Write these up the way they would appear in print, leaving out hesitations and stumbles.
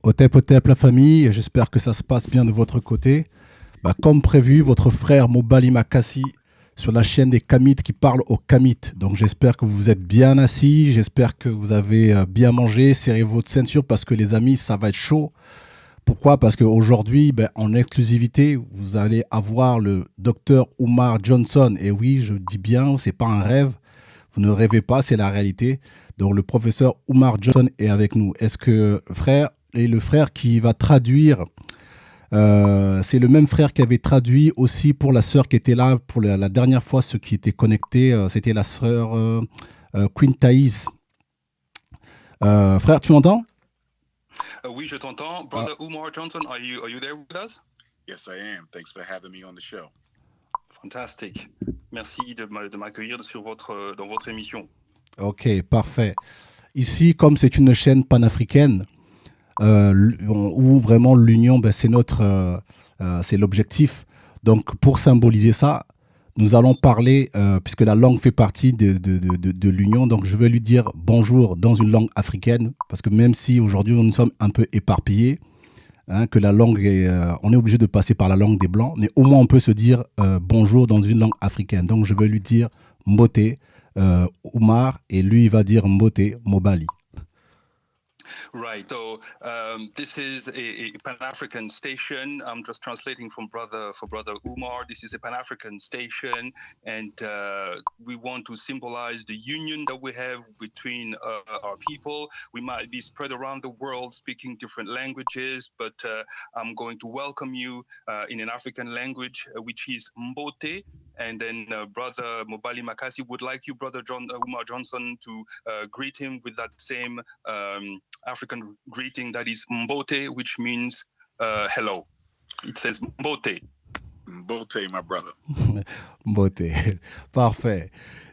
Au tep la famille, j'espère que ça se passe bien de votre côté. Bah, comme prévu, votre frère MOBALI MAKASI sur la chaîne des Kamites qui parle aux Kamites. Donc j'espère que vous êtes bien assis, j'espère que vous avez bien mangé, serrez votre ceinture parce que les amis, ça va être chaud. Pourquoi? Parce qu'aujourd'hui, ben, en exclusivité, vous allez avoir le Dr.Umar Johnson. Et oui, je dis bien, c'est pas un rêve. Vous ne rêvez pas, c'est la réalité. Donc le professeur Umar Johnson est avec nous. Est-ce que frère est le frère qui va traduire c'est le même frère qui avait traduit aussi pour la sœur qui était là pour la dernière fois, ceux qui étaient connectés, c'était la sœur Queen Thaïs. Frère, tu m'entends? Oui, je t'entends. Brother Umar Johnson, are you there with us? Yes, I am. Thanks for having me on the show. Fantastique. Merci de m'accueillir dans votre émission. Ok, parfait. Ici, comme c'est une chaîne panafricaine, où vraiment l'union, ben, c'est l'objectif. Donc, pour symboliser ça, nous allons parler, puisque la langue fait partie de l'union, donc je vais lui dire bonjour dans une langue africaine, parce que même si aujourd'hui nous sommes un peu éparpillés, hein, que la langue on est obligé de passer par la langue des Blancs, mais au moins on peut se dire bonjour dans une langue africaine. Donc je vais lui dire Mbote, Umar, et lui il va dire Mbote, Mobali. Right. So this is a Pan-African station. I'm just translating for Brother Umar. This is a Pan-African station, and we want to symbolize the union that we have between our people. We might be spread around the world speaking different languages, but I'm going to welcome you in an African language, which is Mbote. And then Brother Mobali Makasi would like you, Brother Umar Johnson, to greet him with that same African greeting that is Mbote, which means hello. It says Mbote. Mbote, my brother. Mbote. Parfait.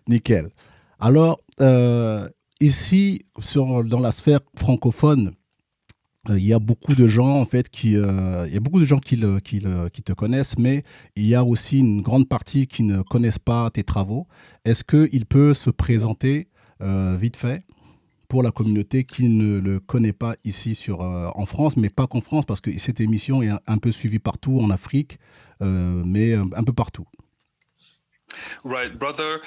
Nickel. Alors, ici, dans la sphère francophone, il y a beaucoup de gens en fait qui te connaissent, mais il y a aussi une grande partie qui ne connaissent pas tes travaux. Est-ce qu'il peut se présenter vite fait pour la communauté qui ne le connaît pas ici en France, mais pas qu'en France, parce que cette émission est un peu suivie partout en Afrique, mais un peu partout. Right, brother.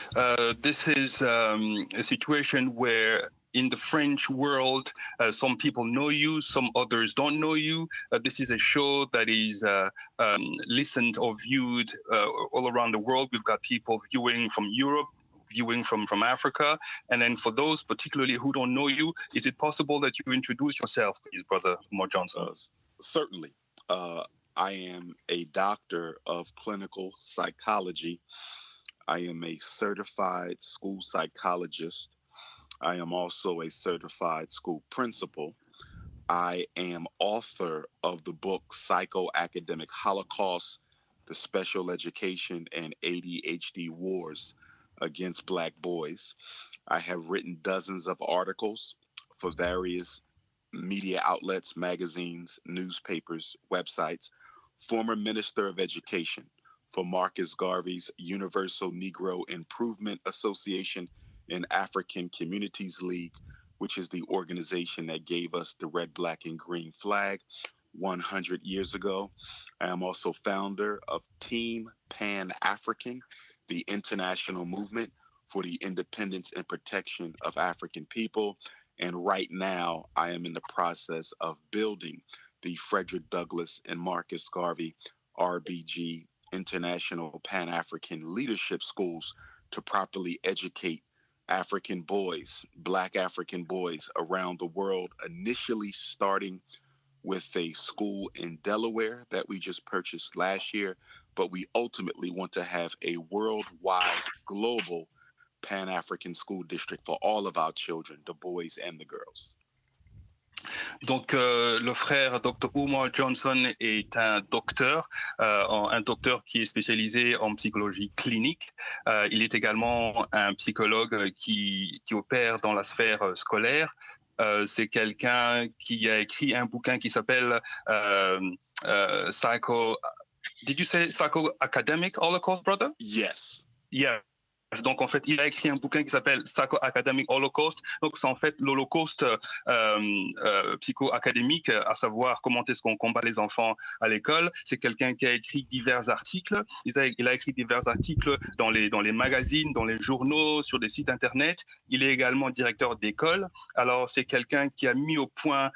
This is a situation where in the French world, some people know you, some others don't know you. This is a show that is listened or viewed all around the world. We've got people viewing from Europe, viewing from Africa. And then for those particularly who don't know you, is it possible that you introduce yourself, please, Brother Umar Johnson? Certainly. I am a doctor of clinical psychology. I am a certified school psychologist. I am also a certified school principal. I am author of the book Psychoacademic Holocaust, the Special Education and ADHD Wars Against Black Boys. I have written dozens of articles for various media outlets, magazines, newspapers, websites. Former Minister of Education for Marcus Garvey's Universal Negro Improvement Association and African Communities League, which is the organization that gave us the red, black, and green flag 100 years ago. I am also founder of Team Pan-African, the international movement for the independence and protection of African people. And right now, I am in the process of building the Frederick Douglass and Marcus Garvey RBG International Pan-African Leadership Schools to properly educate African boys, Black African boys around the world, initially starting with a school in Delaware that we just purchased last year, but we ultimately want to have a worldwide, global Pan-African school district for all of our children, the boys and the girls. Donc, le frère Dr. Umar Johnson est un docteur qui est spécialisé en psychologie clinique. Il est également un psychologue qui opère dans la sphère scolaire. C'est quelqu'un qui a écrit un bouquin qui s'appelle Did you say Psychoacademic Holocaust, brother? Yes. Yeah. Donc, en fait, il a écrit un bouquin qui s'appelle Psycho-Academic Holocaust. Donc, c'est en fait l'Holocauste psycho-académique, à savoir comment est-ce qu'on combat les enfants à l'école. C'est quelqu'un qui a écrit divers articles. Il a écrit divers articles dans les magazines, dans les journaux, sur des sites Internet. Il est également directeur d'école. Alors, c'est quelqu'un qui a mis au point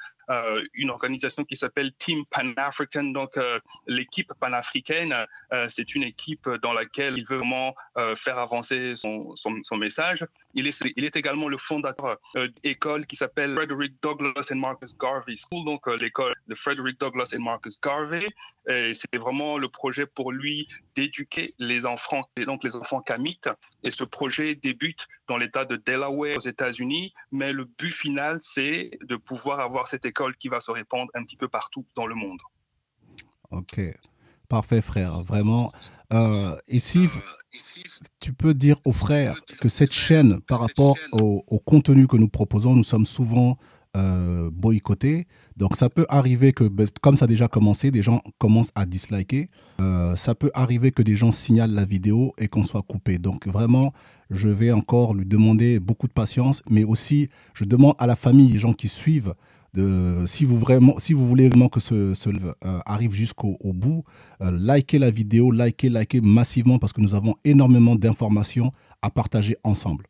une organisation qui s'appelle Team Pan-African, donc l'équipe panafricaine. C'est une équipe dans laquelle il veut vraiment faire avancer son message. Il est également le fondateur d'une école qui s'appelle Frederick Douglass and Marcus Garvey School, donc l'école de Frederick Douglass and Marcus Garvey. Et c'est vraiment le projet pour lui d'éduquer les enfants, donc les enfants kamites. Et ce projet débute dans l'État de Delaware aux États-Unis, mais le but final, c'est de pouvoir avoir cette école qui va se répandre un petit peu partout dans le monde. Ok, parfait frère, vraiment. Ici, tu peux dire aux frères que cette chaîne, par rapport au contenu que nous proposons, nous sommes souvent boycottés. Donc ça peut arriver que, comme ça a déjà commencé, des gens commencent à disliker. Ça peut arriver que des gens signalent la vidéo et qu'on soit coupé. Donc vraiment, je vais encore lui demander beaucoup de patience, mais aussi je demande à la famille, les gens qui suivent, si vous voulez vraiment que ce live arrive jusqu'au bout, likez la vidéo, likez massivement parce que nous avons énormément d'informations à partager ensemble.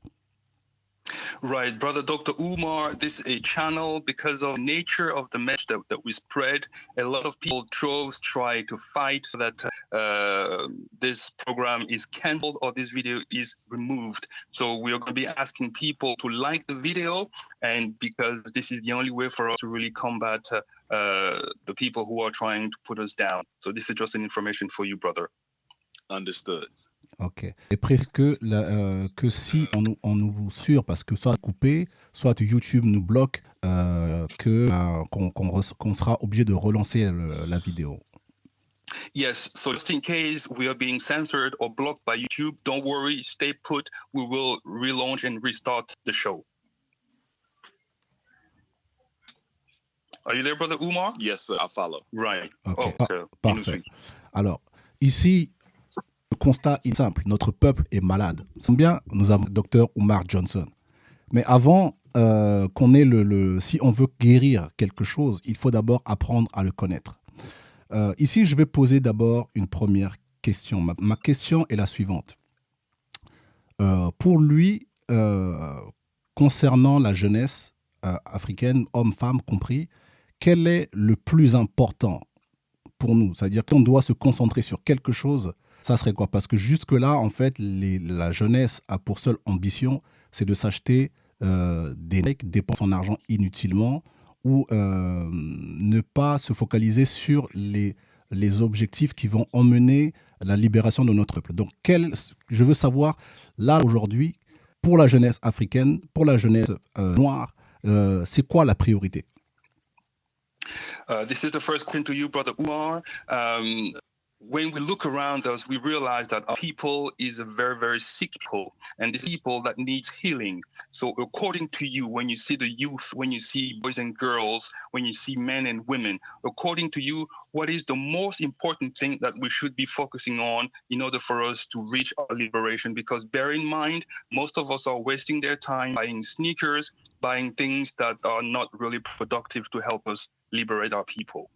Right, brother Dr. Umar, this is a channel because of the nature of the message that we spread. A lot of people try to fight so that this program is cancelled or this video is removed. So we are going to be asking people to like the video, and because this is the only way for us to really combat the people who are trying to put us down. So this is just an information for you, brother. Understood. Ok. Et presque que si on nous sûre parce que soit coupé, soit YouTube nous bloque, qu'on sera obligé de relancer la vidéo. Yes, so just in case we are being censored or blocked by YouTube, don't worry, stay put. We will relaunch and restart the show. Are you there, brother Umar? Yes, sir. I follow. Right. Okay. Okay. Parfait. Alors, ici, le constat est simple. Notre peuple est malade. C'est bien, nous avons Dr.Umar Johnson. Mais avant qu'on ait si on veut guérir quelque chose, il faut d'abord apprendre à le connaître. Ici, je vais poser d'abord une première question. Ma question est la suivante. Pour lui, concernant la jeunesse africaine, hommes, femmes compris, quel est le plus important pour nous? C'est-à-dire qu'on doit se concentrer sur quelque chose, ça serait quoi? Parce que jusque-là, en fait, la jeunesse a pour seule ambition, c'est de s'acheter des likes, dépenser son argent inutilement, ou ne pas se focaliser sur les objectifs qui vont emmener la libération de notre peuple. Donc, je veux savoir, là, aujourd'hui, pour la jeunesse africaine, pour la jeunesse noire, c'est quoi la priorité? This is the first question to you, Brother Umar. When we look around us, we realize that our people is a very, very sick people, and this people that needs healing. So according to you, when you see the youth, when you see boys and girls, when you see men and women, according to you, what is the most important thing that we should be focusing on in order for us to reach our liberation? Because bear in mind, most of us are wasting their time buying sneakers, buying things that are not really productive to help us liberate our people.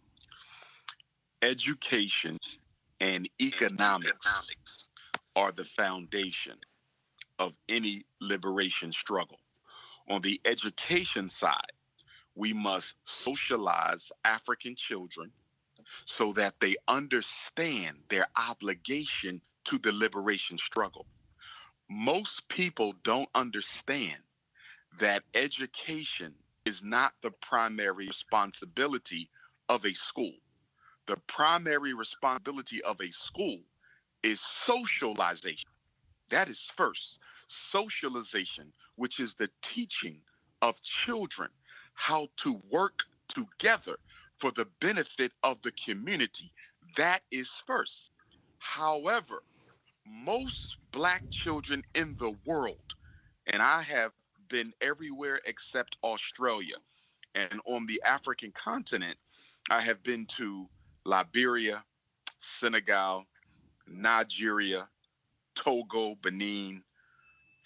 Education and economics are the foundation of any liberation struggle. On the education side, we must socialize African children so that they understand their obligation to the liberation struggle. Most people don't understand that education is not the primary responsibility of a school. The primary responsibility of a school is socialization. That is first. Socialization, which is the teaching of children how to work together for the benefit of the community. That is first. However, most Black children in the world, and I have been everywhere except Australia, and on the African continent, I have been to Liberia, Senegal, Nigeria, Togo, Benin,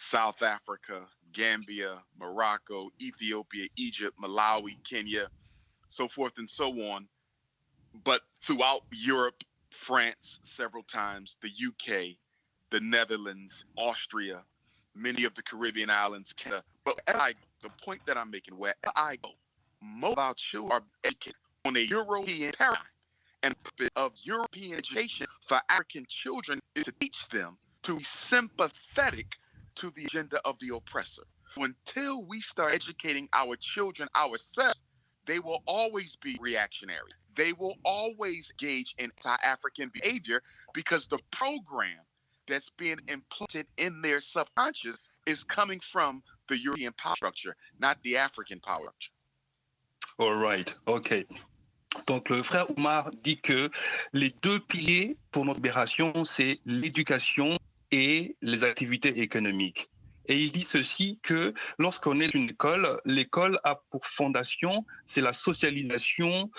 South Africa, Gambia, Morocco, Ethiopia, Egypt, Malawi, Kenya, so forth and so on. But throughout Europe, France several times, the UK, the Netherlands, Austria, many of the Caribbean islands, Canada. But the point that I'm making, wherever I go, most of our children are educated on a European paradigm. And the purpose of European education for African children is to teach them to be sympathetic to the agenda of the oppressor. So until we start educating our children ourselves, they will always be reactionary. They will always engage in anti-African behavior because the program that's being implanted in their subconscious is coming from the European power structure, not the African power structure. All right, OK. Donc, le frère Umar dit que les deux piliers pour notre libération, c'est l'éducation et les activités économiques. Et il dit ceci, que lorsqu'on est une école, l'école a pour fondation, c'est la socialisation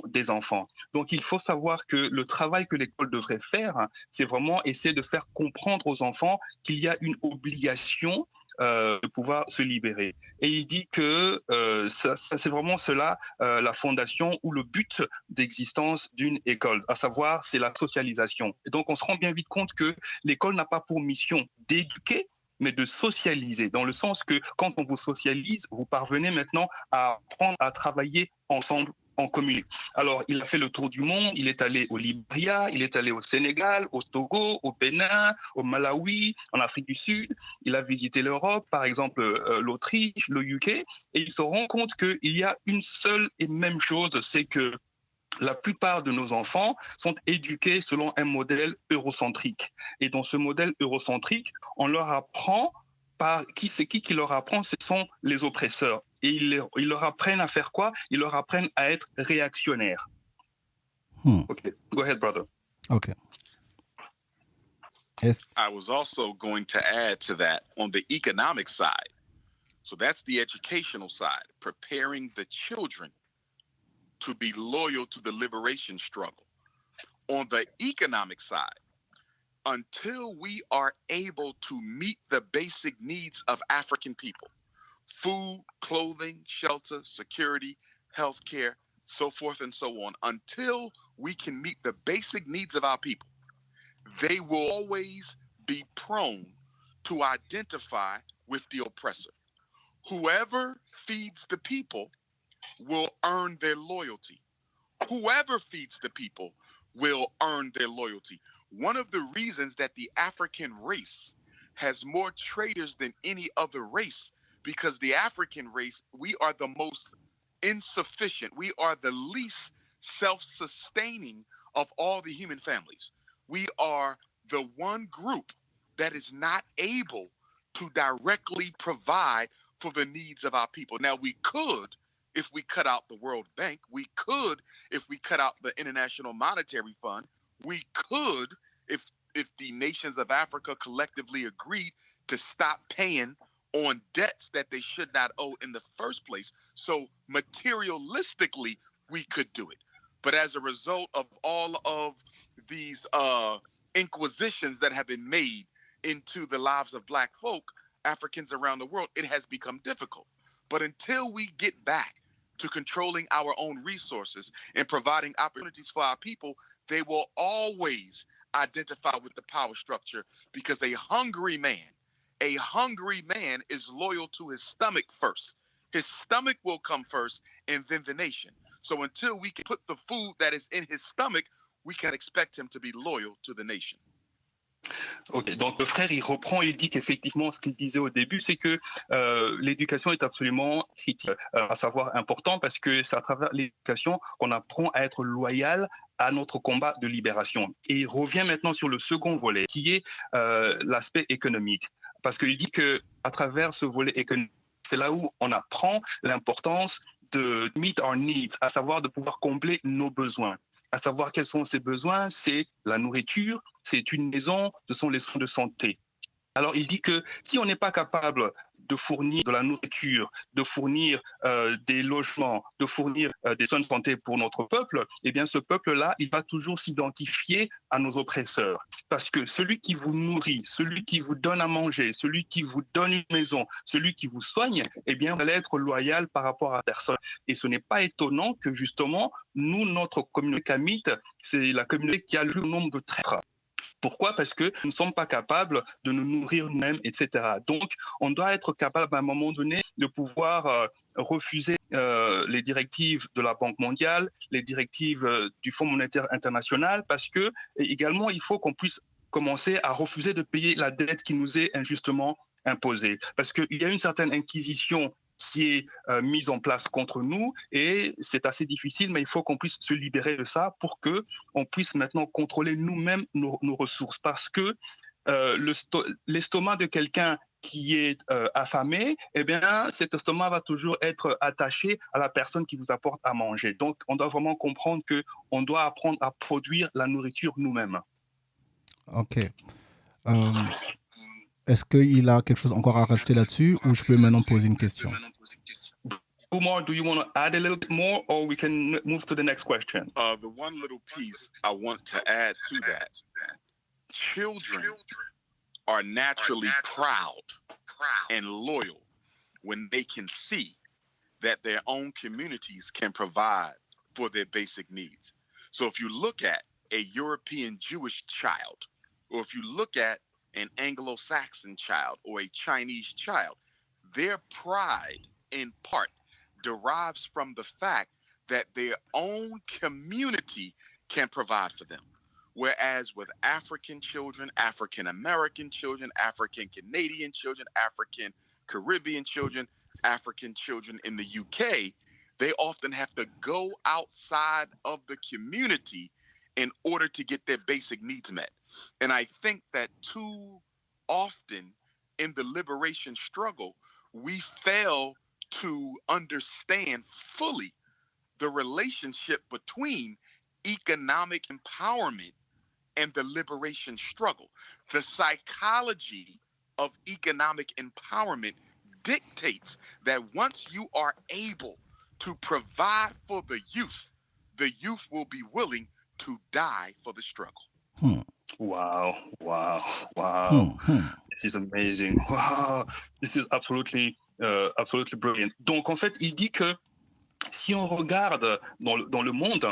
des enfants. Donc, il faut savoir que le travail que l'école devrait faire, c'est vraiment essayer de faire comprendre aux enfants qu'il y a une obligation de pouvoir se libérer. Et il dit que c'est vraiment cela la fondation ou le but d'existence d'une école, à savoir c'est la socialisation. Et donc on se rend bien vite compte que l'école n'a pas pour mission d'éduquer, mais de socialiser, dans le sens que quand on vous socialise, vous parvenez maintenant à apprendre à travailler ensemble en communauté. Alors, il a fait le tour du monde, il est allé au Libéria, il est allé au Sénégal, au Togo, au Bénin, au Malawi, en Afrique du Sud. Il a visité l'Europe, par exemple l'Autriche, le UK, et il se rend compte qu'il y a une seule et même chose, c'est que la plupart de nos enfants sont éduqués selon un modèle eurocentrique. Et dans ce modèle eurocentrique, on leur apprend qui leur apprend, ce sont les oppresseurs. Et ils leur apprennent à faire quoi? Ils leur apprennent à être réactionnaires. Okay, go ahead, brother. Okay. Yes. I was also going to add to that on the economic side. So that's the educational side, preparing the children to be loyal to the liberation struggle. On the economic side, until we are able to meet the basic needs of African people, food, clothing, shelter, security, healthcare, so forth and so on, until we can meet the basic needs of our people, they will always be prone to identify with the oppressor. Whoever feeds the people will earn their loyalty. Whoever feeds the people will earn their loyalty. One of the reasons that the African race has more traitors than any other race, because the African race, we are the most insufficient. We are the least self-sustaining of all the human families. We are the one group that is not able to directly provide for the needs of our people. Now, we could, if we cut out the World Bank, we could, if we cut out the International Monetary Fund, we could, if the nations of Africa collectively agreed to stop paying on debts that they should not owe in the first place. So materialistically, we could do it. But as a result of all of these inquisitions that have been made into the lives of Black folk, Africans around the world, it has become difficult. But until we get back to controlling our own resources and providing opportunities for our people, they will always identify with the power structure, because a hungry man is loyal to his stomach first. His stomach will come first and then the nation. So until we can put the food that is in his stomach, we can expect him to be loyal to the nation. Ok, donc le frère, il reprend, il dit qu'effectivement, ce qu'il disait au début, c'est que l'éducation est absolument critique, à savoir important, parce que c'est à travers l'éducation qu'on apprend à être loyal à notre combat de libération. Et il revient maintenant sur le second volet, qui est l'aspect économique, parce qu'il dit qu'à travers ce volet économique, c'est là où on apprend l'importance de meet our needs, à savoir de pouvoir combler nos besoins. À savoir quels sont ces besoins, c'est la nourriture, c'est une maison, ce sont les soins de santé. Alors il dit que si on n'est pas capable de fournir de la nourriture, de fournir des logements, de fournir des soins de santé pour notre peuple, eh bien ce peuple-là, il va toujours s'identifier à nos oppresseurs. Parce que celui qui vous nourrit, celui qui vous donne à manger, celui qui vous donne une maison, celui qui vous soigne, eh bien vous allez être loyal par rapport à la personne. Et ce n'est pas étonnant que justement, nous, notre communauté kamite, c'est la communauté qui a le plus nombre de traîtres. Pourquoi? Parce que nous ne sommes pas capables de nous nourrir nous-mêmes, etc. Donc, on doit être capable à un moment donné de pouvoir refuser les directives de la Banque mondiale, les directives du Fonds monétaire international, parce que également, il faut qu'on puisse commencer à refuser de payer la dette qui nous est injustement imposée. Parce qu'il y a une certaine inquisition qui est mise en place contre nous et c'est assez difficile, mais il faut qu'on puisse se libérer de ça pour qu'on puisse maintenant contrôler nous-mêmes nos ressources. Parce que l'estomac de quelqu'un qui est affamé, eh bien, cet estomac va toujours être attaché à la personne qui vous apporte à manger. Donc, on doit vraiment comprendre qu'on doit apprendre à produire la nourriture nous-mêmes. Ok. Est-ce qu'il a quelque chose encore à rajouter là-dessus ou je peux maintenant poser une question? Umar, do you want to add a little bit more or we can move to the next question? The one little piece I want to add to that, children are naturally proud and loyal when they can see that their own communities can provide for their basic needs. So if you look at a European Jewish child, or if you look at an Anglo-Saxon child or a Chinese child, their pride in part derives from the fact that their own community can provide for them. Whereas with African children, African American children, African Canadian children, African Caribbean children, African children in the UK, they often have to go outside of the community in order to get their basic needs met. And I think that too often in the liberation struggle, we fail to understand fully the relationship between economic empowerment and the liberation struggle. The psychology of economic empowerment dictates that once you are able to provide for the youth will be willing to die for the struggle. Wow. This is amazing. Wow. This is absolutely brilliant. Donc, en fait, il dit que si on regarde dans le monde,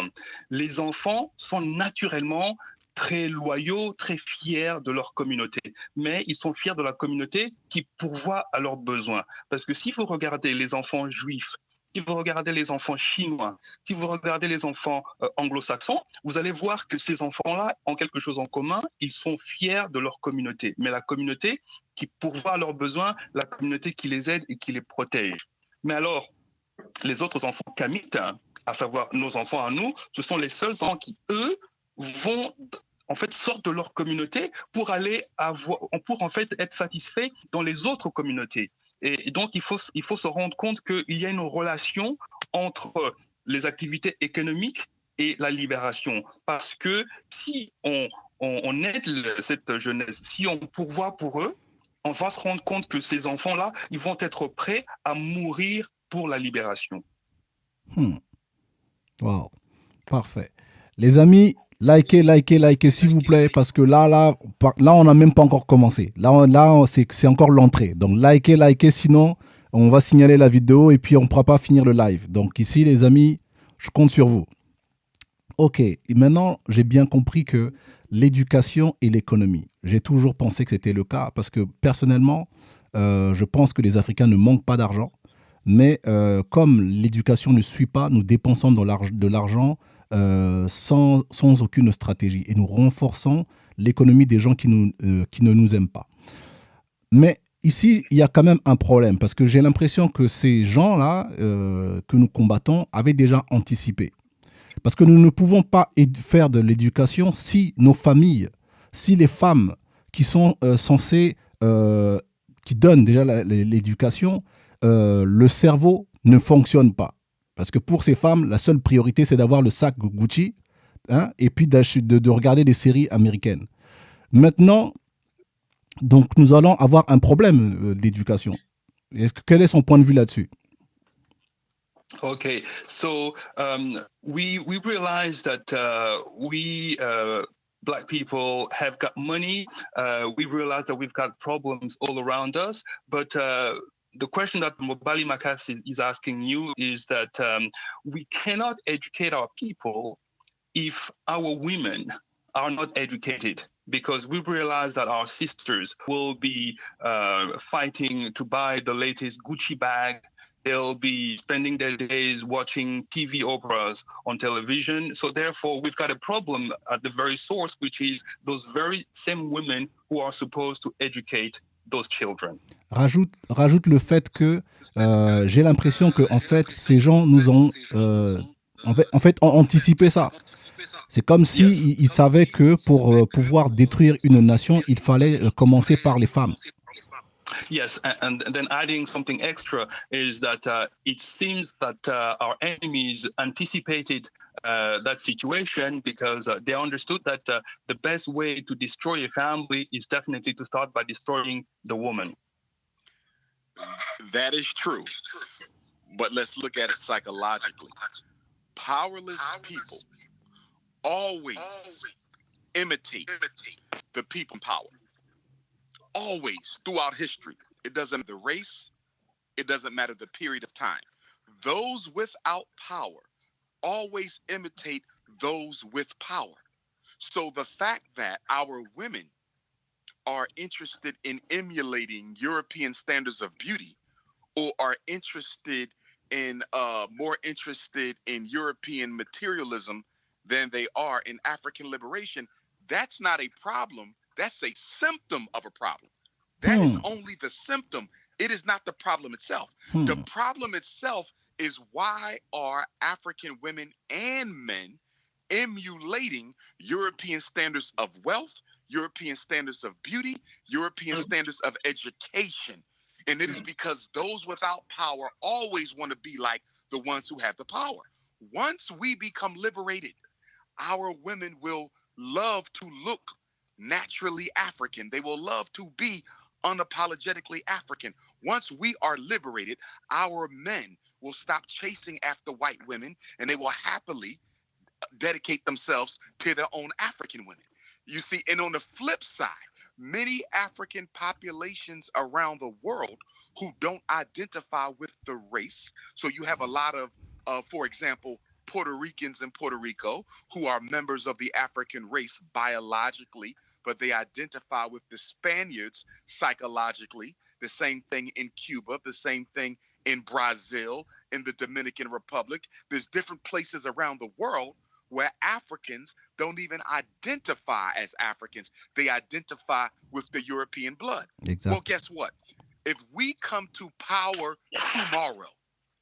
les enfants sont naturellement très loyaux, très fiers de leur communauté. Mais ils sont fiers de la communauté qui pourvoit à leurs besoins. Parce que si vous regardez les enfants juifs, si vous regardez les enfants chinois, si vous regardez les enfants anglo-saxons, vous allez voir que ces enfants-là ont quelque chose en commun, ils sont fiers de leur communauté. Mais la communauté qui pourvoit à leurs besoins, la communauté qui les aide et qui les protège. Mais alors, les autres enfants kamites, à savoir nos enfants à nous, ce sont les seuls enfants qui, eux, sortent de leur communauté pour en fait être satisfaits dans les autres communautés. Et donc, il faut se rendre compte qu'il y a une relation entre les activités économiques et la libération. Parce que si on aide cette jeunesse, si on pourvoit pour eux, on va se rendre compte que ces enfants-là, ils vont être prêts à mourir pour la libération. Wow, parfait. Les amis, likez, s'il vous plaît, parce que là, on n'a même pas encore commencé. Là, c'est encore l'entrée. Donc, likez, sinon, on va signaler la vidéo et puis on ne pourra pas finir le live. Donc, ici, les amis, je compte sur vous. Ok, et maintenant, j'ai bien compris que l'éducation et l'économie, j'ai toujours pensé que c'était le cas, parce que personnellement, je pense que les Africains ne manquent pas d'argent, mais comme l'éducation ne suit pas, nous dépensons de l'argent sans aucune stratégie et nous renforçons l'économie des gens qui ne nous aiment pas. Mais ici, il y a quand même un problème parce que j'ai l'impression que ces gens-là que nous combattons avaient déjà anticipé. Parce que nous ne pouvons pas faire de l'éducation si nos familles, si les femmes qui sont censées, qui donnent déjà l'éducation, le cerveau ne fonctionne pas. Parce que pour ces femmes, la seule priorité, c'est d'avoir le sac Gucci et puis de regarder des séries américaines. Maintenant, donc, nous allons avoir un problème d'éducation. Quel est son point de vue là-dessus? Okay, so we realized that we Black people have got money. We realize that we've got problems all around us, but the question that MOBALI MAKASI is asking you is that we cannot educate our people if our women are not educated, because we realize that our sisters will be fighting to buy the latest Gucci bag. They'll be spending their days watching TV operas on television. So therefore, we've got a problem at the very source, which is those very same women who are supposed to educate those children. Rajoute le fait que j'ai l'impression que en fait, ces gens nous ont ont anticipé ça. C'est comme si ils savaient que pour pouvoir détruire une nation, il fallait commencer par les femmes. Yes, and then adding something extra is that it seems that our enemies anticipated that situation, because they understood that the best way to destroy a family is definitely to start by destroying the woman. That is true. But let's look at it psychologically. Powerless people always imitate the people in power. Always, throughout history. It doesn't matter the race. It doesn't matter the period of time. Those without power always imitate those with power. So the fact that our women are interested in emulating European standards of beauty, or are more interested in European materialism than they are in African liberation, that's not a problem. That's a symptom of a problem. That is only the symptom. It is not the problem itself. The problem itself is, why are African women and men emulating European standards of wealth, European standards of beauty, European standards of education? And it is because those without power always want to be like the ones who have the power. Once we become liberated, our women will love to look naturally African. They will love to be unapologetically African. Once we are liberated, our men will stop chasing after white women, and they will happily dedicate themselves to their own African women. You see, and on the flip side, many African populations around the world who don't identify with the race. So you have a lot of, for example, Puerto Ricans in Puerto Rico who are members of the African race biologically, but they identify with the Spaniards psychologically. The same thing in Cuba, the same thing in Brazil, in the Dominican Republic. There's different places around the world where Africans don't even identify as Africans. They identify with the European blood. Exactly. Well, guess what? If we come to power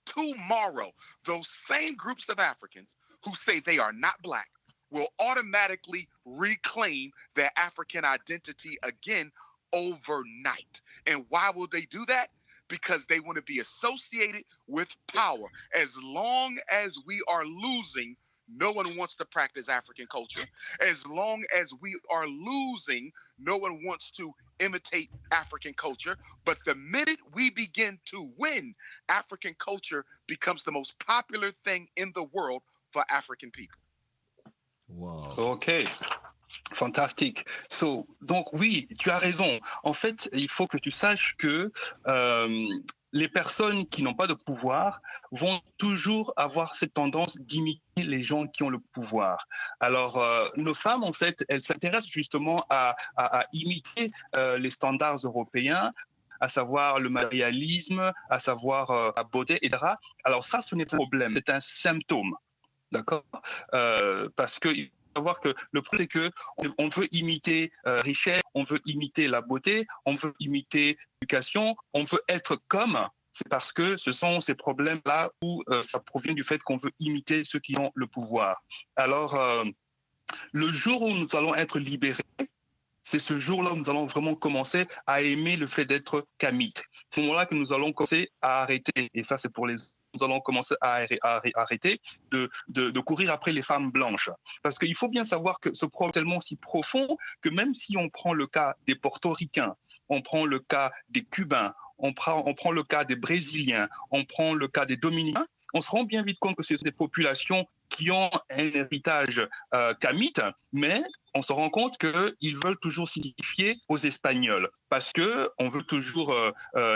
tomorrow, those same groups of Africans who say they are not Black will automatically reclaim their African identity again overnight. And why will they do that? Because they want to be associated with power. As long as we are losing, no one wants to practice African culture. As long as we are losing, no one wants to imitate African culture. But the minute we begin to win, African culture becomes the most popular thing in the world for African people. Wow. Ok, fantastique. So, donc oui, tu as raison. En fait, il faut que tu saches que les personnes qui n'ont pas de pouvoir vont toujours avoir cette tendance d'imiter les gens qui ont le pouvoir. Alors, nos femmes, en fait, elles s'intéressent justement à imiter les standards européens, à savoir le matérialisme, à savoir la beauté, etc. Alors ça, ce n'est pas un problème, c'est un symptôme. D'accord, parce que il faut savoir que le problème, c'est qu'on veut imiter richesse, on veut imiter la beauté, on veut imiter l'éducation, on veut être comme. C'est parce que ce sont ces problèmes-là où ça provient du fait qu'on veut imiter ceux qui ont le pouvoir. Alors, le jour où nous allons être libérés, c'est ce jour-là où nous allons vraiment commencer à aimer le fait d'être kamite. C'est ce moment-là que nous allons commencer à arrêter, et ça c'est pour les nous allons commencer à arrêter de courir après les femmes blanches. Parce qu'il faut bien savoir que ce problème est tellement si profond que même si on prend le cas des portoricains, on prend le cas des Cubains, on prend le cas des Brésiliens, on prend le cas des Dominicains, on se rend bien vite compte que ce sont des populations qui ont un héritage kamite, mais on se rend compte qu'ils veulent toujours s'identifier aux Espagnols parce qu'on veut toujours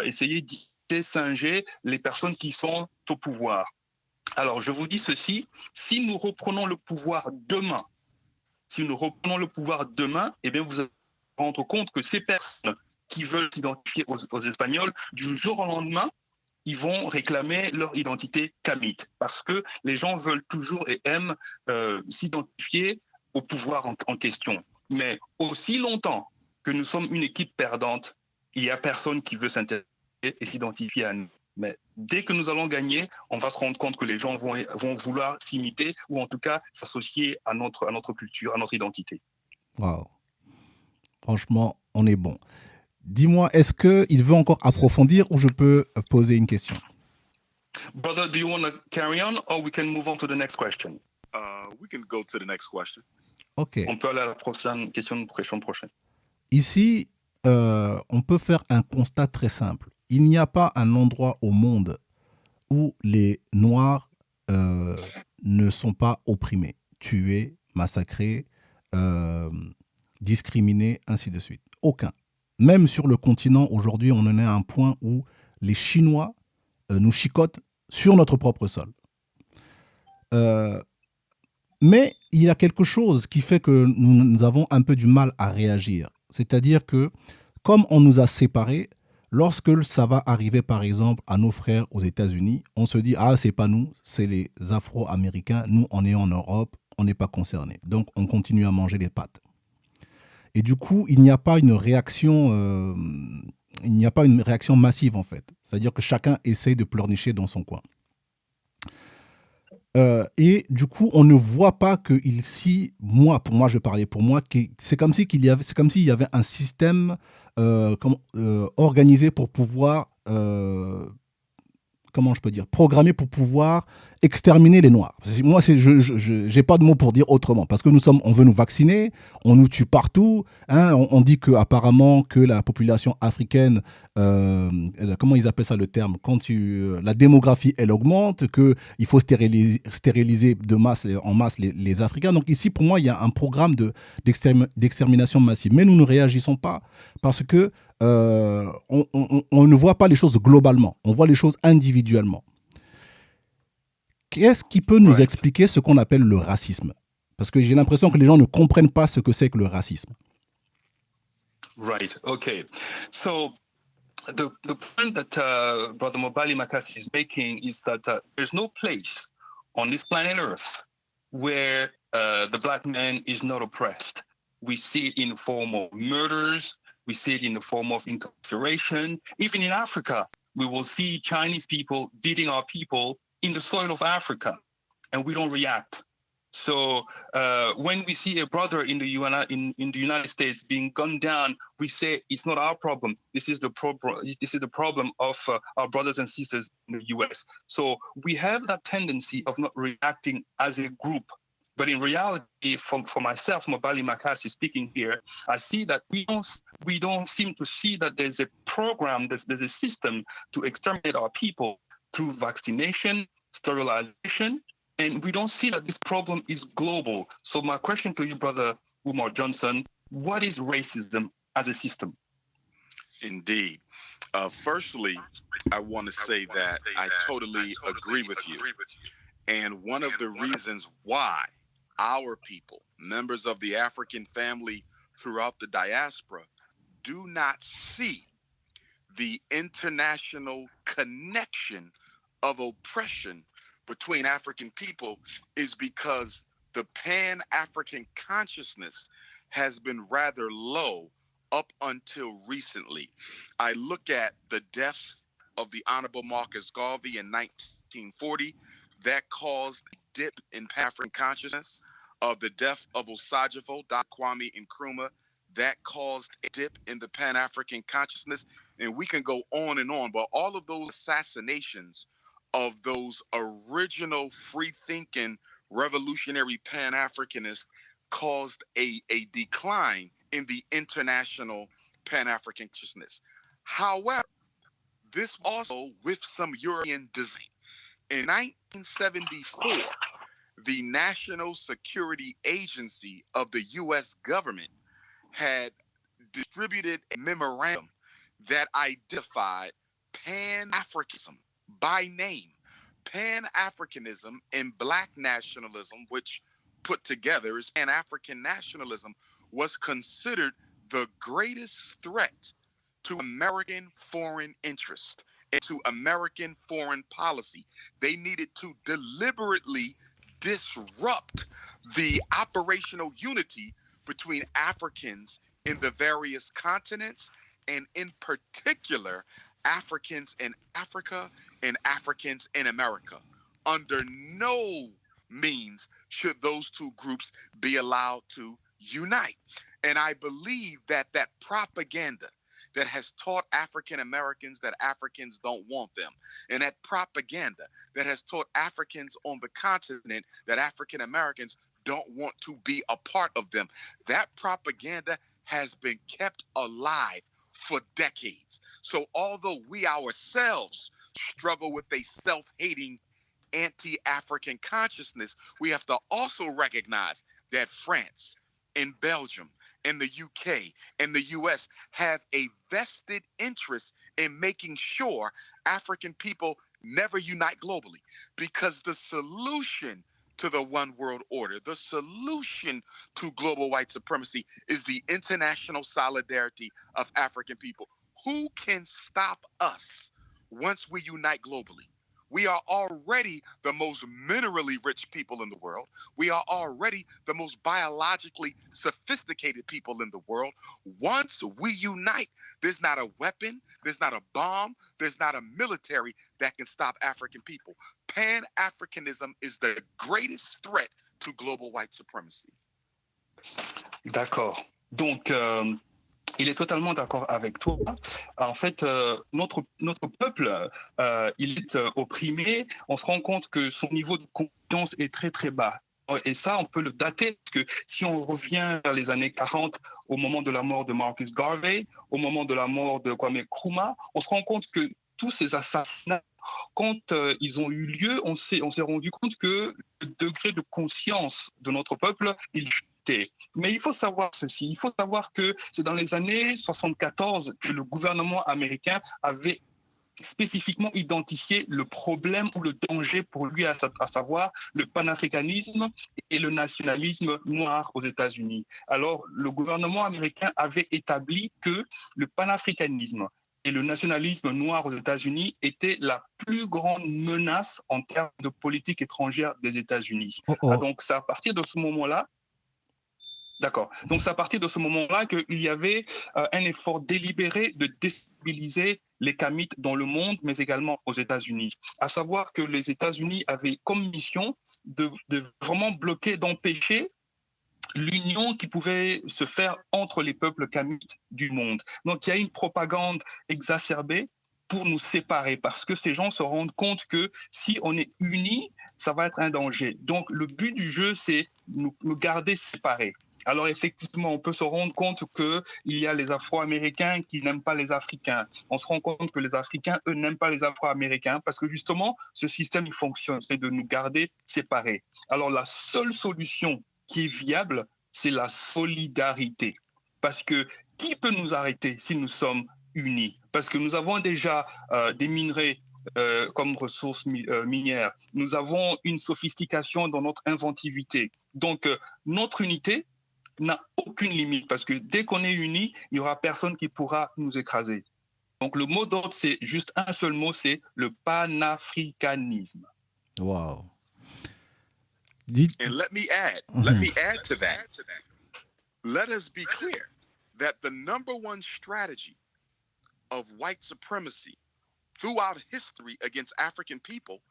essayer d'singer les personnes qui sont au pouvoir. Alors, je vous dis ceci, si nous reprenons le pouvoir demain, eh bien, vous allez vous rendre compte que ces personnes qui veulent s'identifier aux Espagnols, du jour au lendemain, ils vont réclamer leur identité kamite parce que les gens veulent toujours et aiment s'identifier au pouvoir en question. Mais aussi longtemps que nous sommes une équipe perdante, il n'y a personne qui veut s'intéresser et s'identifier à nous. Mais dès que nous allons gagner, on va se rendre compte que les gens vont vouloir s'imiter ou en tout cas s'associer à notre culture, à notre identité. Wow. Franchement, on est bon. Dis-moi, est-ce qu'il veut encore approfondir ou je peux poser une question? Brother, do you want to carry on or we can move on to the next question? We can go to the next question. Ok. On peut aller à la prochaine question prochaine. Ici, on peut faire un constat très simple. Il n'y a pas un endroit au monde où les Noirs ne sont pas opprimés, tués, massacrés, discriminés, ainsi de suite. Aucun. Même sur le continent, aujourd'hui, on en est à un point où les Chinois nous chicotent sur notre propre sol. Mais il y a quelque chose qui fait que nous avons un peu du mal à réagir. C'est-à-dire que, comme on nous a séparés, lorsque ça va arriver, par exemple, à nos frères aux États-Unis, on se dit « Ah, c'est pas nous, c'est les Afro-Américains. Nous, on est en Europe, on n'est pas concernés. » Donc, on continue à manger les pâtes. Et du coup, il n'y a pas une réaction massive, en fait. C'est-à-dire que chacun essaie de pleurnicher dans son coin. Et du coup, on ne voit pas que ici, pour moi, je parlais pour moi, c'est comme s'il y avait un système organisé pour pouvoir, comment je peux dire, programmé pour pouvoir exterminer les Noirs. Moi, je n'ai pas de mots pour dire autrement, parce que on veut nous vacciner, on nous tue partout. Hein, on dit que apparemment que la population africaine, comment ils appellent ça le terme, la démographie elle augmente, que il faut stériliser en masse les Africains. Donc ici, pour moi, il y a un programme d'extermination massive, mais nous ne réagissons pas parce que on ne voit pas les choses globalement, on voit les choses individuellement. Qu'est-ce qui peut nous expliquer ce qu'on appelle le racisme? Parce que j'ai l'impression que les gens ne comprennent pas ce que c'est que le racisme. Right, okay. So the point that Brother MOBALI MAKASI is making is that there's no place on this planet Earth where the black man is not oppressed. We see it in the form of murders, we see it in the form of incarceration. Even in Africa, we will see Chinese people beating our people in the soil of Africa, and we don't react. So when we see a brother in the United States being gunned down, we say it's not our problem. This is the problem of our brothers and sisters in the US. So we have that tendency of not reacting as a group. But in reality, for myself, MOBALI MAKASI speaking here, I see that we don't seem to see that there's a program, there's a system to exterminate our people through vaccination, sterilization, and we don't see that this problem is global. So my question to you, Brother Umar Johnson, what is racism as a system? Indeed. Firstly, I want to say that I totally agree with you. And one of the reasons why our people, members of the African family throughout the diaspora, do not see the international connection of oppression between African people is because the Pan-African consciousness has been rather low up until recently. I look at the death of the Honorable Marcus Garvey in 1940, that caused a dip in Pan-African consciousness. Of the death of Osajifo, Dr. Kwame Nkrumah, that caused a dip in the Pan-African consciousness. And we can go on and on, but all of those assassinations of those original free-thinking revolutionary Pan-Africanists caused a decline in the international Pan-African consciousness. However, This also with some European design. In 1974, the National Security Agency of the U.S. government had distributed a memorandum that identified Pan-Africanism by name. Pan-Africanism and Black nationalism, which put together is Pan-African nationalism, was considered the greatest threat to American foreign interest and to American foreign policy. They needed to deliberately disrupt the operational unity between Africans in the various continents, and in particular, Africans in Africa and Africans in America. Under no means should those two groups be allowed to unite. And I believe that that propaganda that has taught African Americans that Africans don't want them, and that propaganda that has taught Africans on the continent that African Americans don't want to be a part of them, that propaganda has been kept alive for decades. So although we ourselves struggle with a self-hating anti-African consciousness, we have to also recognize that France and Belgium and the UK and the US have a vested interest in making sure African people never unite globally, because the solution to the one world order, the solution to global white supremacy is the international solidarity of African people. Who can stop us once we unite globally? We are already the most minerally rich people in the world. We are already the most biologically sophisticated people in the world. Once we unite, there's not a weapon, there's not a bomb, there's not a military that can stop African people. Pan-Africanism is the greatest threat to global white supremacy. D'accord. Donc, il est totalement d'accord avec toi. En fait, notre peuple, il est opprimé. On se rend compte que son niveau de conscience est très, très bas. Et ça, on peut le dater, parce que si on revient vers les années 40, au moment de la mort de Marcus Garvey, au moment de la mort de Kwame Nkrumah, on se rend compte que tous ces assassinats, quand ils ont eu lieu, on s'est rendu compte que le degré de conscience de notre peuple, il chutait. Mais il faut savoir ceci, il faut savoir que c'est dans les années 74 que le gouvernement américain avait spécifiquement identifié le problème ou le danger pour lui, à savoir le panafricanisme et le nationalisme noir aux États-Unis. Alors, le gouvernement américain avait établi que le panafricanisme et le nationalisme noir aux États-Unis étaient la plus grande menace en termes de politique étrangère des États-Unis. Donc, c'est à partir de ce moment-là, d'accord. Donc, c'est à partir de ce moment-là qu'il y avait un effort délibéré de déstabiliser les Kamites dans le monde, mais également aux États-Unis. À savoir que les États-Unis avaient comme mission de vraiment bloquer, d'empêcher l'union qui pouvait se faire entre les peuples Kamites du monde. Donc, il y a une propagande exacerbée pour nous séparer, parce que ces gens se rendent compte que si on est unis, ça va être un danger. Donc, le but du jeu, c'est nous garder séparés. Alors effectivement, on peut se rendre compte qu'il y a les Afro-Américains qui n'aiment pas les Africains. On se rend compte que les Africains, eux, n'aiment pas les Afro-Américains parce que justement, ce système, il fonctionne, c'est de nous garder séparés. Alors la seule solution qui est viable, c'est la solidarité. Parce que qui peut nous arrêter si nous sommes unis? Parce que nous avons déjà des minerais comme ressources minières. Nous avons une sophistication dans notre inventivité. Donc notre unité n'a aucune limite, parce que dès qu'on est unis, il n'y aura personne qui pourra nous écraser. Donc le mot d'ordre, c'est juste un seul mot, c'est le panafricanisme. Wow. And let me add to that. Let us be clear that the number one strategy of white supremacy throughout history against African people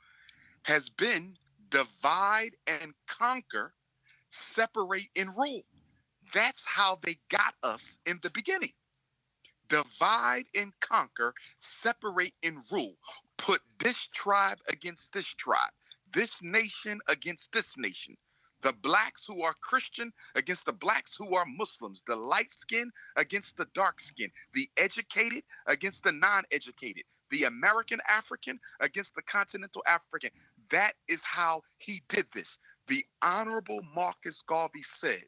has been divide and conquer, separate and rule. That's how they got us in the beginning. Divide and conquer, separate and rule. Put this tribe against this tribe, this nation against this nation. The blacks who are Christian against the blacks who are Muslims. The light skin against the dark skin. The educated against the non-educated. the American African against the continental African. That is how he did this. The Honorable Marcus Garvey said,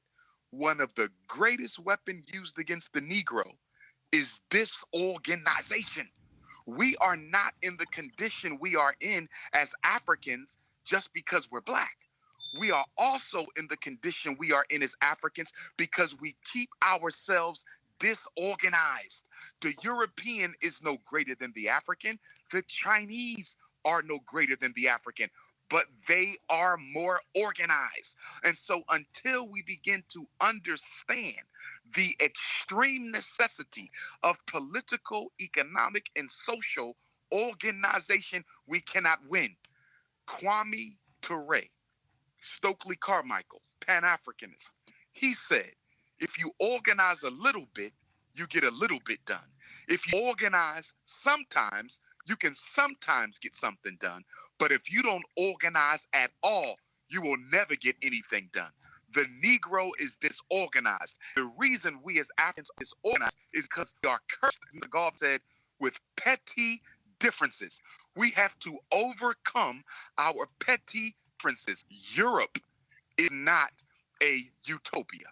one of the greatest weapons used against the Negro is disorganization. We are not in the condition we are in as Africans just because we're black. We are also in the condition we are in as Africans because we keep ourselves disorganized. The European is no greater than the African. The Chinese are no greater than the African, but they are more organized. And so until we begin to understand the extreme necessity of political, economic, and social organization, we cannot win. Kwame Ture, Stokely Carmichael, Pan-Africanist, he said, if you organize a little bit, you get a little bit done. If you organize sometimes, you can sometimes get something done. But if you don't organize at all, you will never get anything done. The Negro is disorganized. The reason we as Africans are disorganized is because we are cursed, God said, with petty differences. We have to overcome our petty differences. Europe is not a utopia.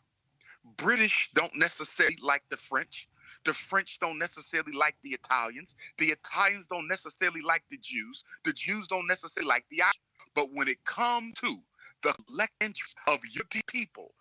British don't necessarily like the French. The French don't necessarily like the Italians. The Italians don't necessarily like the Jews. The Jews don't necessarily like the Irish. But when it comes to the collective interests of European people,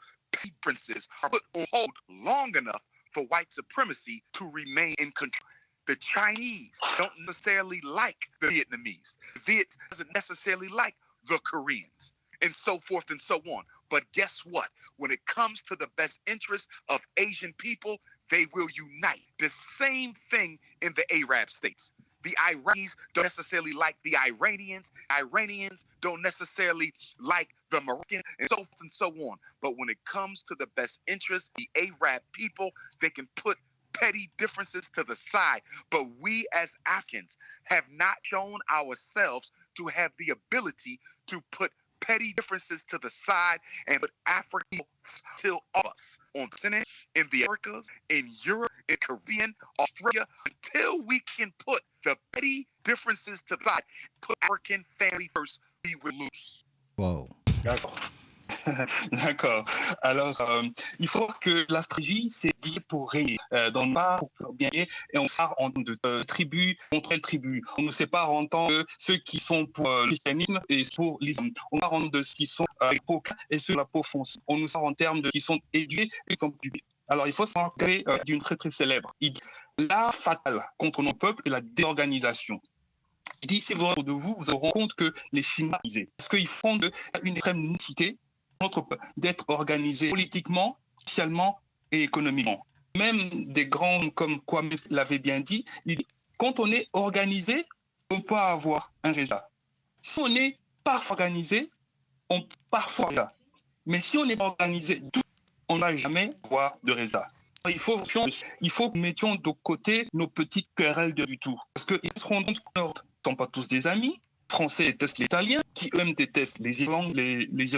differences are put on hold long enough for white supremacy to remain in control. The Chinese don't necessarily like the Vietnamese. The Vietnamese doesn't necessarily like the Koreans, and so forth and so on. But guess what? When it comes to the best interests of Asian people, they will unite. The same thing in the Arab states. The Iraqis don't necessarily like the Iranians. Iranians don't necessarily like the Moroccans, and so forth and so on. But when it comes to the best interests, the Arab people, they can put petty differences to the side. But we as Africans have not shown ourselves to have the ability to put petty differences to the side and put Africa till us on the continent, in the Americas, in Europe, in Caribbean, Australia, until we can put the petty differences to the side, put African family first, we will lose. Wow. D'accord. D'accord. Alors, il faut que la stratégie, c'est d'y pour régner. Dans le part, pour bien gagner, et on part en tant de tribus contre les tribus. On ne sépare en tant que ceux qui sont pour le christianisme et pour l'islam. On part en tant de ceux qui sont avec peau claire et ceux de la peau foncée. On nous sort en termes de qui sont éduqués et qui sont éduqués. Alors, il faut se rappeler d'une très très célèbre. Il dit l'arme fatale contre nos peuples est la désorganisation. Il dit, si vous regardez de vous, vous vous rendez compte que les Chinois disaient, parce qu'ils font une extrême nécessité d'être organisés politiquement, socialement et économiquement. Même des grands comme Kwame l'avait bien dit, quand on est organisé, on peut avoir un résultat. Si on n'est pas organisé, on peut parfois. Mais si on n'est pas organisé, on ne va jamais avoir de résultat. Il faut que nous mettions de côté nos petites querelles du tout. Parce qu'ils se rendent compte qu'on ne sont pas tous des amis. Les Français détestent les Italiens, qui eux-mêmes détestent les Irlandais, qui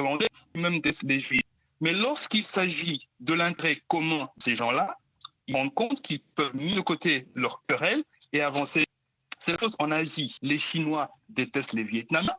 eux-mêmes détestent les Juifs. Mais lorsqu'il s'agit de l'intérêt commun de ces gens-là, ils se rendent compte qu'ils peuvent mettre de côté leurs querelles et avancer. C'est la chose en Asie. Les Chinois détestent les Vietnamiens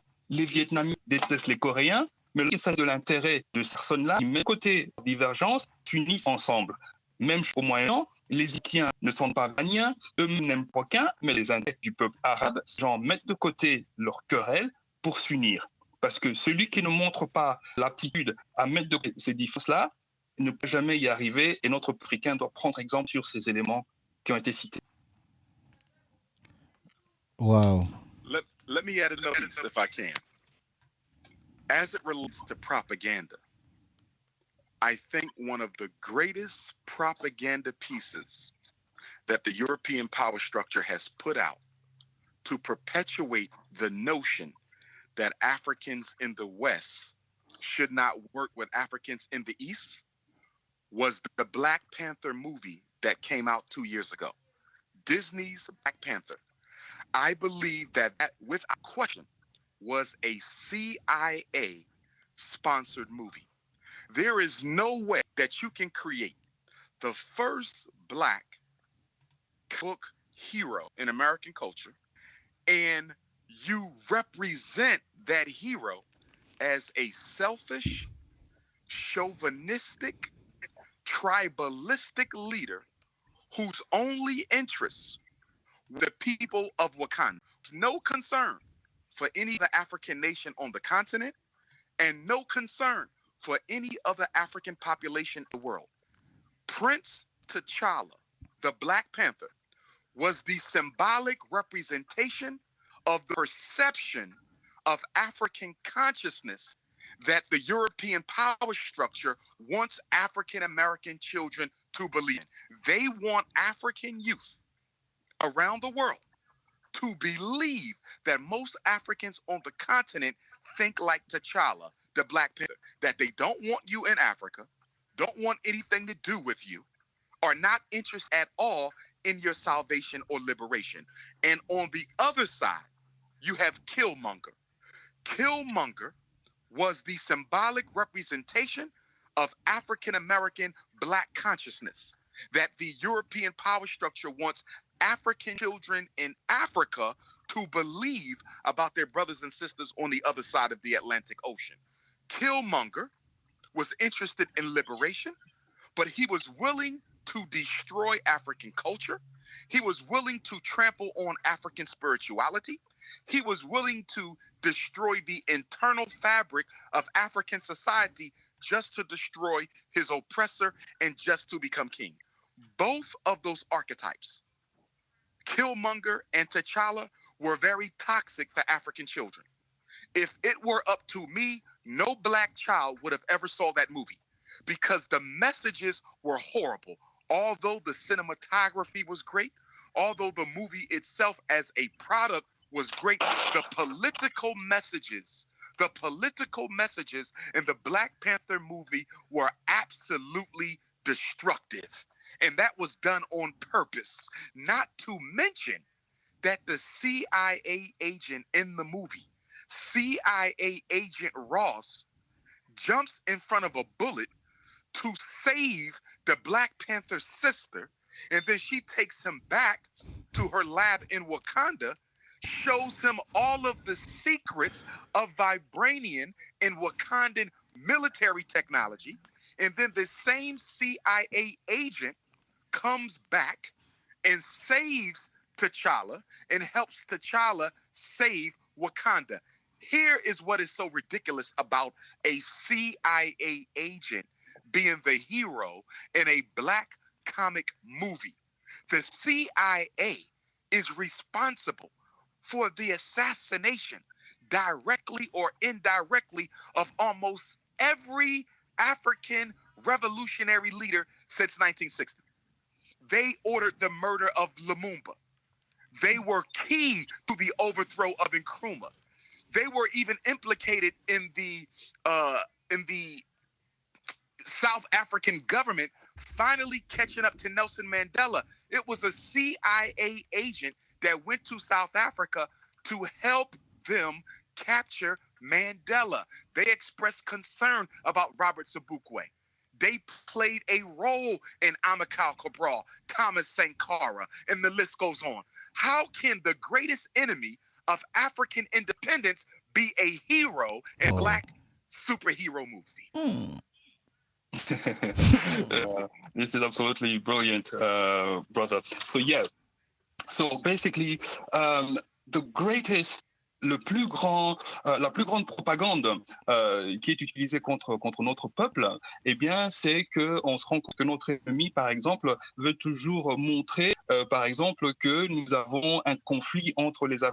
détestent les Coréens, mais lorsqu'il s'agit de l'intérêt de ces personnes-là, ils mettent de côté leurs divergences, s'unissent ensemble. Même au Moyen-Orient, les Égyptiens ne sont pas iraniens, eux-mêmes n'aiment pas qu'un, mais les intérêts du peuple arabe, ces gens mettent de côté leurs querelles pour s'unir. Parce que celui qui ne montre pas l'aptitude à mettre de côté ces différences-là ne peut jamais y arriver, et notre Africain doit prendre exemple sur ces éléments qui ont été cités. Wow. Let me add another piece if I can. As it relates to propaganda, I think one of the greatest propaganda pieces that the European power structure has put out to perpetuate the notion that Africans in the West should not work with Africans in the East was the Black Panther movie that came out 2 years ago. Disney's Black Panther. I believe that without question, was a CIA-sponsored movie. There is no way that you can create the first Black book hero in American culture and you represent that hero as a selfish, chauvinistic, tribalistic leader whose only interests were the people of Wakanda. No concern for any other African nation on the continent, and no concern for any other African population in the world. Prince T'Challa, the Black Panther, was the symbolic representation of the perception of African consciousness that the European power structure wants African American children to believe in. They want African youth around the world to believe that most Africans on the continent think like T'Challa, the Black Panther, that they don't want you in Africa, don't want anything to do with you, are not interested at all in your salvation or liberation. And on the other side, you have Killmonger. Killmonger was the symbolic representation of African American Black consciousness, that the European power structure wants African children in Africa to believe about their brothers and sisters on the other side of the Atlantic Ocean. Killmonger was interested in liberation, but he was willing to destroy African culture. He was willing to trample on African spirituality. He was willing to destroy the internal fabric of African society just to destroy his oppressor and just to become king. Both of those archetypes, Killmonger and T'Challa, were very toxic for African children. If it were up to me, no Black child would have ever saw that movie because the messages were horrible. Although the cinematography was great, although the movie itself as a product was great, the political messages in the Black Panther movie were absolutely destructive. And that was done on purpose. Not to mention that the CIA agent in the movie, CIA agent Ross, jumps in front of a bullet to save the Black Panther's sister, and then she takes him back to her lab in Wakanda, shows him all of the secrets of vibranium and Wakandan military technology, and then the same CIA agent comes back and saves T'Challa and helps T'Challa save Wakanda. Here is what is so ridiculous about a CIA agent being the hero in a Black comic movie. The CIA is responsible for the assassination, directly or indirectly, of almost every African revolutionary leader since 1960. They ordered the murder of Lumumba. They were key to the overthrow of Nkrumah. They were even implicated in the South African government finally catching up to Nelson Mandela. It was a CIA agent that went to South Africa to help them capture Mandela. They expressed concern about Robert Sobukwe. They played a role in Amilcar Cabral, Thomas Sankara, and the list goes on. How can the greatest enemy of African independence be a hero in a Black superhero movie? This is absolutely brilliant, brother. So yeah, so basically, the greatest, la plus grande propagande qui est utilisée contre notre peuple, eh bien, c'est qu'on se rend compte que notre ennemi, par exemple, veut toujours montrer, par exemple, que nous avons un conflit entre les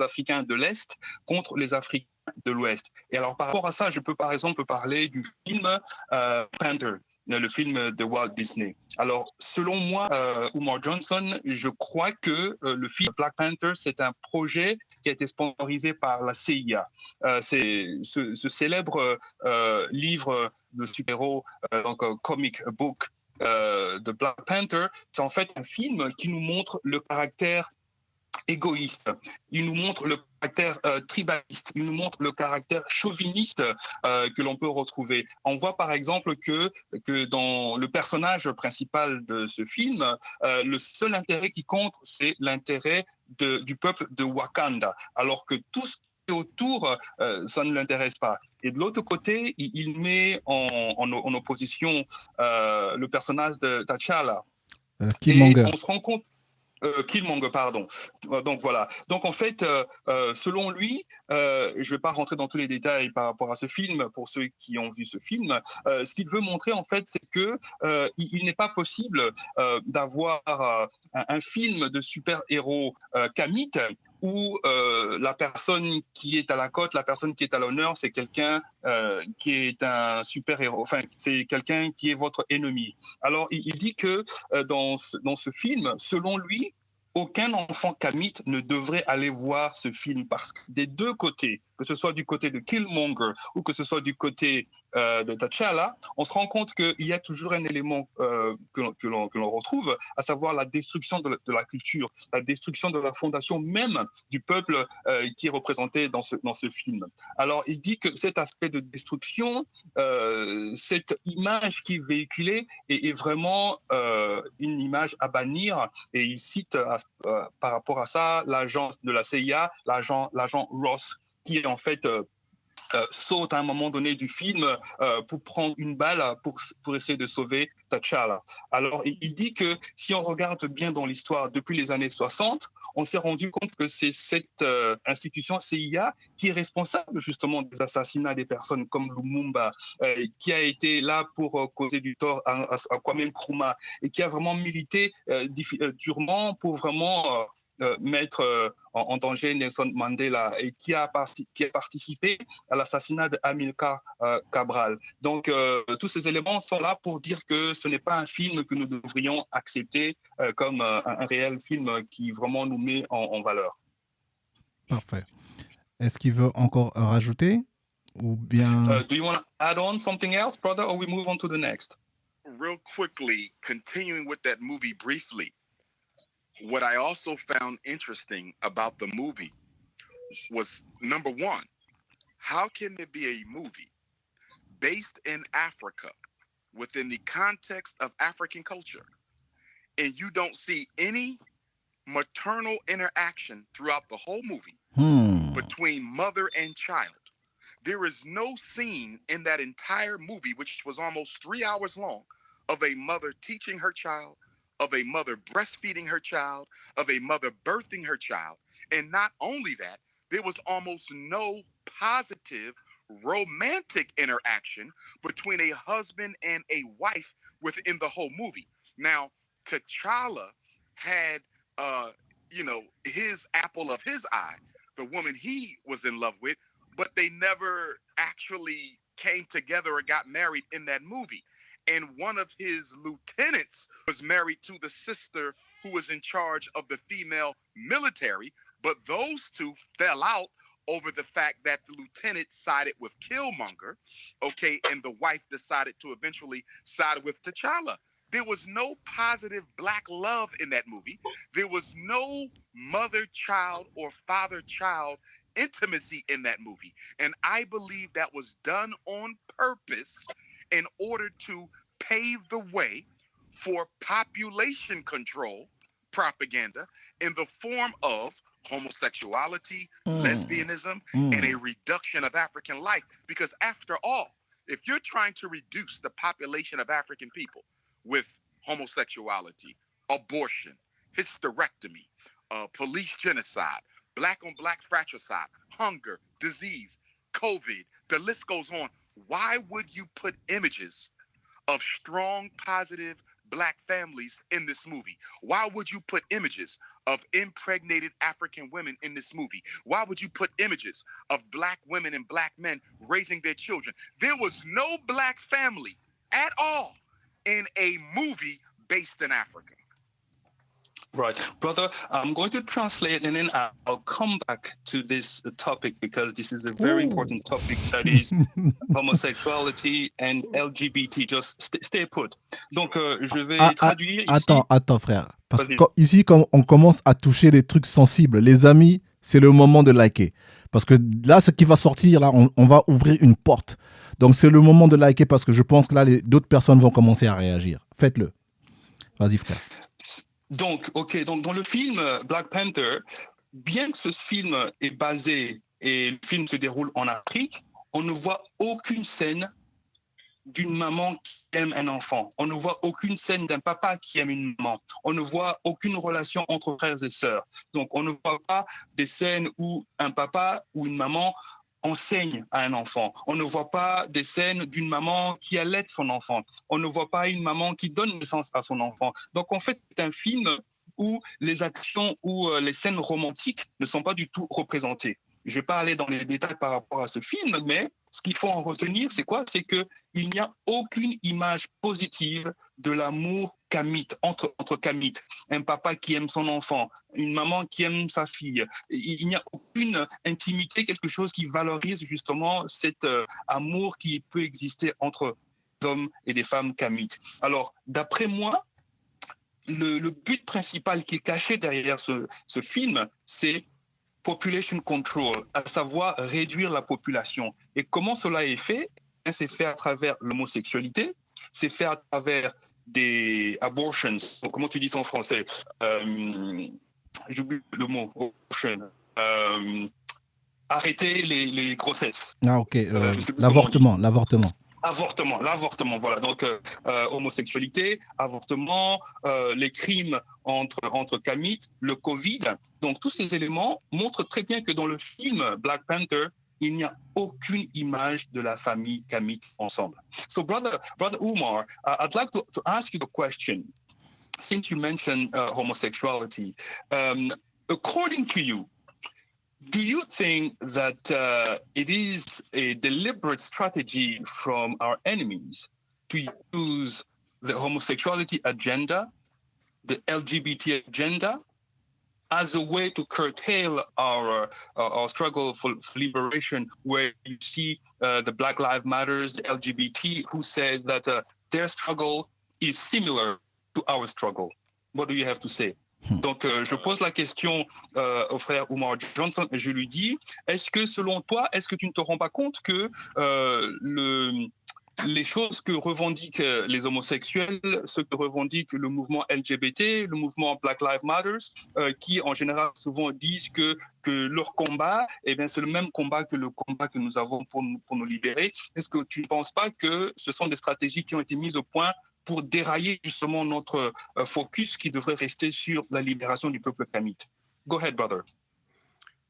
Africains de l'Est contre les Africains de l'Ouest. Et alors, par rapport à ça, je peux par exemple parler du film Panther, le film de Walt Disney. Alors, selon moi, Umar Johnson, je crois que le film Black Panther, c'est un projet qui a été sponsorisé par la CIA. C'est ce célèbre livre de super-héros, donc comic book de Black Panther, c'est en fait un film qui nous montre le caractère égoïste, il nous montre le caractère tribaliste, il nous montre le caractère chauviniste que l'on peut retrouver. On voit par exemple que dans le personnage principal de ce film, le seul intérêt qui compte, c'est l'intérêt du peuple de Wakanda, alors que tout ce qui est autour, ça ne l'intéresse pas. Et de l'autre côté, il met en opposition le personnage de T'Challa. Et on se rend compte Killmonger, pardon. Donc voilà. Donc en fait, selon lui, je ne vais pas rentrer dans tous les détails par rapport à ce film, pour ceux qui ont vu ce film, ce qu'il veut montrer en fait, c'est que il n'est pas possible d'avoir un film de super-héros kamite où la personne qui est à la cote, la personne qui est à l'honneur, c'est quelqu'un qui est un super-héros, enfin c'est quelqu'un qui est votre ennemi. Alors il dit que dans ce film, selon lui, aucun enfant kamite ne devrait aller voir ce film parce que des deux côtés, que ce soit du côté de Killmonger ou que ce soit du côté de T'Challa, on se rend compte qu'il y a toujours un élément que l'on retrouve, à savoir la destruction de la culture, la destruction de la fondation même du peuple qui est représenté dans ce film. Alors, il dit que cet aspect de destruction, cette image qui est véhiculée est vraiment une image à bannir, et il cite par rapport à ça l'agent de la CIA, l'agent Ross, qui est en fait saute à un moment donné du film pour prendre une balle pour essayer de sauver T'Challa. Alors, il dit que si on regarde bien dans l'histoire, depuis les années 60, on s'est rendu compte que c'est cette institution CIA qui est responsable justement des assassinats des personnes comme Lumumba, qui a été là pour causer du tort à Kwame Nkrumah, et qui a vraiment milité durement pour vraiment mettre en danger Nelson Mandela, et qui a participé à l'assassinat d'Amilcar Cabral. Donc, tous ces éléments sont là pour dire que ce n'est pas un film que nous devrions accepter comme un réel film qui vraiment nous met en valeur. Parfait. Est-ce qu'il veut encore rajouter ou bien... Do you want to add on something else, brother, or we move on to the next? Real quickly, continuing with that movie briefly, what I also found interesting about the movie was, number one, how can there be a movie based in Africa within the context of African culture and you don't see any maternal interaction throughout the whole movie between mother and child? There is no scene in that entire movie, which was almost 3 hours long, of a mother teaching her child, of a mother breastfeeding her child, of a mother birthing her child. And not only that, there was almost no positive romantic interaction between a husband and a wife within the whole movie. Now, T'Challa had, his apple of his eye, the woman he was in love with, but they never actually came together or got married in that movie. And one of his lieutenants was married to the sister who was in charge of the female military, but those two fell out over the fact that the lieutenant sided with Killmonger, okay, and the wife decided to eventually side with T'Challa. There was no positive black love in that movie. There was no mother-child or father-child intimacy in that movie. And I believe that was done on purpose in order to pave the way for population control propaganda in the form of homosexuality, lesbianism, and a reduction of African life. Because after all, if you're trying to reduce the population of African people with homosexuality, abortion, hysterectomy, police genocide, black on black fratricide, hunger, disease, COVID, the list goes on. Why would you put images of strong, positive black families in this movie? Why would you put images of impregnated African women in this movie? Why would you put images of black women and black men raising their children? There was no black family at all in a movie based in Africa. Right. Brother, I'm going to translate and then I'll come back to this topic because this is a very important topic that is homosexuality and LGBT. Just stay put. Donc, je vais traduire ici. Attends, frère. Parce que ici, quand on commence à toucher des trucs sensibles, les amis, c'est le moment de liker. Parce que là, ce qui va sortir, là, on va ouvrir une porte. Donc, c'est le moment de liker parce que je pense que là, d'autres personnes vont commencer à réagir. Faites-le. Vas-y, frère. Donc, donc dans le film Black Panther, bien que ce film est basé et le film se déroule en Afrique, on ne voit aucune scène d'une maman qui aime un enfant. On ne voit aucune scène d'un papa qui aime une maman. On ne voit aucune relation entre frères et sœurs. Donc, on ne voit pas des scènes où un papa ou une maman enseigne à un enfant. On ne voit pas des scènes d'une maman qui allait son enfant. On ne voit pas une maman qui donne naissance à son enfant. Donc, en fait, c'est un film où les actions ou les scènes romantiques ne sont pas du tout représentées. Je ne vais pas aller dans les détails par rapport à ce film, mais ce qu'il faut en retenir, c'est quoi? C'est qu'il n'y a aucune image positive de l'amour kamite, entre kamites. Un papa qui aime son enfant, une maman qui aime sa fille. Il n'y a aucune intimité, quelque chose qui valorise justement cet amour qui peut exister entre des hommes et des femmes kamites. Alors, d'après moi, le but principal qui est caché derrière ce film, c'est population control, à savoir réduire la population. Et comment cela est fait? C'est fait à travers l'homosexualité, c'est fait à travers des abortions. Comment tu dis ça en français? J'oublie le mot. Abortion. Arrêter les grossesses. Ah, ok. L'avortement. L'avortement, voilà. Donc, homosexualité, avortement, les crimes entre kamites, le Covid. Donc, tous ces éléments montrent très bien que dans le film Black Panther, il n'y a aucune image de la famille kamite ensemble. So, brother Umar, I'd like to ask you the question. Since you mentioned homosexuality, according to you, do you think that it is a deliberate strategy from our enemies to use the homosexuality agenda, the LGBT agenda, as a way to curtail our struggle for liberation, where you see the Black Lives Matters, the LGBT, who says that their struggle is similar to our struggle? What do you have to say? Donc, je pose la question au frère Umar Johnson et je lui dis, est-ce que selon toi, est-ce que tu ne te rends pas compte que les choses que revendiquent les homosexuels, ce que revendique le mouvement LGBT, le mouvement Black Lives Matter, qui en général souvent disent que leur combat, eh bien, c'est le même combat que le combat que nous avons pour nous libérer. Est-ce que tu ne penses pas que ce sont des stratégies qui ont été mises au point pour dérailler justement notre focus qui devrait rester sur la libération du peuple kamite? Go ahead, brother.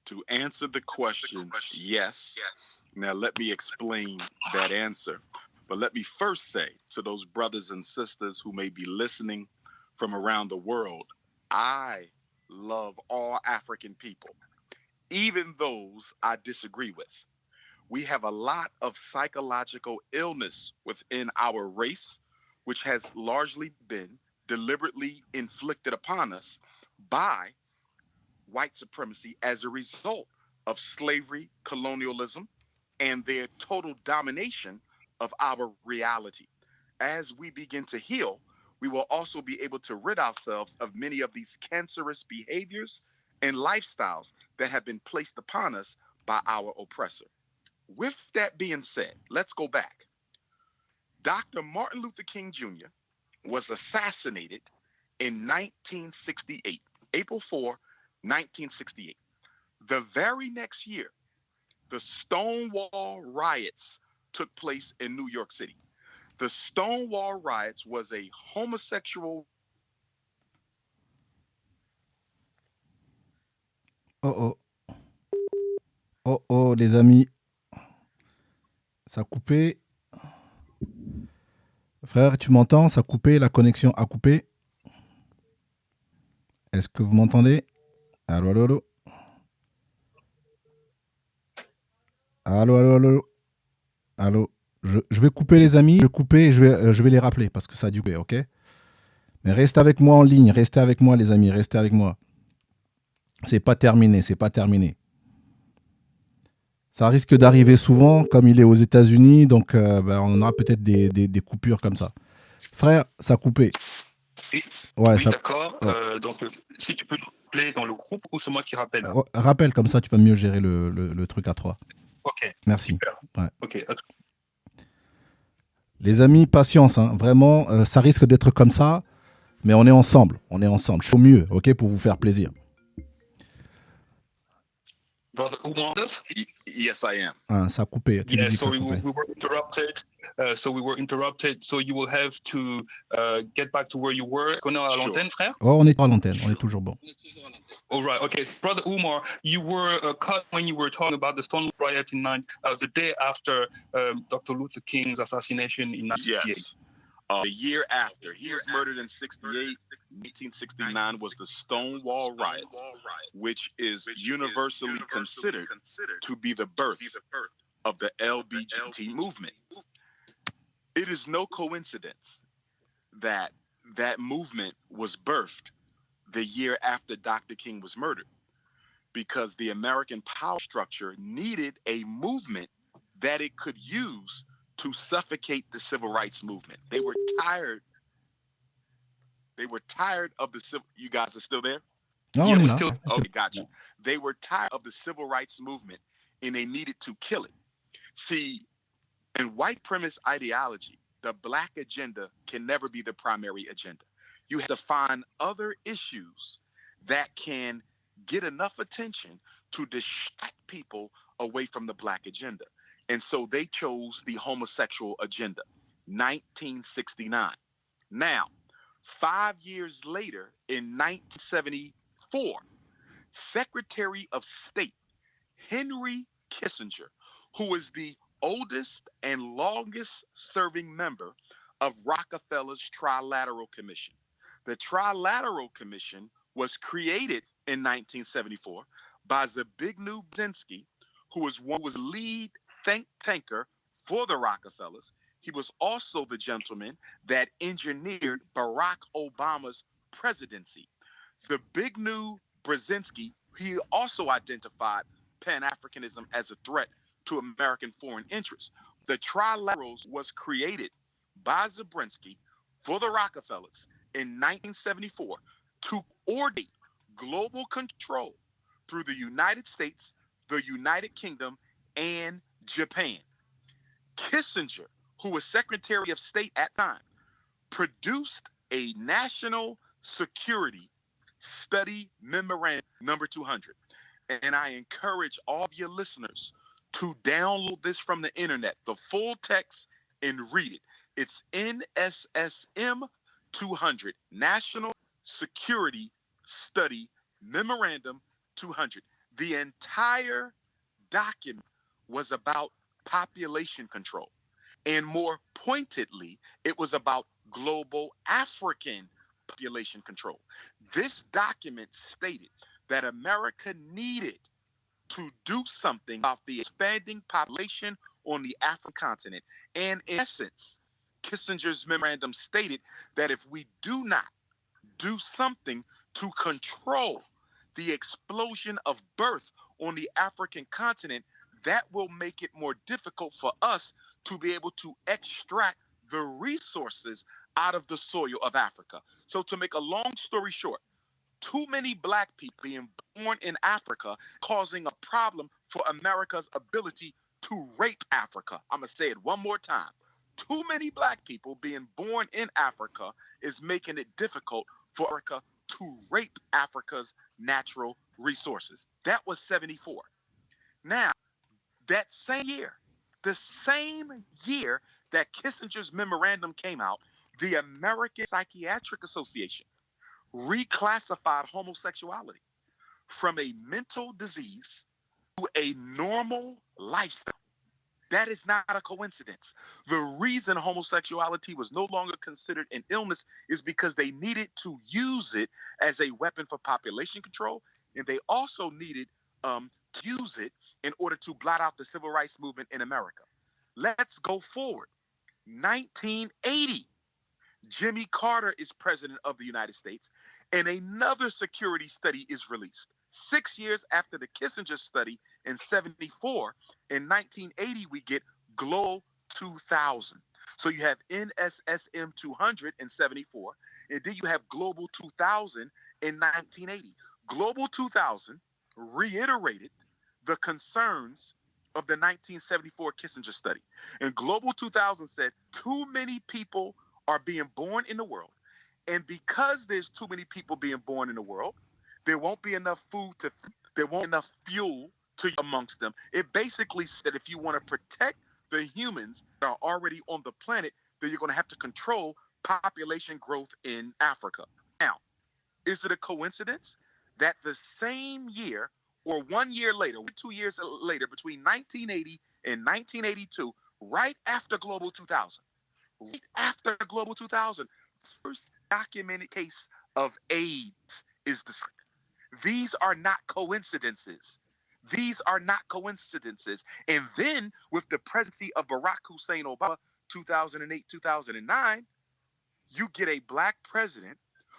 To answer the question, yes. Now let me explain that answer. But let me first say to those brothers and sisters who may be listening from around the world, I love all African people, even those I disagree with. We have a lot of psychological illness within our race, which has largely been deliberately inflicted upon us by white supremacy as a result of slavery, colonialism, and their total domination of our reality. As we begin to heal, we will also be able to rid ourselves of many of these cancerous behaviors and lifestyles that have been placed upon us by our oppressor. With that being said, let's go back. Dr. Martin Luther King Jr. was assassinated in 1968, April 4, 1968. The very next year, the Stonewall riots took place in New York City. The Stonewall riots was a homosexual... Oh, les amis. Ça a coupé. Frère, tu m'entends? Ça a coupé, la connexion a coupé. Est-ce que vous m'entendez? Allô, allô, allô? Allô, allô, allô? Allô? Je vais couper les amis, je vais couper et je vais les rappeler parce que ça a dû couper, ok? Mais restez avec moi en ligne, restez avec moi les amis, restez avec moi. C'est pas terminé, c'est pas terminé. Ça risque d'arriver souvent, comme il est aux États-Unis, donc on aura peut-être des coupures comme ça. Frère, ça a coupé. Oui, Ouais, oui ça. d'accord. Ouais. Donc, si tu peux nous rappeler dans le groupe ou c'est moi qui rappelle? Rappelle, comme ça, tu vas mieux gérer le truc à 3. Ok, Merci. super. Ouais. Ok, Les amis, patience, hein. Vraiment, ça risque d'être comme ça, mais on est ensemble. On est ensemble. Je fais au mieux, ok, pour vous faire plaisir. Brother Umar? Yes, I am. Hein, ça a coupé. Tu lui Yeah, dis que so ça a coupé. we were interrupted. We were interrupted. So you will have to get back to where you were. Qu'on est à Sure. l'antenne, frère? Oh, on est pas à l'antenne. On est toujours bon. All right. Okay. So, Brother Umar, you were cut when you were talking about the Stonewall riot the day after Dr. Luther King's assassination in 1968. Yes. The year after he was murdered in 68, 1869 was the Stonewall riots, which is universally considered to be the birth of the LGBT movement. It is no coincidence that that movement was birthed the year after Dr. King was murdered, because the American power structure needed a movement that it could use to suffocate the civil rights movement. They were tired. They were tired of the civil. You guys are still there? Non, Yeah, on est we're là. still. Okay, got you. They were tired of the civil rights movement, and they needed to kill it. See, in white premise ideology, the black agenda can never be the primary agenda. You have to find other issues that can get enough attention to distract people away from the black agenda. And so they chose the homosexual agenda, 1969. Now, 5 years later, in 1974, Secretary of State Henry Kissinger, who is the oldest and longest serving member of Rockefeller's Trilateral Commission. The Trilateral Commission was created in 1974 by Zbigniew Brzezinski, who was lead think tanker for the Rockefellers. He was also the gentleman that engineered Barack Obama's presidency. Zbigniew Brzezinski, he also identified Pan-Africanism as a threat to American foreign interests. The Trilaterals was created by Zabrinsky for the Rockefellers in 1974 to coordinate global control through the United States, the United Kingdom, and Japan. Kissinger, who was Secretary of State at the time, produced a national security study memorandum number 200. And I encourage all of your listeners to download this from the internet, the full text, and read it. It's NSSM 200, National Security Study Memorandum 200. The entire document was about population control. And more pointedly, it was about global African population control. This document stated that America needed to do something about the expanding population on the African continent. And in essence, Kissinger's memorandum stated that if we do not do something to control the explosion of birth on the African continent, that will make it more difficult for us to be able to extract the resources out of the soil of Africa. So to make a long story short, too many black people being born in Africa causing a problem for America's ability to rape Africa. I'm going to say it one more time. Too many black people being born in Africa is making it difficult for America to rape Africa's natural resources. That was 74. Now, that same year, the same year that Kissinger's memorandum came out, the American Psychiatric Association reclassified homosexuality from a mental disease to a normal lifestyle. That is not a coincidence. The reason homosexuality was no longer considered an illness is because they needed to use it as a weapon for population control, and they also needed to use it in order to blot out the civil rights movement in America. Let's go forward. 1980, Jimmy Carter is president of the United States, and another security study is released. 6 years after the Kissinger study in 74, in 1980, we get Global 2000. So you have NSSM 200 in 74, and then you have Global 2000 in 1980. Global 2000 reiterated the concerns of the 1974 Kissinger study. And Global 2000 said too many people are being born in the world. And because there's too many people being born in the world, there won't be enough food there won't be enough fuel to amongst them. It basically said if you want to protect the humans that are already on the planet, then you're going to have to control population growth in Africa. Now, is it a coincidence that the same year or 1 year later, 2 years later, between 1980 and 1982, right after Global 2000, first documented case of AIDS is the. These are not coincidences. These are not coincidences. And then with the presidency of Barack Hussein Obama, 2008, 2009, you get a black president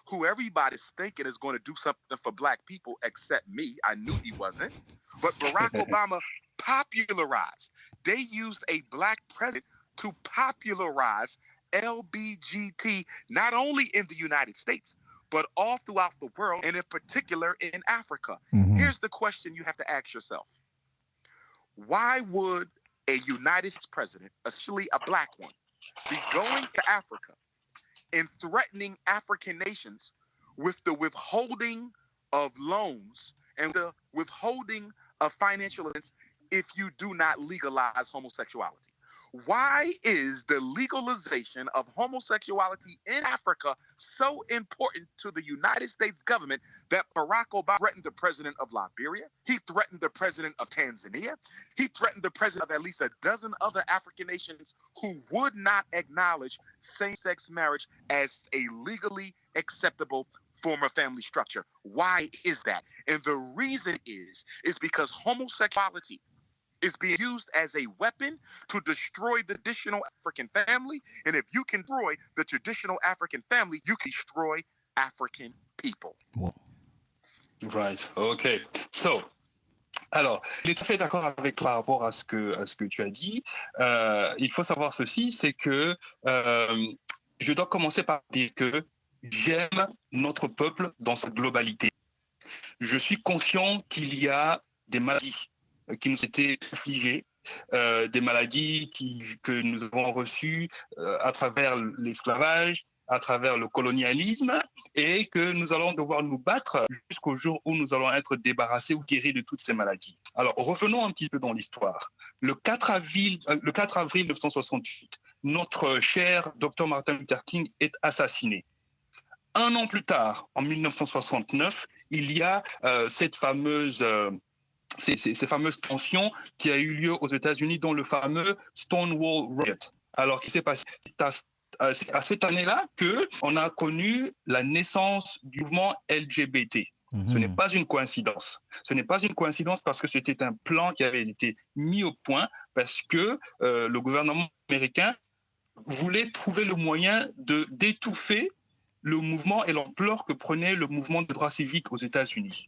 who everybody's thinking is going to do something for black people except me. I knew he wasn't. But Barack Obama popularized. They used a black president to popularize LBGT, not only in the United States, but all throughout the world, and in particular in Africa. Mm-hmm. Here's the question you have to ask yourself. Why would a United States president, especially a black one, be going to Africa and threatening African nations with the withholding of loans and the withholding of financial assistance if you do not legalize homosexuality? Why is the legalization of homosexuality in Africa so important to the United States government that Barack Obama threatened the president of Liberia? He threatened the president of Tanzania. He threatened the president of at least a dozen other African nations who would not acknowledge same-sex marriage as a legally acceptable form of family structure. Why is that? And the reason is because homosexuality is being used as a weapon to destroy the traditional African family. And if you can destroy the traditional African family, you can destroy African people. Wow. Right. OK. So, alors, il est tout à fait d'accord avec toi par rapport à ce que tu as dit. Il faut savoir ceci, c'est que je dois commencer par dire que j'aime notre peuple dans sa globalité. Je suis conscient qu'il y a des maladies qui nous étaient infligées, des maladies que nous avons reçues à travers l'esclavage, à travers le colonialisme, et que nous allons devoir nous battre jusqu'au jour où nous allons être débarrassés ou guéris de toutes ces maladies. Alors, revenons un petit peu dans l'histoire. Le 4 avril 1968, notre cher Dr. Martin Luther King est assassiné. Un an plus tard, en 1969, il y a cette fameuse... Ces fameuses tensions qui a eu lieu aux États-Unis, dont le fameux Stonewall Riot. Alors, qu'est-ce qui s'est passé? C'est à cette année-là qu'on a connu la naissance du mouvement LGBT. Mm-hmm. Ce n'est pas une coïncidence. Ce n'est pas une coïncidence parce que c'était un plan qui avait été mis au point parce que le gouvernement américain voulait trouver le moyen d'étouffer le mouvement et l'ampleur que prenait le mouvement de droits civiques aux États-Unis,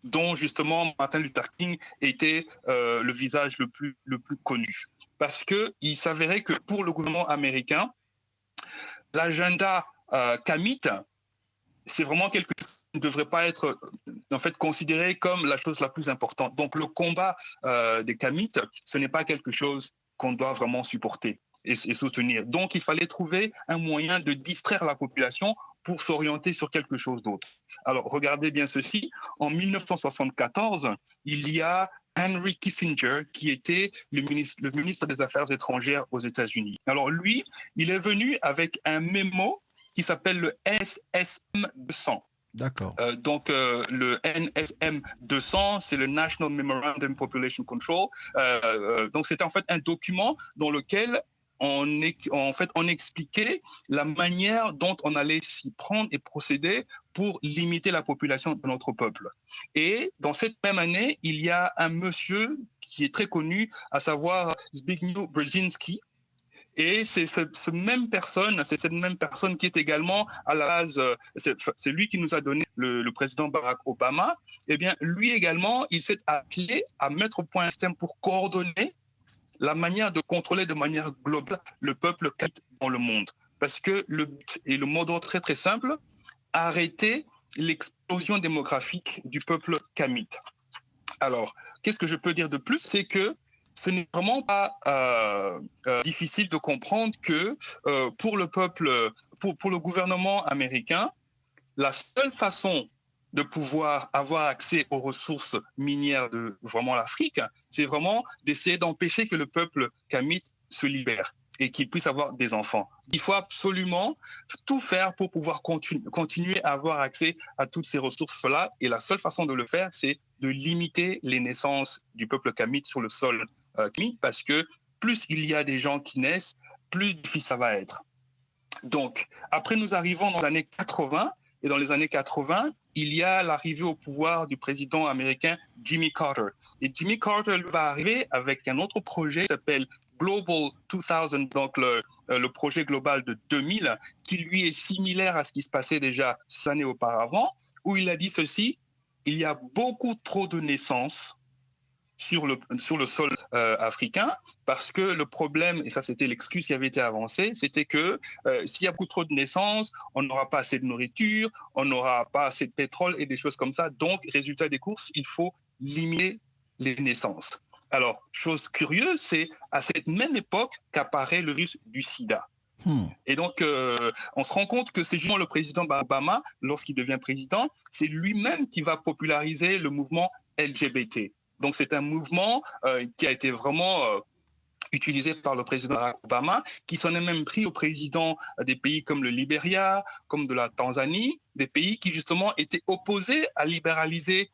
dont justement Martin Luther King était le visage le plus connu. Parce qu'il s'avérait que pour le gouvernement américain, l'agenda kamite, c'est vraiment quelque chose qui ne devrait pas être en fait considéré comme la chose la plus importante. Donc le combat des kamites, ce n'est pas quelque chose qu'on doit vraiment supporter et soutenir. Donc il fallait trouver un moyen de distraire la population pour s'orienter sur quelque chose d'autre. Alors, regardez bien ceci. En 1974, il y a Henry Kissinger, qui était le ministre des Affaires étrangères aux États-Unis. Alors, lui, il est venu avec un mémo qui s'appelle le NSSM 200. D'accord. Donc, le NSM 200, c'est le National Memorandum Population Control. Donc, c'était en fait un document dans lequel on expliquait la manière dont on allait s'y prendre et procéder pour limiter la population de notre peuple. Et dans cette même année, il y a un monsieur qui est très connu, à savoir Zbigniew Brzezinski. Et c'est cette même personne qui est également à la base, c'est lui qui nous a donné le président Barack Obama. Eh bien, lui également, il s'est appelé à mettre au point un système pour coordonner la manière de contrôler de manière globale le peuple dans le monde. Parce que le but et le mot d'ordre très très simple, arrêter l'explosion démographique du peuple kamite. Alors, qu'est-ce que je peux dire de plus? C'est que ce n'est vraiment pas difficile de comprendre que pour le peuple, pour le gouvernement américain, la seule façon de pouvoir avoir accès aux ressources minières de vraiment l'Afrique, c'est vraiment d'essayer d'empêcher que le peuple kamite se libère et qu'il puisse avoir des enfants. Il faut absolument tout faire pour pouvoir continuer à avoir accès à toutes ces ressources-là. Et la seule façon de le faire, c'est de limiter les naissances du peuple kamite sur le sol kamite, parce que plus il y a des gens qui naissent, plus difficile ça va être. Donc, après, nous arrivons dans les années 80, et dans les années 80, il y a l'arrivée au pouvoir du président américain Jimmy Carter. Et Jimmy Carter va arriver avec un autre projet qui s'appelle Global 2000, donc le projet global de 2000, qui lui est similaire à ce qui se passait déjà 6 années auparavant, où il a dit ceci: il y a beaucoup trop de naissances sur le sol africain, parce que le problème, et ça c'était l'excuse qui avait été avancée, c'était que s'il y a beaucoup trop de naissances, on n'aura pas assez de nourriture, on n'aura pas assez de pétrole et des choses comme ça. Donc, résultat des courses, il faut limiter les naissances. Alors, chose curieuse, c'est à cette même époque qu'apparaît le virus du sida. Et donc, on se rend compte que c'est justement le président Obama, lorsqu'il devient président, c'est lui-même qui va populariser le mouvement LGBT. Donc, c'est un mouvement qui a été vraiment utilisé par le président Barack Obama, qui s'en est même pris aux présidents des pays comme le Libéria, comme de la Tanzanie, des pays qui justement étaient opposés à libéraliser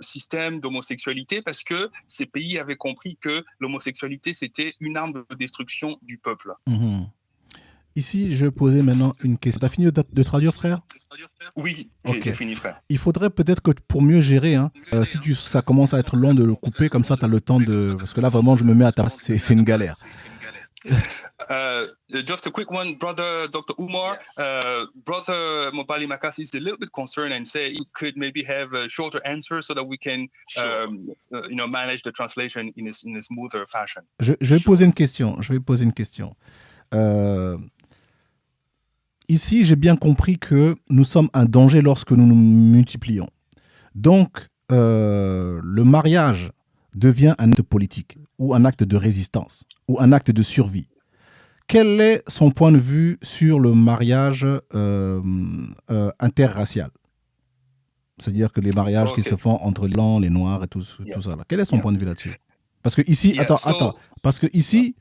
système d'homosexualité, parce que ces pays avaient compris que l'homosexualité, c'était une arme de destruction du peuple. Ici, je posais maintenant une question. Tu as fini de traduire, frère? Oui, okay. J'ai fini, frère. Il faudrait peut-être que pour mieux gérer, si ça commence à être long de le couper, comme ça tu as le temps de... Parce que là, vraiment, je me mets à ta... C'est une galère. Just a quick one, brother Dr.Umar. Brother MOBALI MAKASI is a little bit concerned and say you could maybe have a shorter answer so that we can manage the translation in a smoother fashion. Je vais poser une question. Ici, j'ai bien compris que nous sommes un danger lorsque nous nous multiplions. Donc, le mariage devient un acte politique ou un acte de résistance ou un acte de survie. Quel est son point de vue sur le mariage interracial? C'est-à-dire que les mariages qui se font entre les blancs, les noirs et tout ça. Là. Quel est son point de vue là-dessus? Parce que ici, attends. Parce que ici,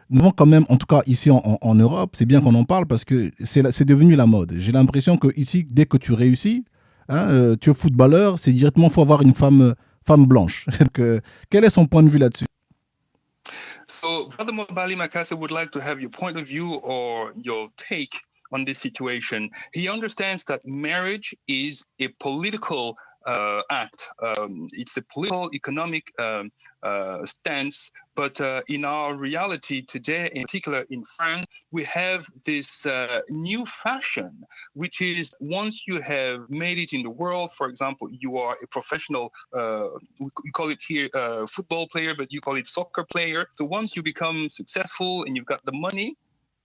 nous avons quand même, en tout cas ici en Europe, c'est bien qu'on en parle parce que c'est devenu la mode. J'ai l'impression que ici, dès que tu réussis, tu es footballeur, c'est directement faut avoir une femme blanche. Quel est son point de vue là-dessus? So, Brother MOBALI MAKASI would like to have your point of view or your take on this situation. He understands that marriage is a political act. It's a political, economic stance. But in our reality today, in particular in France, we have this new fashion, which is once you have made it in the world, for example, you are a professional, we call it here football player, but you call it soccer player. So once you become successful and you've got the money,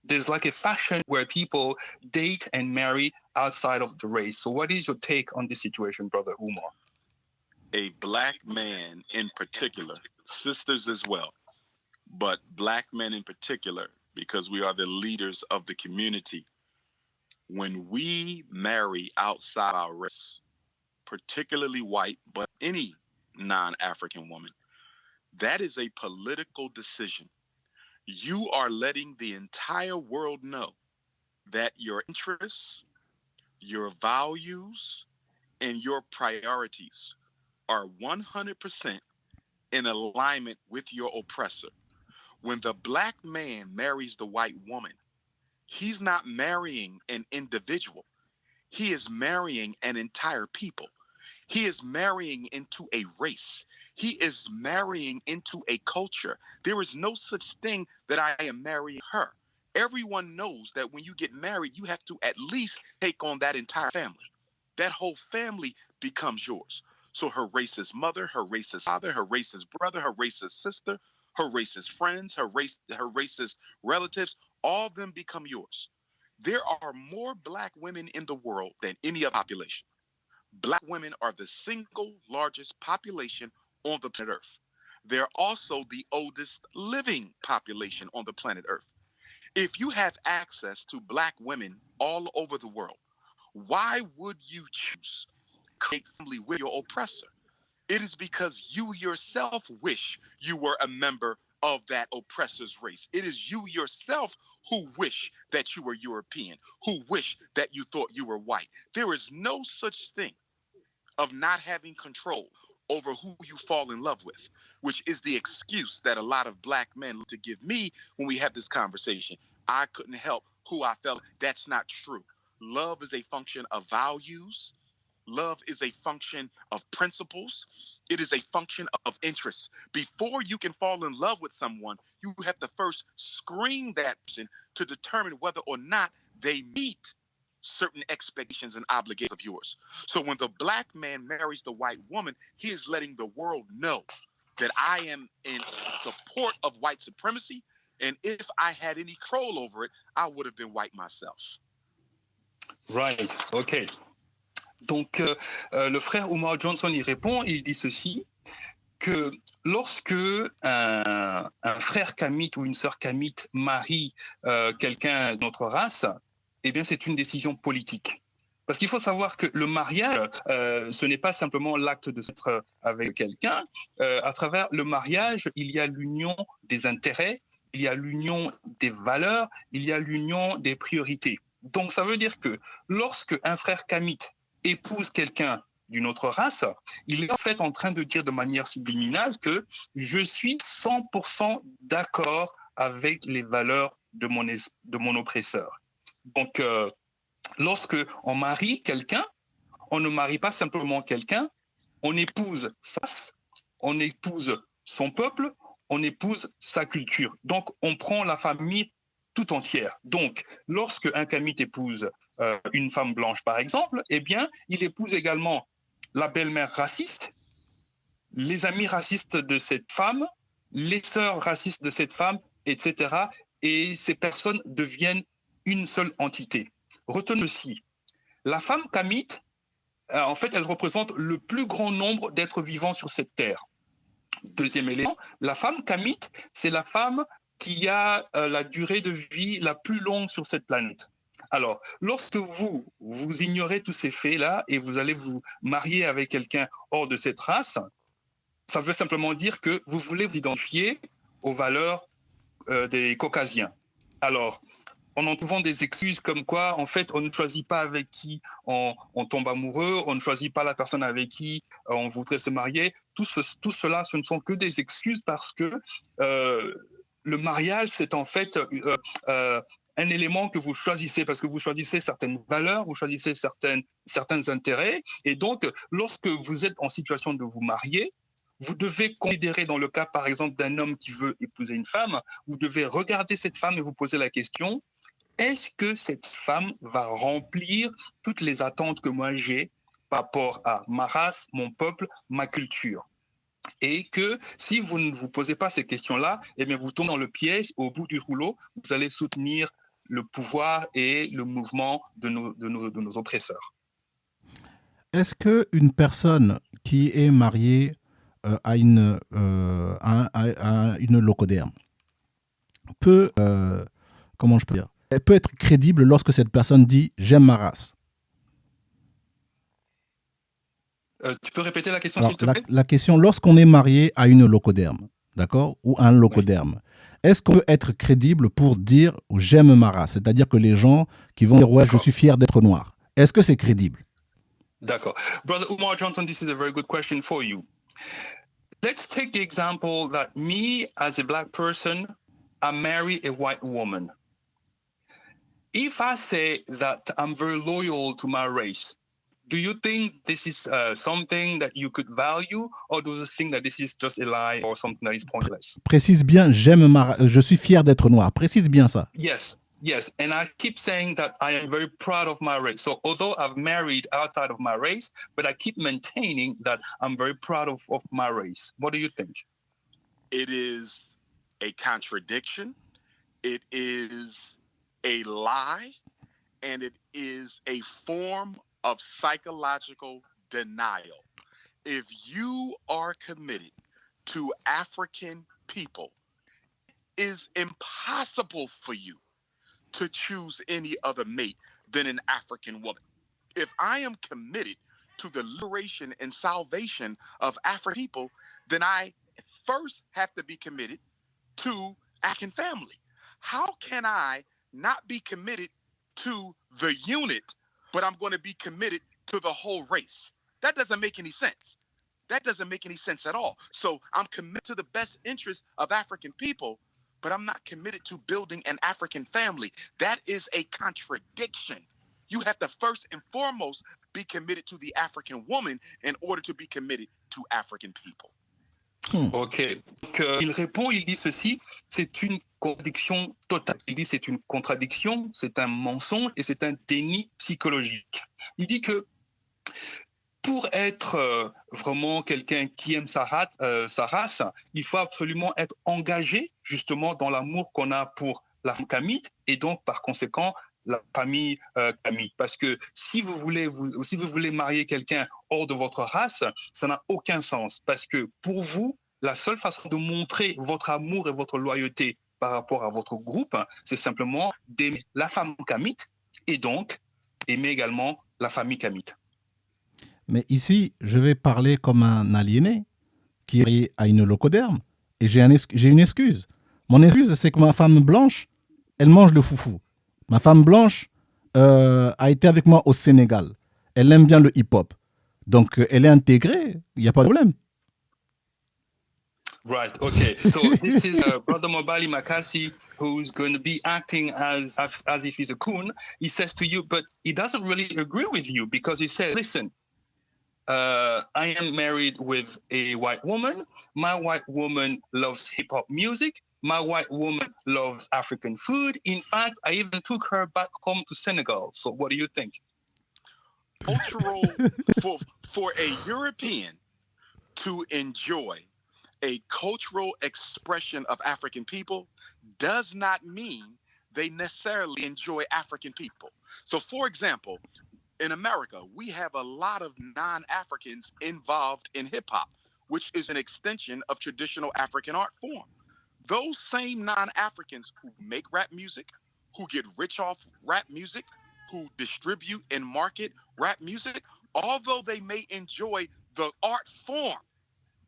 there's like a fashion where people date and marry outside of the race. So what is your take on this situation, Brother Umar? A black man in particular, sisters as well, but black men in particular, because we are the leaders of the community, when we marry outside our race, particularly white, but any non-African woman, that is a political decision. You are letting the entire world know that your interests, your values, and your priorities are 100% in alignment with your oppressor. When the black man marries the white woman, he's not marrying an individual. He is marrying an entire people. He is marrying into a race. He is marrying into a culture. There is no such thing that I am marrying her. Everyone knows that when you get married, you have to at least take on that entire family. That whole family becomes yours. So her racist mother, her racist father, her racist brother, her racist sister, her racist friends, her racist relatives, all of them become yours. There are more Black women in the world than any other population. Black women are the single largest population on the planet Earth. They're also the oldest living population on the planet Earth. If you have access to Black women all over the world, why would you choose to family with your oppressor? It is because you yourself wish you were a member of that oppressor's race. It is you yourself who wish that you were European, who wish that you thought you were white. There is no such thing of not having control over who you fall in love with, which is the excuse that a lot of Black men look to give me when we have this conversation. I couldn't help who I felt. That's not true. Love is a function of values. Love is a function of principles. It is a function of interests. Before you can fall in love with someone, you have to first screen that person to determine whether or not they meet certain expectations and obligations of yours. So when the Black man marries the white woman, he is letting the world know that I am in support of white supremacy. And if I had any control over it, I would have been white myself. Right, ok. Donc, le frère Umar Johnson y répond, il dit ceci, que lorsque un frère kamite ou une sœur kamite marie quelqu'un d'autre race, eh bien, c'est une décision politique. Parce qu'il faut savoir que le mariage, ce n'est pas simplement l'acte de s'être avec quelqu'un. À travers le mariage, il y a l'union des intérêts, il y a l'union des valeurs, il y a l'union des priorités. Donc, ça veut dire que lorsque un frère kamite épouse quelqu'un d'une autre race, il est en fait en train de dire de manière subliminale que je suis 100% d'accord avec les valeurs de mon oppresseur. Donc, lorsque on marie quelqu'un, on ne marie pas simplement quelqu'un, on épouse sa race, on épouse son peuple, on épouse sa culture. Donc, on prend la famille tout entière. Donc, lorsque un kamite épouse une femme blanche, par exemple, eh bien, il épouse également la belle-mère raciste, les amis racistes de cette femme, les sœurs racistes de cette femme, etc. Et ces personnes deviennent une seule entité. Retenez aussi, la femme kamite, en fait, elle représente le plus grand nombre d'êtres vivants sur cette terre. Deuxième élément, la femme kamite, c'est la femme qui a la durée de vie la plus longue sur cette planète. Alors, lorsque vous ignorez tous ces faits-là et vous allez vous marier avec quelqu'un hors de cette race, ça veut simplement dire que vous voulez vous identifier aux valeurs des Caucasiens. Alors, en trouvant des excuses comme quoi, en fait, on ne choisit pas avec qui on tombe amoureux, on ne choisit pas la personne avec qui on voudrait se marier. Tout cela, ce ne sont que des excuses parce que le mariage, c'est en fait un élément que vous choisissez parce que vous choisissez certaines valeurs, vous choisissez certains intérêts. Et donc, lorsque vous êtes en situation de vous marier, vous devez considérer, dans le cas, par exemple, d'un homme qui veut épouser une femme, vous devez regarder cette femme et vous poser la question, est-ce que cette femme va remplir toutes les attentes que moi j'ai par rapport à ma race, mon peuple, ma culture? Et que si vous ne vous posez pas ces questions-là, eh bien vous tombez dans le piège, au bout du rouleau, vous allez soutenir le pouvoir et le mouvement de nos oppresseurs. Est-ce qu'une personne qui est mariée à une locoderme peut, comment je peux dire, elle peut être crédible lorsque cette personne dit « j'aime ma race ». Tu peux répéter la question, Alors, s'il te plaît? La question, lorsqu'on est marié à une locoderme, d'accord, ou un locoderme, oui. Est-ce qu'on peut être crédible pour dire « j'aime ma race », c'est-à-dire que les gens qui vont dire « ouais, je suis fier d'être noir », est-ce que c'est crédible? D'accord. Brother Umar Johnson, this is a very good question for you. Let's take the example that me, as a black person, I marry a white woman. If I say that I'm very loyal to my race, Do you think this is something that you could value, or do you think that this is just a lie or something that is pointless? Précise bien, je suis fier d'être noir. Précise bien ça. Yes, and I keep saying that I am very proud of my race. So although I've married outside of my race, but I keep maintaining that I'm very proud of my race. What do you think? It is a contradiction. It is a lie, and it is a form of psychological denial. If you are committed to African people, it is impossible for you to choose any other mate than an African woman. If I am committed to the liberation and salvation of African people, then I first have to be committed to African family. How can I not be committed to the unit, but I'm going to be committed to the whole race? That doesn't make any sense. That doesn't make any sense at all. So I'm committed to the best interest of African people, but I'm not committed to building an African family. That is a contradiction. You have to first and foremost be committed to the African woman in order to be committed to African people. Ok. Donc, il répond, il dit ceci, c'est une contradiction totale. Il dit c'est une contradiction, c'est un mensonge et c'est un déni psychologique. Il dit que pour être vraiment quelqu'un qui aime sa race, il faut absolument être engagé justement dans l'amour qu'on a pour la femme kamite et donc par conséquent la famille kamite. Parce que si vous voulez marier quelqu'un hors de votre race, ça n'a aucun sens. Parce que pour vous, la seule façon de montrer votre amour et votre loyauté par rapport à votre groupe, c'est simplement d'aimer la femme kamite et donc aimer également la famille kamite. Mais ici, je vais parler comme un aliéné qui est marié à une locoderme et j'ai une excuse. Mon excuse, c'est que ma femme blanche, elle mange le foufou. Ma femme blanche a été avec moi au Sénégal. Elle aime bien le hip-hop. Donc, elle est intégrée, il n'y a pas de problème. Right, okay. So this is Brother MOBALI MAKASI, who's going to be acting as if he's a coon. He says to you, but he doesn't really agree with you because he says, listen, I am married with a white woman. My white woman loves hip-hop music. My white woman loves African food. In fact, I even took her back home to Senegal. So what do you think? Cultural, for a European to enjoy a cultural expression of African people does not mean they necessarily enjoy African people. So for example, in America, we have a lot of non-Africans involved in hip hop, which is an extension of traditional African art form. Those same non-Africans who make rap music, who get rich off rap music, who distribute and market rap music, although they may enjoy the art form,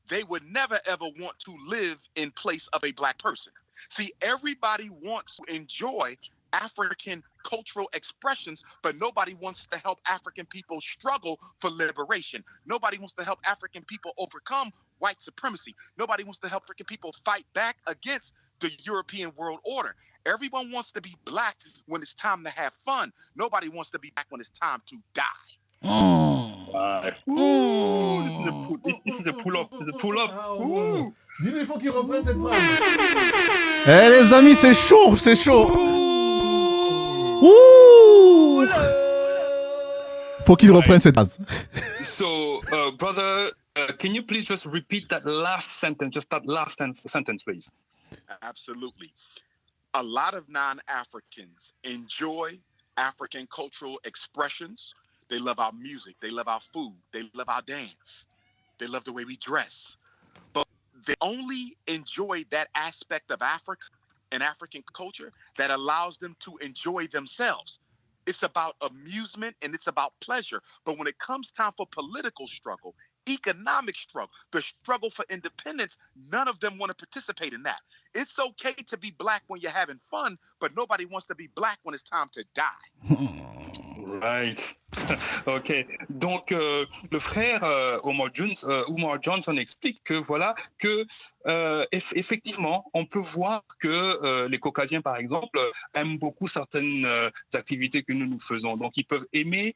they would never ever want to live in place of a black person. See, everybody wants to enjoy African cultural expressions, but nobody wants to help African people struggle for liberation. Nobody wants to help African people overcome white supremacy. Nobody wants to help African people fight back against the European world order. Everyone wants to be black when it's time to have fun. Nobody wants to be black when it's time to die. This is a pull-up. It's a pull-up. Dis-lui, il faut qu'il reprenne cette phrase. Eh les amis, c'est chaud, c'est chaud. Ouh. Faut qu'il reprenne cette phrase. So, brother, can you please just repeat that last sentence, just that last sentence, please? Absolutely. A lot of non-Africans enjoy African cultural expressions. They love our music. They love our food. They love our dance. They love the way we dress. But they only enjoy that aspect of Africa and African culture that allows them to enjoy themselves. It's about amusement and it's about pleasure. But when it comes time for political struggle, economic struggle, the struggle for independence, none of them want to participate in that. It's okay to be black when you're having fun, but nobody wants to be black when it's time to die. Right. Ok, donc le frère Umar Johnson explique que voilà que effectivement on peut voir que les Caucasiens par exemple aiment beaucoup certaines activités que nous faisons. Donc ils peuvent aimer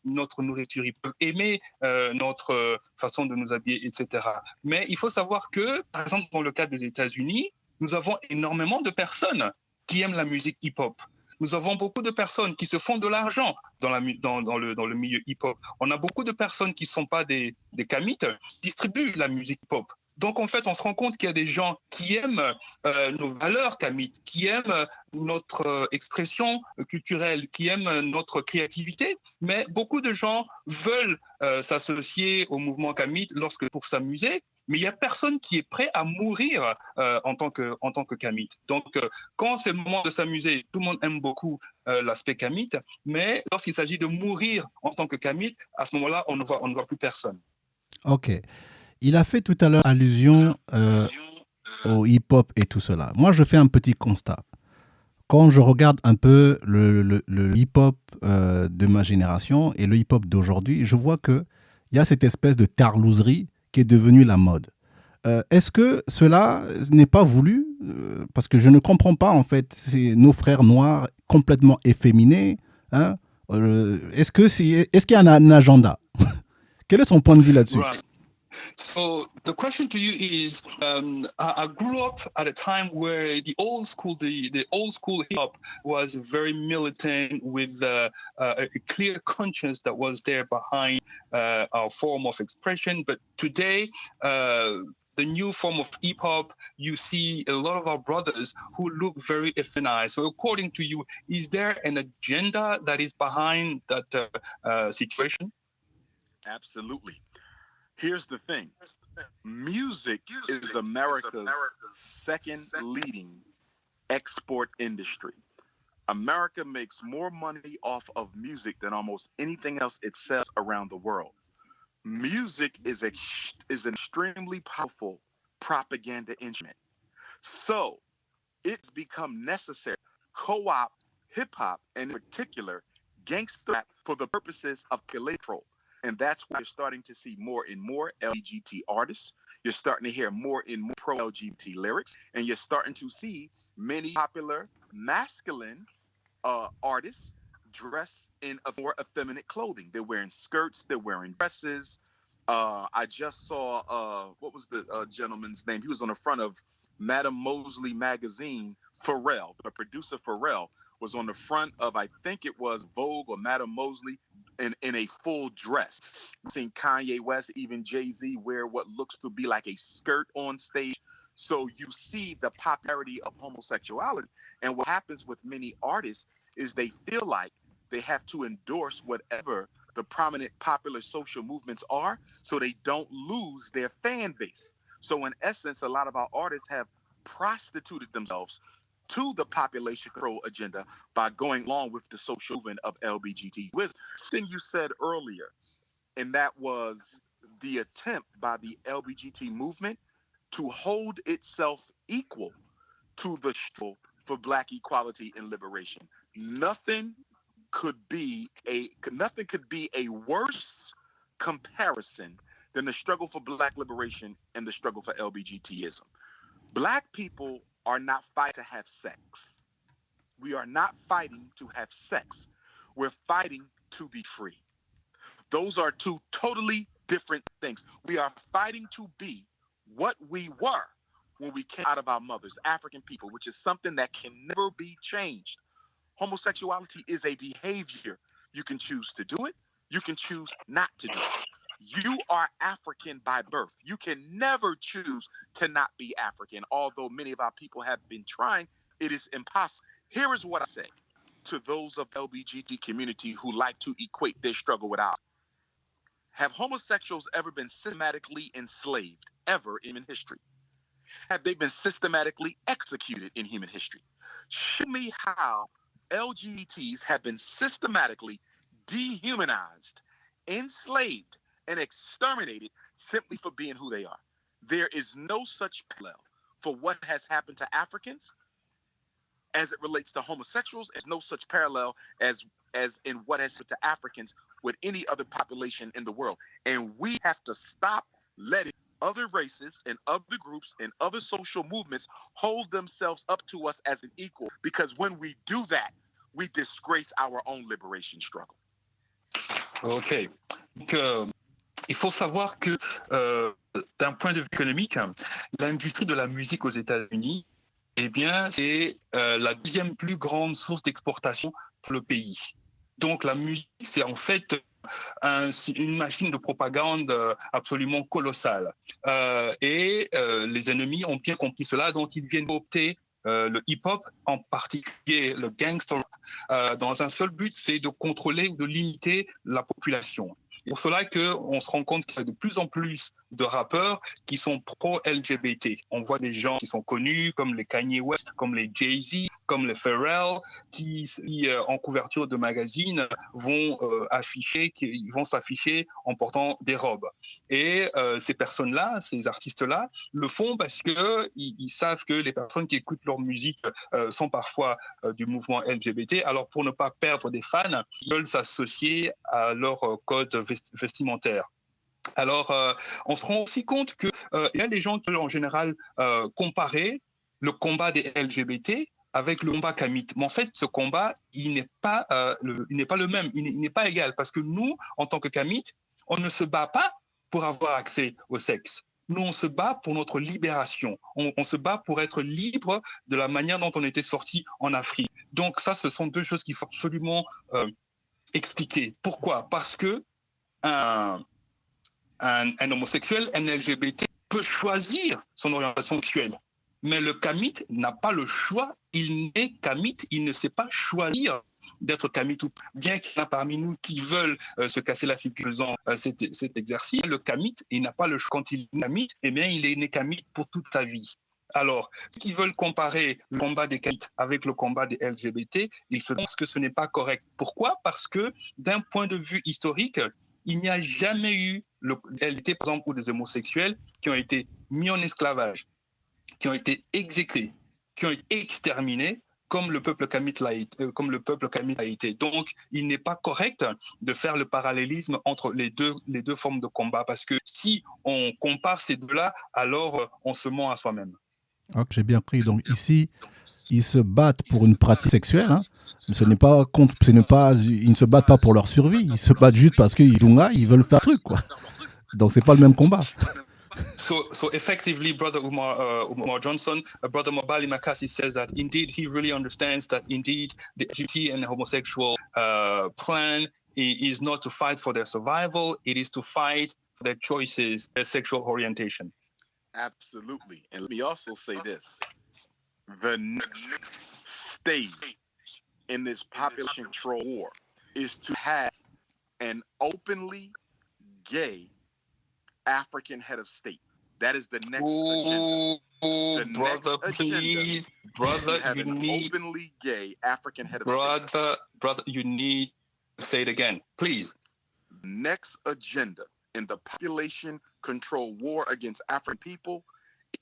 notre nourriture, ils peuvent aimer notre façon de nous habiller, etc. Mais il faut savoir que par exemple dans le cas des États-Unis, nous avons énormément de personnes qui aiment la musique hip-hop. Nous avons beaucoup de personnes qui se font de l'argent dans le milieu hip-hop. On a beaucoup de personnes qui ne sont pas des kamites, qui distribuent la musique hip-hop. Donc, en fait, on se rend compte qu'il y a des gens qui aiment nos valeurs kamites, qui aiment notre expression culturelle, qui aiment notre créativité, mais beaucoup de gens veulent s'associer au mouvement kamite pour s'amuser, mais il n'y a personne qui est prêt à mourir en tant que kamite. Donc, quand c'est le moment de s'amuser, tout le monde aime beaucoup l'aspect kamite, mais lorsqu'il s'agit de mourir en tant que kamite, à ce moment-là, on ne voit plus personne. Ok. Il a fait tout à l'heure allusion au hip-hop et tout cela. Moi, je fais un petit constat. Quand je regarde un peu le hip-hop de ma génération et le hip-hop d'aujourd'hui, je vois qu'il y a cette espèce de tarlouserie qui est devenue la mode. Est-ce que cela n'est pas voulu parce que je ne comprends pas, en fait, c'est nos frères noirs complètement efféminés. Hein. Est-ce qu'il y a un agenda? Quel est son point de vue là-dessus? Right. So the question to you is: I grew up at a time where the old school hip hop was very militant, with a clear conscience that was there behind our form of expression. But today, the new form of hip hop, you see a lot of our brothers who look very effeminized. So, according to you, is there an agenda that is behind that situation? Absolutely. Here's the thing. Music is America's second leading export industry. America makes more money off of music than almost anything else it sells around the world. Music is an extremely powerful propaganda instrument. So it's become necessary to co-opt hip-hop, and in particular gangster rap, for the purposes of control. And that's why you're starting to see more and more LGBT artists. You're starting to hear more and more pro-LGBT lyrics. And you're starting to see many popular masculine artists dress in more effeminate clothing. They're wearing skirts. They're wearing dresses. I just saw, what was the gentleman's name? He was on the front of Madame Mosley magazine. Pharrell, the producer Pharrell, was on the front of, I think it was Vogue or Madame Mosley, in a full dress. I've seen Kanye West, even Jay-Z, wear what looks to be like a skirt on stage. So you see the popularity of homosexuality. And what happens with many artists is they feel like they have to endorse whatever the prominent popular social movements are, so they don't lose their fan base. So in essence, a lot of our artists have prostituted themselves to the population control agenda by going along with the social movement of LGBT. Thing you said earlier, and that was the attempt by the LGBT movement to hold itself equal to the struggle for Black equality and liberation. Nothing could be a worse comparison than the struggle for Black liberation and the struggle for LGBTism. Black people are not fighting to have sex. We are not fighting to have sex. We're fighting to be free. Those are two totally different things. We are fighting to be what we were when we came out of our mothers, African people, which is something that can never be changed. Homosexuality is a behavior. You can choose to do it. You can choose not to do it. You are African by birth. You can never choose to not be African. Although many of our people have been trying, it is impossible. Here is what I say to those of the LGBT community who like to equate their struggle with ours. Have homosexuals ever been systematically enslaved ever in human history? Have they been systematically executed in human history? Show me how LGBTs have been systematically dehumanized, enslaved, and exterminated simply for being who they are. There is no such parallel for what has happened to Africans as it relates to homosexuals. There's no such parallel as as in what has happened to Africans with any other population in the world. And we have to stop letting other races and other groups and other social movements hold themselves up to us as an equal, because when we do that, we disgrace our own liberation struggle. Ok. Donc, il faut savoir que d'un point de vue économique, l'industrie de la musique aux États-Unis, eh bien, c'est la deuxième plus grande source d'exportation pour le pays. Donc, la musique, c'est en fait une machine de propagande absolument colossale. Et les ennemis ont bien compris cela, donc ils viennent opter le hip-hop, en particulier le gangster rap, dans un seul but, c'est de contrôler ou de limiter la population. C'est pour cela qu'on se rend compte qu'il y a de plus en plus de rappeurs qui sont pro-LGBT. On voit des gens qui sont connus comme les Kanye West, comme les Jay-Z, comme les Pharrell, qui en couverture de magazines vont s'afficher en portant des robes. Et ces personnes-là, ces artistes-là, le font parce qu'ils savent que les personnes qui écoutent leur musique sont parfois du mouvement LGBT. Alors pour ne pas perdre des fans, ils veulent s'associer à leur code vestimentaire. Alors, on se rend aussi compte qu'il y a des gens qui veulent en général comparer le combat des LGBT avec le combat kamite. Mais en fait, ce combat, il n'est pas le même, il n'est pas égal. Parce que nous, en tant que kamite, on ne se bat pas pour avoir accès au sexe. Nous, on se bat pour notre libération. On se bat pour être libre de la manière dont on était sorti en Afrique. Donc ça, ce sont deux choses qu'il faut absolument expliquer. Pourquoi ? Parce que un homosexuel, un LGBT peut choisir son orientation sexuelle. Mais le kamite n'a pas le choix. Il n'est kamite, il ne sait pas choisir d'être kamite. Bien qu'il y en a parmi nous qui veulent se casser la figure en faisant cet exercice, le kamite, il n'a pas le choix. Quand il est kamite, eh bien, il est né kamite pour toute sa vie. Alors, ceux qui veulent comparer le combat des kamites avec le combat des LGBT, ils se pensent que ce n'est pas correct. Pourquoi ? Parce que d'un point de vue historique, il n'y a jamais eu l'égalité, par exemple, ou des homosexuels qui ont été mis en esclavage, qui ont été exécutés, qui ont été exterminés, comme le peuple kamite a été. Donc, il n'est pas correct de faire le parallélisme entre les deux formes de combat, parce que si on compare ces deux-là, alors on se ment à soi-même. Ok, j'ai bien pris. Donc ici, ils se battent pour une pratique sexuelle, hein. Mais ils ne se battent pas pour leur survie. Ils se battent juste parce qu'ils veulent faire un truc, quoi. Donc c'est pas le même combat. So effectively, Brother Umar Johnson, Brother MOBALI MAKASI says that indeed he really understands that indeed the LGBT and the homosexual plan is not to fight for their survival, it is to fight for their choices, their sexual orientation. Absolutely. And let me also say this. The next stage in this population control war is to have an openly gay African head of state. That is the next agenda. The Brother, next please. Brother, have you an need... openly gay African head of state. Brother, you need to say it again, please. Next agenda in the population control war against African people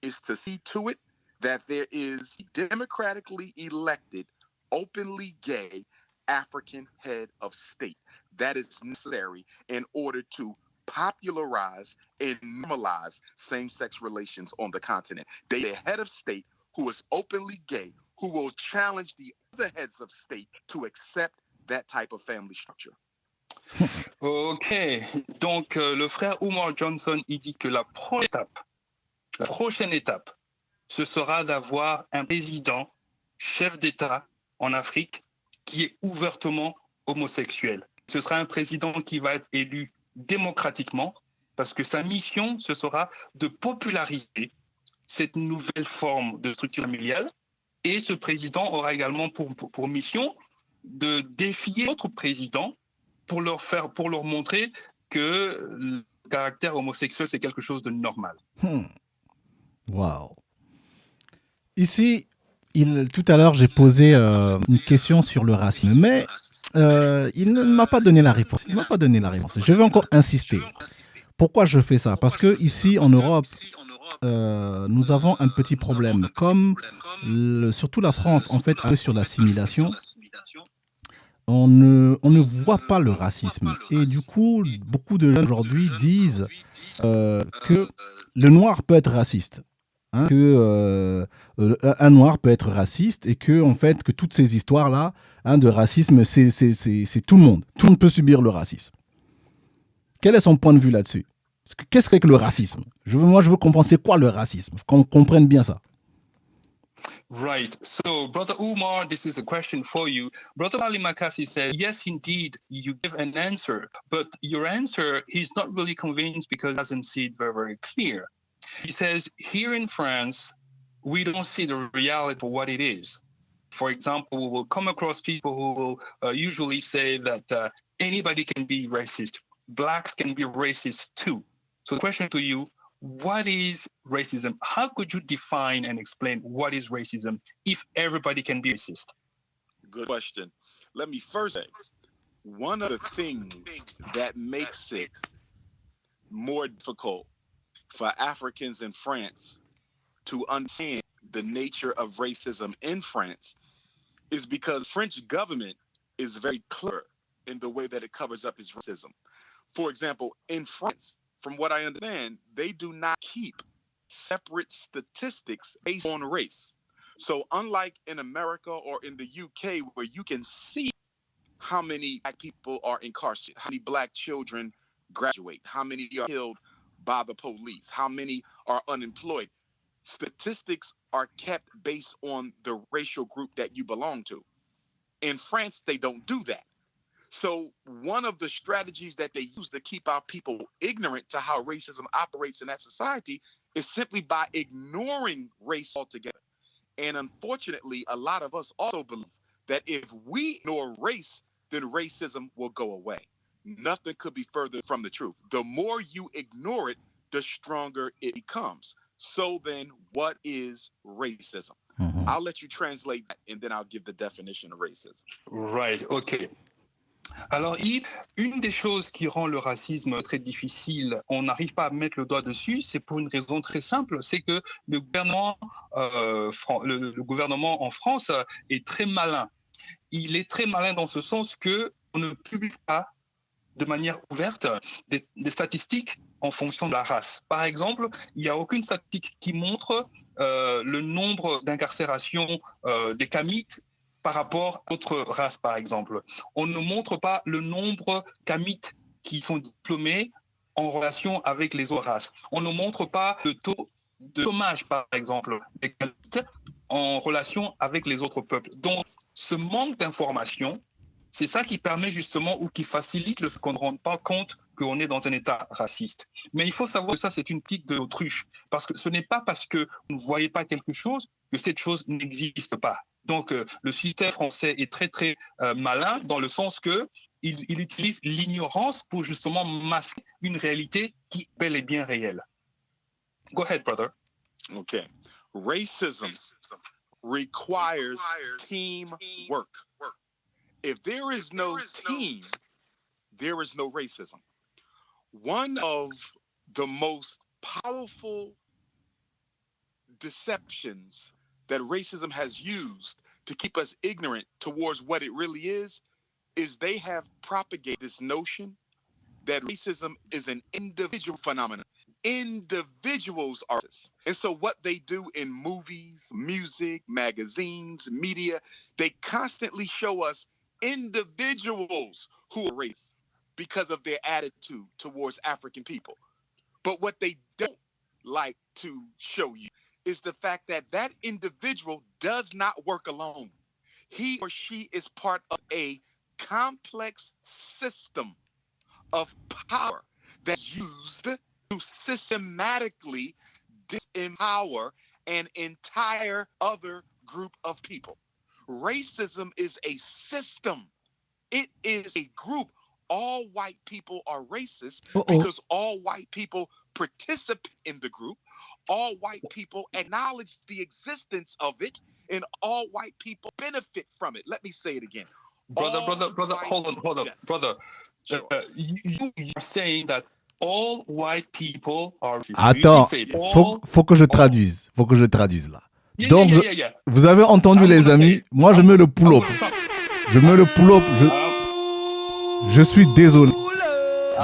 is to see to it that there is a democratically elected, openly gay African head of state. That is necessary in order to popularize and normalize same-sex relations on the continent. They a head of state who is openly gay, who will challenge the other heads of state to accept that type of family structure. Ok, donc le frère Umar Johnson, il dit que la prochaine étape, ce sera d'avoir un président, chef d'État en Afrique, qui est ouvertement homosexuel. Ce sera un président qui va être élu démocratiquement, parce que sa mission, ce sera de populariser cette nouvelle forme de structure familiale. Et ce président aura également pour mission de défier d'autres présidents pour leur montrer que le caractère homosexuel, c'est quelque chose de normal. Wow. Ici, tout à l'heure, j'ai posé une question sur le racisme, mais il ne m'a pas donné la réponse. Je vais encore insister. Pourquoi je fais ça ? Parce que ici, en Europe, nous avons un petit problème. Comme surtout la France, en fait, est sur l'assimilation. on ne voit pas le racisme. Et du coup, beaucoup de gens aujourd'hui disent que le noir peut être raciste. Hein, un noir peut être raciste et que, en fait, que toutes ces histoires-là de racisme, c'est tout le monde. Tout le monde peut subir le racisme. Quel est son point de vue là-dessus? Qu'est-ce que le racisme? Moi, je veux comprendre c'est quoi le racisme, qu'on comprenne bien ça. Right. So, Brother Umar, this is a question for you. Brother Ali MAKASI says, yes, indeed, you give an answer, but your answer, he's not really convinced because he doesn't see it very, very clear. He says, here in France, we don't see the reality for what it is. For example, we will come across people who will usually say that anybody can be racist. Blacks can be racist too. So the question to you, what is racism? How could you define and explain what is racism if everybody can be racist? Good question. Let me first say, one of the things that makes it more difficult for Africans in France to understand the nature of racism in France is because the French government is very clear in the way that it covers up its racism. For example, in France, from what I understand, they do not keep separate statistics based on race. So unlike in America or in the UK, where you can see how many black people are incarcerated, how many black children graduate, how many are killed by the police, how many are unemployed, statistics are kept based on the racial group that you belong to. In France, they don't do that. So one of the strategies that they use to keep our people ignorant to how racism operates in that society is simply by ignoring race altogether. And unfortunately, a lot of us also believe that if we ignore race, then racism will go away. Nothing could be further from the truth. The more you ignore it, the stronger it becomes. So then, what is racism? Mm-hmm. I'll let you translate that, and then I'll give the definition of racism. Right, okay. Alors, Yves, une des choses qui rend le racisme très difficile, on n'arrive pas à mettre le doigt dessus, c'est pour une raison très simple, c'est que le gouvernement en France est très malin. Il est très malin dans ce sens qu'on ne publie pas de manière ouverte des statistiques en fonction de la race. Par exemple, il n'y a aucune statistique qui montre le nombre d'incarcérations des Kamites par rapport à d'autres races, par exemple. On ne montre pas le nombre Kamites qui sont diplômés en relation avec les autres races. On ne montre pas le taux de chômage, par exemple, des Kamites en relation avec les autres peuples. Donc, ce manque d'information, c'est ça qui permet justement ou qui facilite le fait qu'on ne rende pas compte qu'on est dans un état raciste. Mais il faut savoir que ça, c'est une petite de l'autruche. Parce que ce n'est pas parce que vous ne voyez pas quelque chose que cette chose n'existe pas. Donc, le système français est très, très malin dans le sens qu'il utilise l'ignorance pour justement masquer une réalité qui est bel et bien réelle. Go ahead, brother. Okay. Racism requires teamwork. If there is no team, there is no racism. One of the most powerful deceptions that racism has used to keep us ignorant towards what it really is they have propagated this notion that racism is an individual phenomenon. Individuals are racist. And so what they do in movies, music, magazines, media, they constantly show us individuals who are racist because of their attitude towards African people. But what they don't like to show you is the fact that that individual does not work alone. He or she is part of a complex system of power that's used to systematically disempower an entire other group of people. Racism is a system. It is a group. All white people are racist because all white people participate in the group. All white people acknowledge the existence of it, and all white people benefit from it. Let me say it again. Brother, hold on, yes. brother. Sure. You are saying that all white people are racist. Attends, faut que je traduise. Faut que je traduise là. Donc, vous avez entendu les amis, moi je mets le pull-up. Je me le pull-up. Je suis désolé.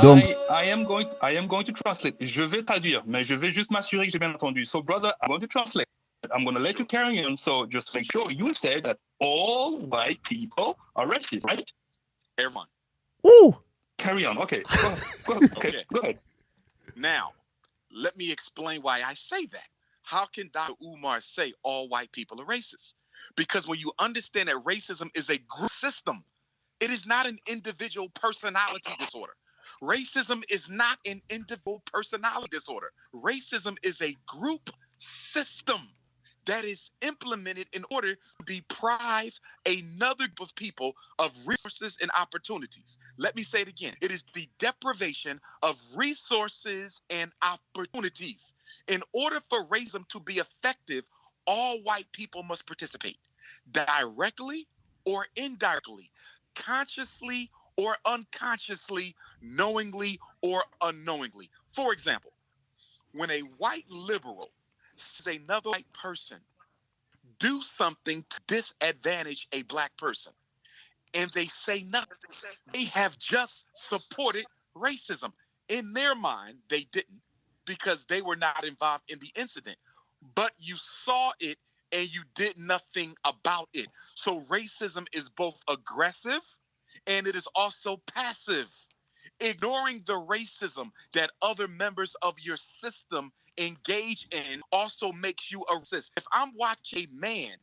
Donc, I am going to translate. Je vais traduire, mais je vais juste m'assurer que j'ai bien entendu. So, brother, I'm going to translate. I'm going to let you carry on. So, just make sure you said that all white people are racist, right? Everyone. ooh, Carry on. Okay. Go ahead. Now, let me explain why I say that. How can Dr. Umar say all white people are racist? Because when you understand that racism is a group system, it is not an individual personality disorder. Racism is not an individual personality disorder. Racism is a group system that is implemented in order to deprive another group of people of resources and opportunities. Let me say it again. It is the deprivation of resources and opportunities. In order for racism to be effective, all white people must participate directly or indirectly, consciously or unconsciously, knowingly or unknowingly. For example, when a white liberal sees another white person do something to disadvantage a black person, and they say nothing, they have just supported racism. In their mind, they didn't, because they were not involved in the incident. But you saw it and you did nothing about it. So racism is both aggressive and it is also passive. Ignoring the racism that other members of your system engage in also makes you a racist. If I'm watching a man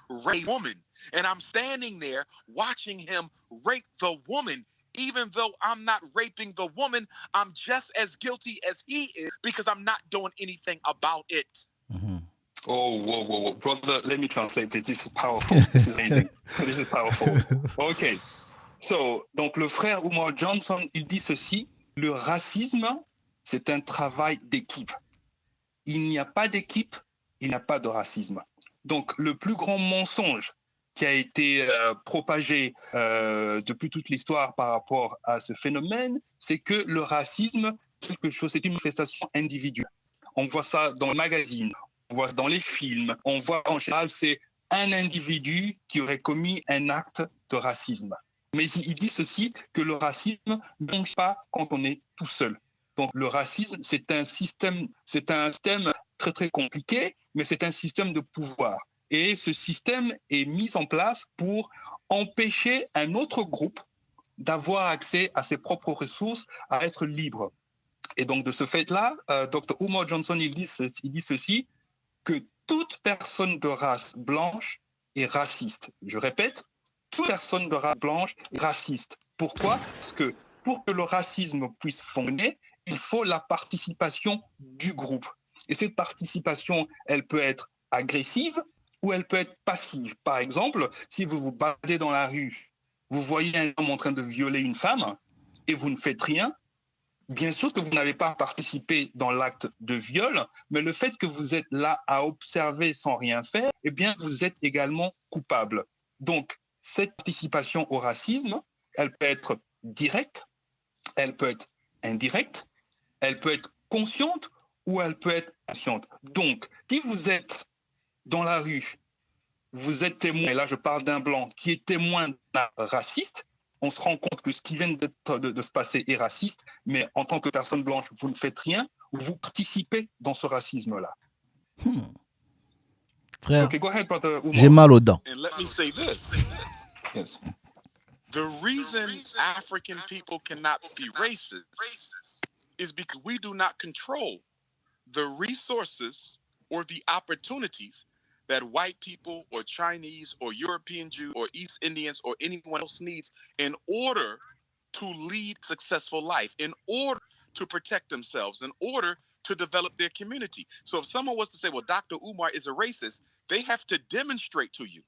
rape a woman and I'm standing there watching him rape the woman, even though I'm not raping the woman, I'm just as guilty as he is because I'm not doing anything about it. mhm. Oh, whoa. Brother, let me translate it. This is powerful. This is amazing. This is powerful. OK. So, donc le frère Umar Johnson, il dit ceci: le racisme, c'est un travail d'équipe. Il n'y a pas d'équipe, il n'y a pas de racisme. Donc, le plus grand mensonge qui a été propagé depuis toute l'histoire par rapport à ce phénomène, c'est que le racisme, quelque chose, c'est une manifestation individuelle. On voit ça dans les magazines, on voit ça dans les films, on voit en général, c'est un individu qui aurait commis un acte de racisme. Mais il dit ceci, que le racisme ne marche pas quand on est tout seul. Donc le racisme, c'est un système très très compliqué, mais c'est un système de pouvoir. Et ce système est mis en place pour empêcher un autre groupe d'avoir accès à ses propres ressources, à être libre. Et donc de ce fait-là, Dr. Umar Johnson, il dit ceci, que toute personne de race blanche est raciste. Je répète, toute personne de race blanche est raciste. Pourquoi? Parce que pour que le racisme puisse fonctionner, il faut la participation du groupe. Et cette participation, elle peut être agressive ou elle peut être passive. Par exemple, si vous vous baladez dans la rue, vous voyez un homme en train de violer une femme et vous ne faites rien, bien sûr que vous n'avez pas participé dans l'acte de viol, mais le fait que vous êtes là à observer sans rien faire, eh bien, vous êtes également coupable. Donc, cette participation au racisme, elle peut être directe, elle peut être indirecte, elle peut être consciente ou elle peut être inconsciente. Donc, si vous êtes dans la rue, vous êtes témoin, et là je parle d'un blanc qui est témoin d'un raciste, on se rend compte que ce qui vient de se passer est raciste, mais en tant que personne blanche, vous ne faites rien, vous participez dans ce racisme-là. Frère, Okay, go ahead, brother Umar. j'ai mal aux dents. And let me say this. Yes. The reason African people cannot be racist is because we do not control the resources or the opportunities that white people or Chinese or European Jews or East Indians or anyone else needs in order to lead a successful life, in order to protect themselves, in order to develop their community. So if someone was to say, well, Dr. Umar is a racist, they have to demonstrate to you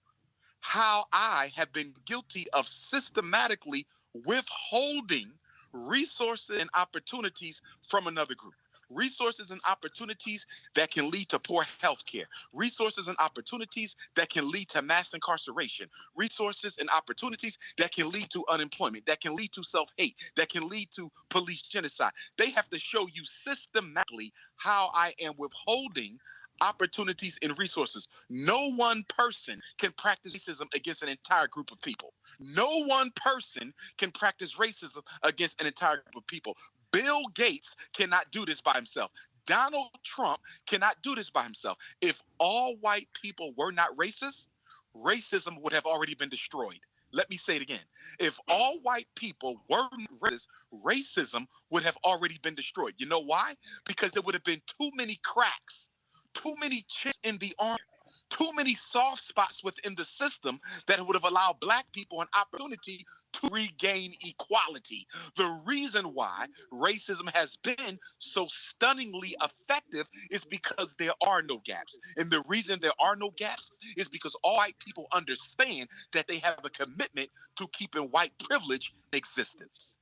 how I have been guilty of systematically withholding resources and opportunities from another group. Resources and opportunities that can lead to poor health care. Resources and opportunities that can lead to mass incarceration. Resources and opportunities that can lead to unemployment, that can lead to self-hate, that can lead to police genocide. They have to show you systematically how I am withholding opportunities, and resources. No one person can practice racism against an entire group of people. No one person can practice racism against an entire group of people. Bill Gates cannot do this by himself. Donald Trump cannot do this by himself. If all white people were not racist, racism would have already been destroyed. Let me say it again. If all white people were racist, racism would have already been destroyed. You know why? Because there would have been too many cracks, too many chinks in the armor, too many soft spots within the system that would have allowed black people an opportunity to regain equality. The reason why racism has been so stunningly effective is because there are no gaps. And the reason there are no gaps is because all white people understand that they have a commitment to keeping white privilege in existence.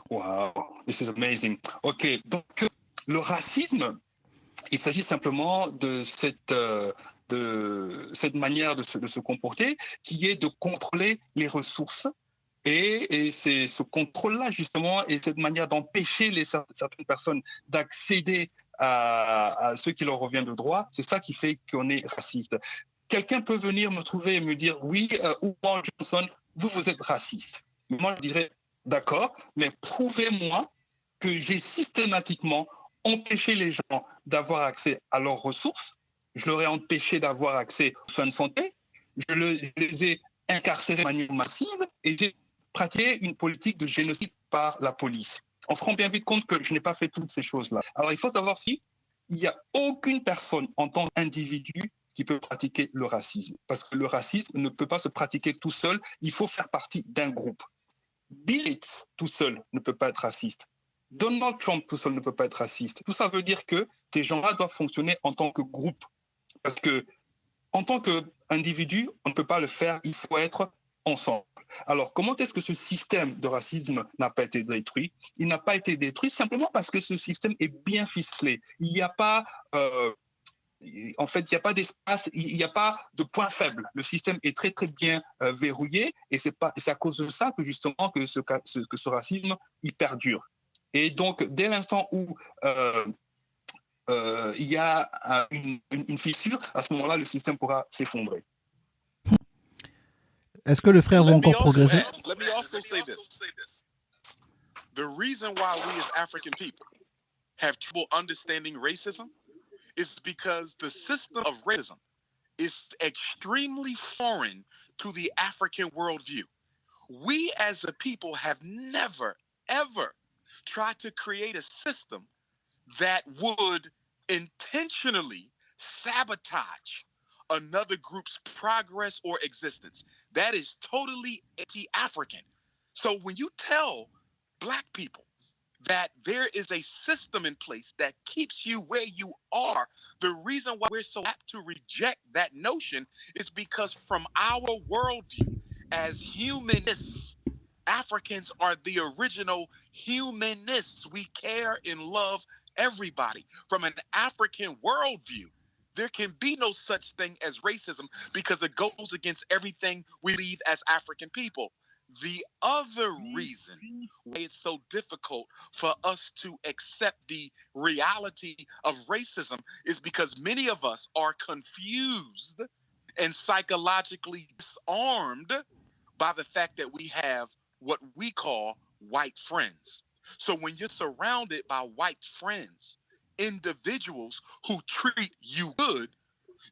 Wow, this is amazing. Ok, donc le racisme, il s'agit simplement de cette manière de se comporter qui est de contrôler les ressources. Et c'est ce contrôle-là, justement, et cette manière d'empêcher certaines personnes d'accéder à ce qui leur revient de droit, c'est ça qui fait qu'on est raciste. Quelqu'un peut venir me trouver et me dire, oui, Umar Johnson, vous êtes raciste. Moi, je dirais, d'accord, mais prouvez-moi que j'ai systématiquement empêché les gens d'avoir accès à leurs ressources. Je leur ai empêché d'avoir accès aux soins de santé. Je les ai incarcérés de manière massive et j'ai pratiqué une politique de génocide par la police. On se rend bien vite compte que je n'ai pas fait toutes ces choses-là. Alors, il faut savoir il n'y a aucune personne en tant qu'individu qui peut pratiquer le racisme. Parce que le racisme ne peut pas se pratiquer tout seul. Il faut faire partie d'un groupe. Bill Gates tout seul ne peut pas être raciste. Donald Trump tout seul ne peut pas être raciste. Tout ça veut dire que ces gens-là doivent fonctionner en tant que groupe. Parce que en tant qu'individu, on ne peut pas le faire. Il faut être ensemble. Alors, comment est-ce que ce système de racisme n'a pas été détruit? Il n'a pas été détruit simplement parce que ce système est bien ficelé. Il n'y a pas, en fait, il n'y a pas d'espace, il n'y a pas de point faible. Le système est très, très bien verrouillé et c'est à cause de ça que justement que ce racisme, il perdure. Et donc, dès l'instant où il y a une fissure, à ce moment-là, le système pourra s'effondrer. Est-ce que le frère va encore progresser? Let me also say this. The reason why we as African people have trouble understanding racism is because the system of racism is extremely foreign to the African worldview. We as a people have never, ever tried to create a system that would intentionally sabotage another group's progress or existence. That is totally anti-African. So when you tell Black people that there is a system in place that keeps you where you are, the reason why we're so apt to reject that notion is because from our worldview as humanists, Africans are the original humanists. We care and love everybody. From an African worldview, there can be no such thing as racism because it goes against everything we believe as African people. The other reason why it's so difficult for us to accept the reality of racism is because many of us are confused and psychologically disarmed by the fact that we have what we call white friends. So when you're surrounded by white friends, individuals who treat you good,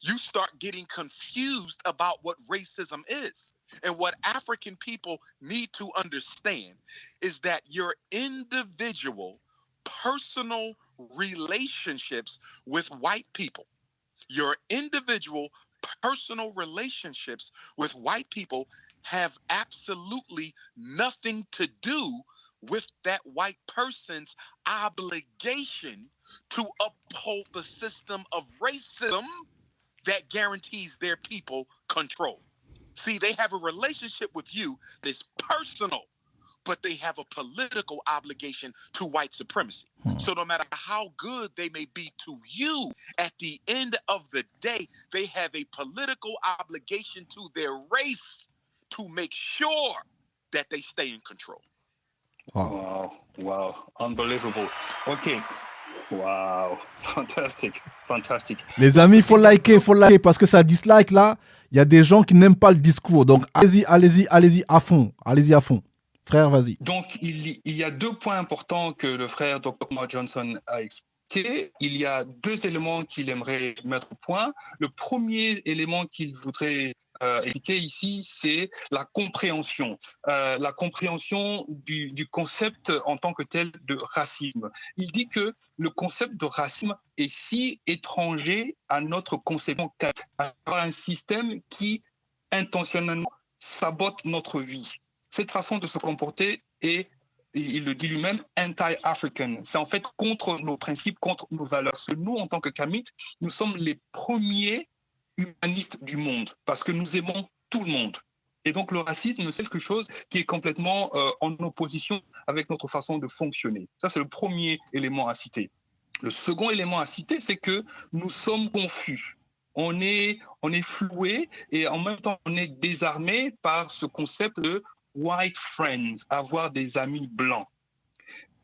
you start getting confused about what racism is. And what African people need to understand is that your individual personal relationships with white people, your individual personal relationships with white people have absolutely nothing to do with that white person's obligation to uphold the system of racism that guarantees their people control. See, they have a relationship with you that's personal, but they have a political obligation to white supremacy. So no matter how good they may be to you, at the end of the day, they have a political obligation to their race to make sure that they stay in control. Wow, unbelievable. OK. Wow, fantastique, fantastique. Les amis, il faut liker parce que ça dislike là. Il y a des gens qui n'aiment pas le discours. Donc allez-y à fond. Allez-y à fond. Frère, vas-y. Donc, il y a 2 points importants que le frère Dr. Umar Johnson a expliqué. Il y a 2 éléments qu'il aimerait mettre au point. Le premier élément qu'il voudrait expliquer ici, c'est la compréhension. La compréhension du concept en tant que tel de racisme. Il dit que le concept de racisme est si étranger à notre conception à un système qui intentionnellement sabote notre vie. Cette façon de se comporter est, il le dit lui-même, anti-African. C'est en fait contre nos principes, contre nos valeurs. Parce que nous, en tant que Kamites, nous sommes les premiers humanistes du monde parce que nous aimons tout le monde. Et donc, le racisme, c'est quelque chose qui est complètement en opposition avec notre façon de fonctionner. Ça, c'est le premier élément à citer. Le second élément à citer, c'est que nous sommes confus. On est floué et en même temps, on est désarmé par ce concept de white friends, avoir des amis blancs.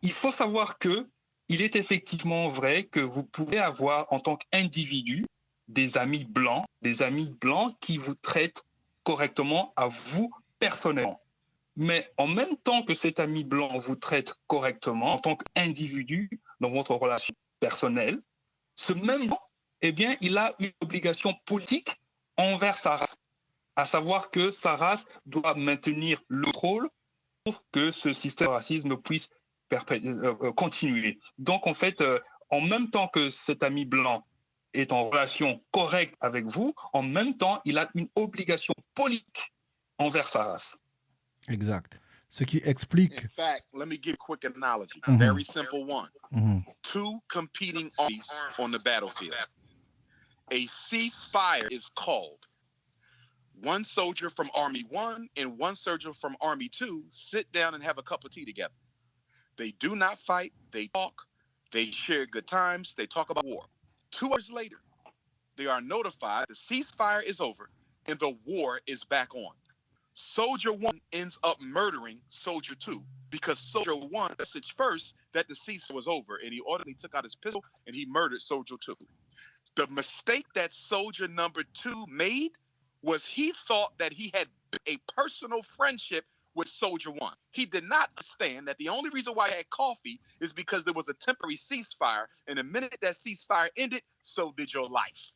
Il faut savoir que il est effectivement vrai que vous pouvez avoir en tant qu'individu des amis blancs qui vous traitent correctement à vous personnellement. Mais en même temps que cet ami blanc vous traite correctement en tant qu'individu dans votre relation personnelle, ce même blanc, eh bien, il a une obligation politique envers sa race, à savoir que sa race doit maintenir le contrôle pour que ce système de racisme puisse continuer. Donc, en fait, en même temps que cet ami blanc est en relation correcte avec vous, en même temps, il a une obligation politique envers sa race. Exact. Ce qui explique... In fact, let me give a quick analogy. Very simple one. Two competing armies on the battlefield. A ceasefire is called. One soldier from Army 1 and one soldier from Army 2 sit down and have a cup of tea together. They do not fight. They talk. They share good times. They talk about war. 2 hours later, they are notified the ceasefire is over and the war is back on. Soldier 1 ends up murdering Soldier 2 because Soldier 1 messaged first that the ceasefire was over and he ordinarily took out his pistol and he murdered Soldier 2. The mistake that Soldier number 2 made was he thought that he had a personal friendship with Soldier 1. He did not understand that the only reason why he had coffee is because there was a temporary ceasefire, and the minute that ceasefire ended, so did your life.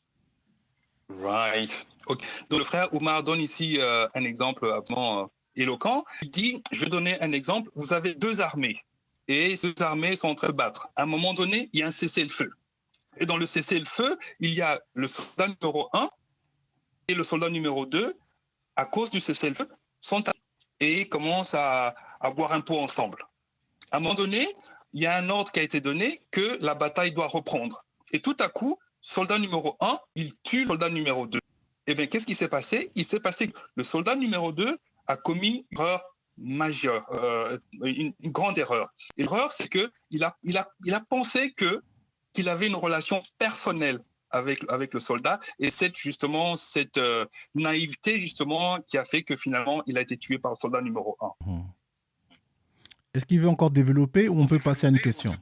Right. Okay. Donc le frère Umar donne ici un exemple absolument éloquent. Il dit, je vais donner un exemple, vous avez 2 armées, et ces 2 armées sont en train de battre. À un moment donné, il y a un cessez-le-feu. Et dans le cessez-le-feu, il y a le soldat numéro 1 et le soldat numéro 2, à cause du cessez-le-feu, sont et commencent à boire un pot ensemble. À un moment donné, il y a un ordre qui a été donné que la bataille doit reprendre. Et tout à coup, soldat numéro 1, il tue le soldat numéro 2. Eh bien, qu'est-ce qui s'est passé? Il s'est passé que le soldat numéro 2 a commis une erreur majeure, une grande erreur. L'erreur, c'est qu'il a pensé qu'il avait une relation personnelle avec le soldat, et cette naïveté justement qui a fait que finalement il a été tué par le soldat numéro 1. Est-ce qu'il veut encore développer ou on peut passer à une question?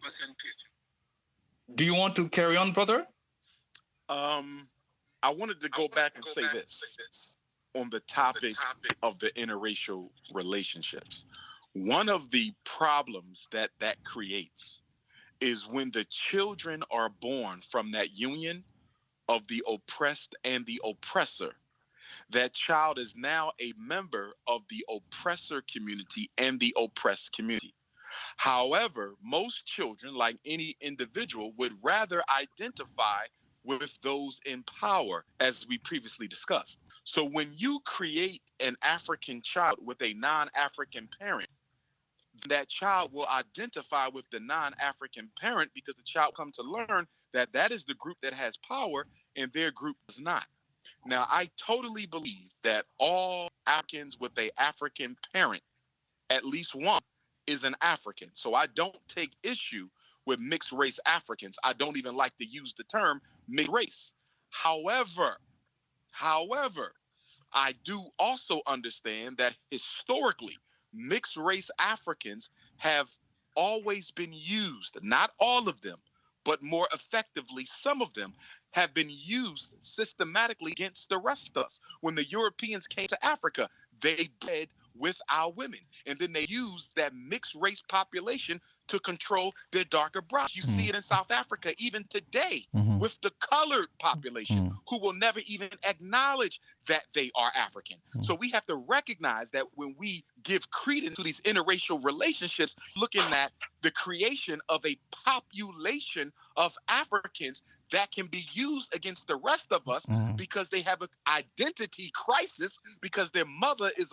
Do you want to carry on, brother? I wanted to go back and say this on the topic of the interracial relationships. One of the problems that creates is when the children are born from that union of the oppressed and the oppressor. That child is now a member of the oppressor community and the oppressed community. However, most children, like any individual, would rather identify with those in power, as we previously discussed. So when you create an African child with a non-African parent, that child will identify with the non-African parent because the child comes to learn that that is the group that has power and their group does not. Now, I totally believe that all Africans with an African parent, at least one, is an African. So I don't take issue with mixed race Africans. I don't even like to use the term mixed race. However, I do also understand that historically, mixed race Africans have always been used, not all of them, but more effectively, some of them have been used systematically against the rest of us. When the Europeans came to Africa, they bred with our women, and then they used that mixed race population to control their darker brothers. You see it in South Africa even today with the colored population who will never even acknowledge that they are African. So we have to recognize that when we give credence to these interracial relationships, looking at the creation of a population of Africans that can be used against the rest of us because they have an identity crisis because their mother is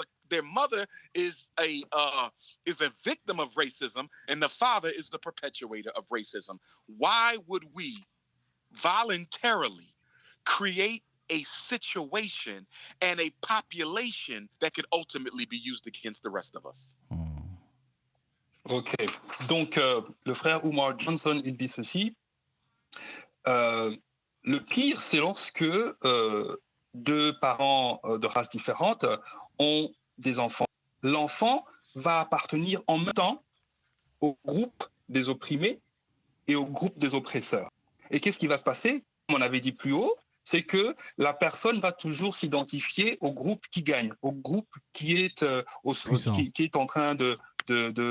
a victim of racism and the father is the perpetuator of racism. Why would we voluntarily create a situation and a population that could ultimately be used against the rest of us? Ok, donc le frère Umar Johnson, il dit ceci. Le pire, c'est lorsque deux parents de races différentes ont des enfants. L'enfant va appartenir en même temps au groupe des opprimés et au groupe des oppresseurs. Et qu'est-ce qui va se passer? Comme on avait dit plus haut, c'est que la personne va toujours s'identifier au groupe qui gagne, au groupe qui est en train de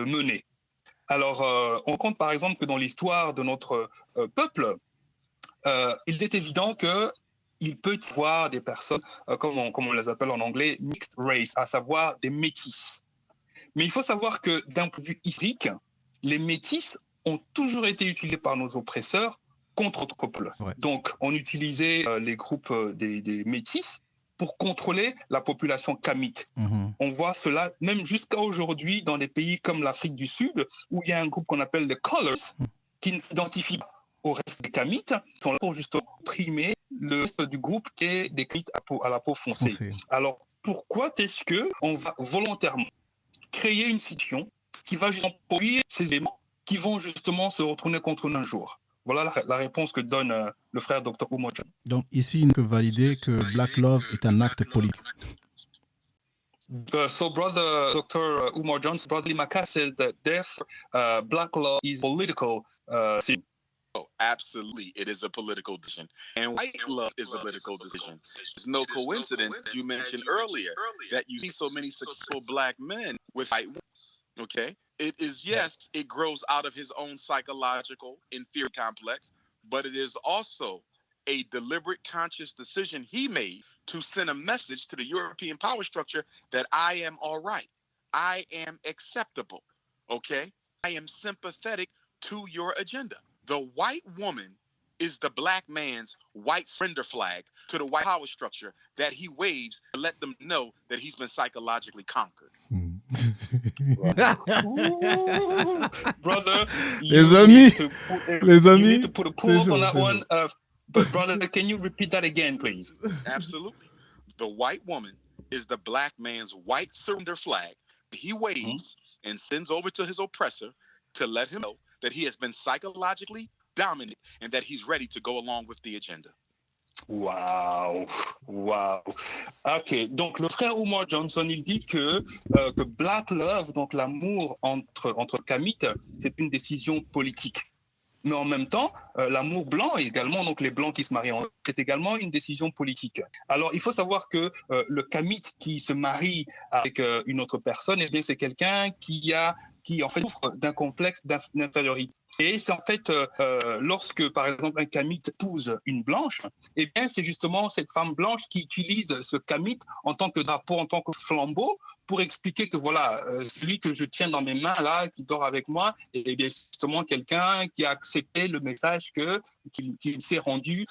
mener. Alors, on compte par exemple que dans l'histoire de notre peuple, il est évident qu'il peut y avoir des personnes, comme on les appelle en anglais, mixed race, à savoir des métis. Mais il faut savoir que d'un point de vue historique, les métis ont toujours été utilisés par nos oppresseurs contre notre peuple. Ouais. Donc, on utilisait les groupes des métis pour contrôler la population kamite. On voit cela même jusqu'à aujourd'hui dans des pays comme l'Afrique du Sud, où il y a un groupe qu'on appelle les Colors, qui ne s'identifie pas au reste des kamites, sont là pour justement opprimer le reste du groupe qui est des kamites à la peau foncée. Alors, pourquoi est-ce qu'on va volontairement créer une situation qui va justement produire ces éléments qui vont justement se retourner contre nous un jour? Voilà la réponse que donne le frère Dr. Umar. Donc ici, il ne peut valider que Black Love est un acte politique. So brother Dr. Umar Johnson, brother MAKASI says that Black Love is political. Oh, absolutely. It is a political decision. And white love is a political decision. There's no coincidence, as you mentioned earlier, that you see so many successful black men with white women. Okay? It is, yes, it grows out of his own psychological inferior complex, but it is also a deliberate, conscious decision he made to send a message to the European power structure that I am all right. I am acceptable. Okay? I am sympathetic to your agenda. The white woman is the black man's white surrender flag to the white power structure that he waves to let them know that he's been psychologically conquered. Brother, les amis, you need to put a pull up on that one. But brother, can you repeat that again, please? Absolutely. The white woman is the black man's white surrender flag. He waves and sends over to his oppressor to let him know that he has been psychologically dominant and that he's ready to go along with the agenda. Wow. Ok, donc le frère Umar Johnson, il dit que Black Love, donc l'amour entre kamites, c'est une décision politique. Mais en même temps, l'amour blanc également, donc les blancs qui se marient entre eux, c'est également une décision politique. Alors, il faut savoir que le kamite qui se marie avec une autre personne, eh bien, c'est quelqu'un qui en fait souffre d'un complexe d'infériorité. Et c'est en fait lorsque, par exemple, un kamite épouse une blanche, eh bien, c'est justement cette femme blanche qui utilise ce kamite en tant que drapeau, en tant que flambeau, pour expliquer que voilà, celui que je tiens dans mes mains là, qui dort avec moi, eh bien, c'est justement quelqu'un qui a accepté le message qu'il s'est rendu,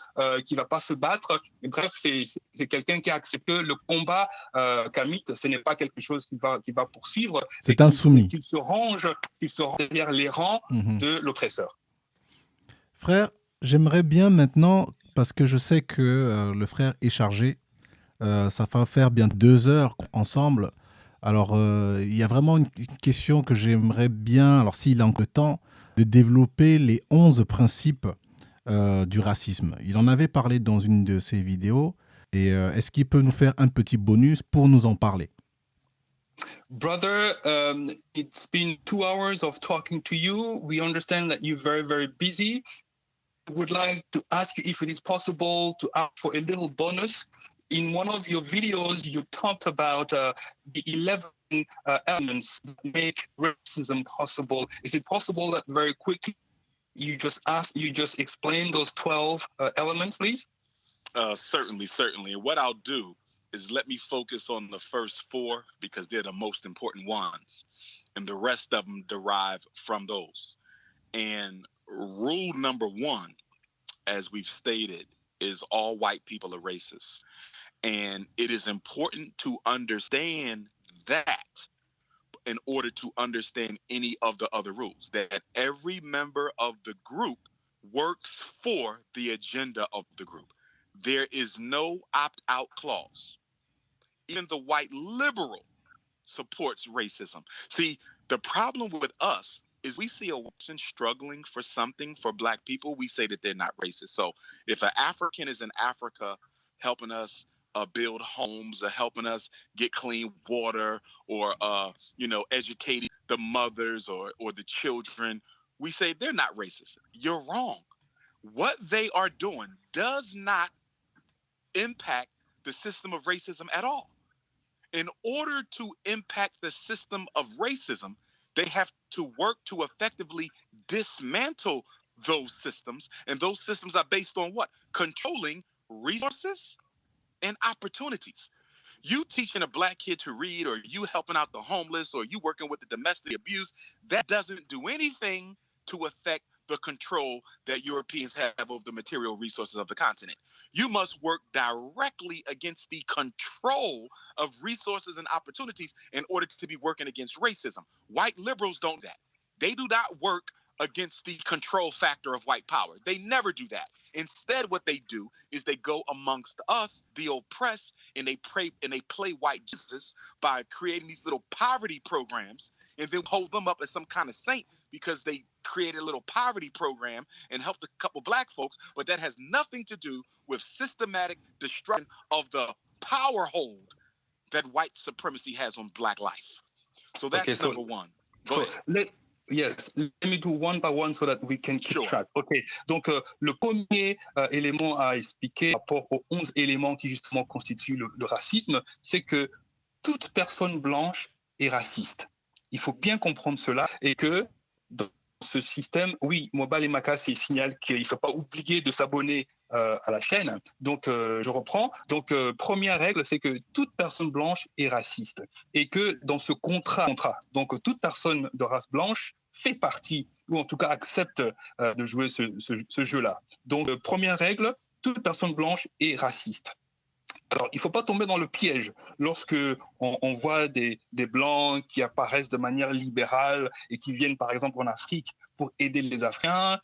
qui va pas se battre. Et bref, c'est quelqu'un qui a accepté le combat kamite. Ce n'est pas quelque chose qui va poursuivre. C'est insoumis. Qu'il se range derrière les rangs de l'oppresseur. Frère, j'aimerais bien maintenant, parce que je sais que le frère est chargé, ça va faire bien 2 heures ensemble. Alors, il y a vraiment une question que j'aimerais bien, alors s'il a encore le temps, de développer les 11 principes du racisme. Il en avait parlé dans une de ses vidéos. Et est-ce qu'il peut nous faire un petit bonus pour nous en parler? Brother, it's been 2 hours of talking to you. We understand that you're very, very busy. would like to ask you if it is possible to ask for a little bonus. In one of your videos, you talked about the 11 elements that make racism possible. Is it possible that very quickly you just explain those 12 elements, please? Certainly. And what I'll do is let me focus on the first 4 because they're the most important ones, and the rest of them derive from those. And rule number 1, as we've stated, is all white people are racist. And it is important to understand that in order to understand any of the other rules, that every member of the group works for the agenda of the group. There is no opt-out clause. Even the white liberal supports racism. See, the problem with us is we see a person struggling for something for Black people, we say that they're not racist. So if an African is in Africa helping us build homes, or helping us get clean water, or educating the mothers or the children, we say they're not racist. You're wrong. What they are doing does not impact the system of racism at all. In order to impact the system of racism, they have to work to effectively dismantle those systems. And those systems are based on what? Controlling resources and opportunities. You teaching a Black kid to read, or you helping out the homeless, or you working with the domestic abuse, that doesn't do anything to affect the control that Europeans have over the material resources of the continent. You must work directly against the control of resources and opportunities in order to be working against racism. White liberals don't do that. They do not work against the control factor of white power. They never do that. Instead, what they do is they go amongst us, the oppressed, and they play white Jesus by creating these little poverty programs, and then hold them up as some kind of saint because they created a little poverty program and helped a couple Black folks, but that has nothing to do with systematic destruction of the power hold that white supremacy has on Black life. So that's number 1. Go ahead. Yes, let me do one by one so that we can keep track. OK, donc le premier élément à expliquer par rapport aux 11 éléments qui justement constituent le racisme, c'est que toute personne blanche est raciste. Il faut bien comprendre cela, et que dans ce système, oui, MOBALI et MAKASI signale qu'il ne faut pas oublier de s'abonner à la chaîne. Donc, je reprends. Donc, première règle, c'est que toute personne blanche est raciste. Et que dans ce contrat, donc toute personne de race blanche fait partie, ou en tout cas accepte de jouer ce jeu-là. Donc, première règle, toute personne blanche est raciste. Alors, il ne faut pas tomber dans le piège. Lorsque on voit des Blancs qui apparaissent de manière libérale et qui viennent, par exemple, en Afrique pour aider les Africains,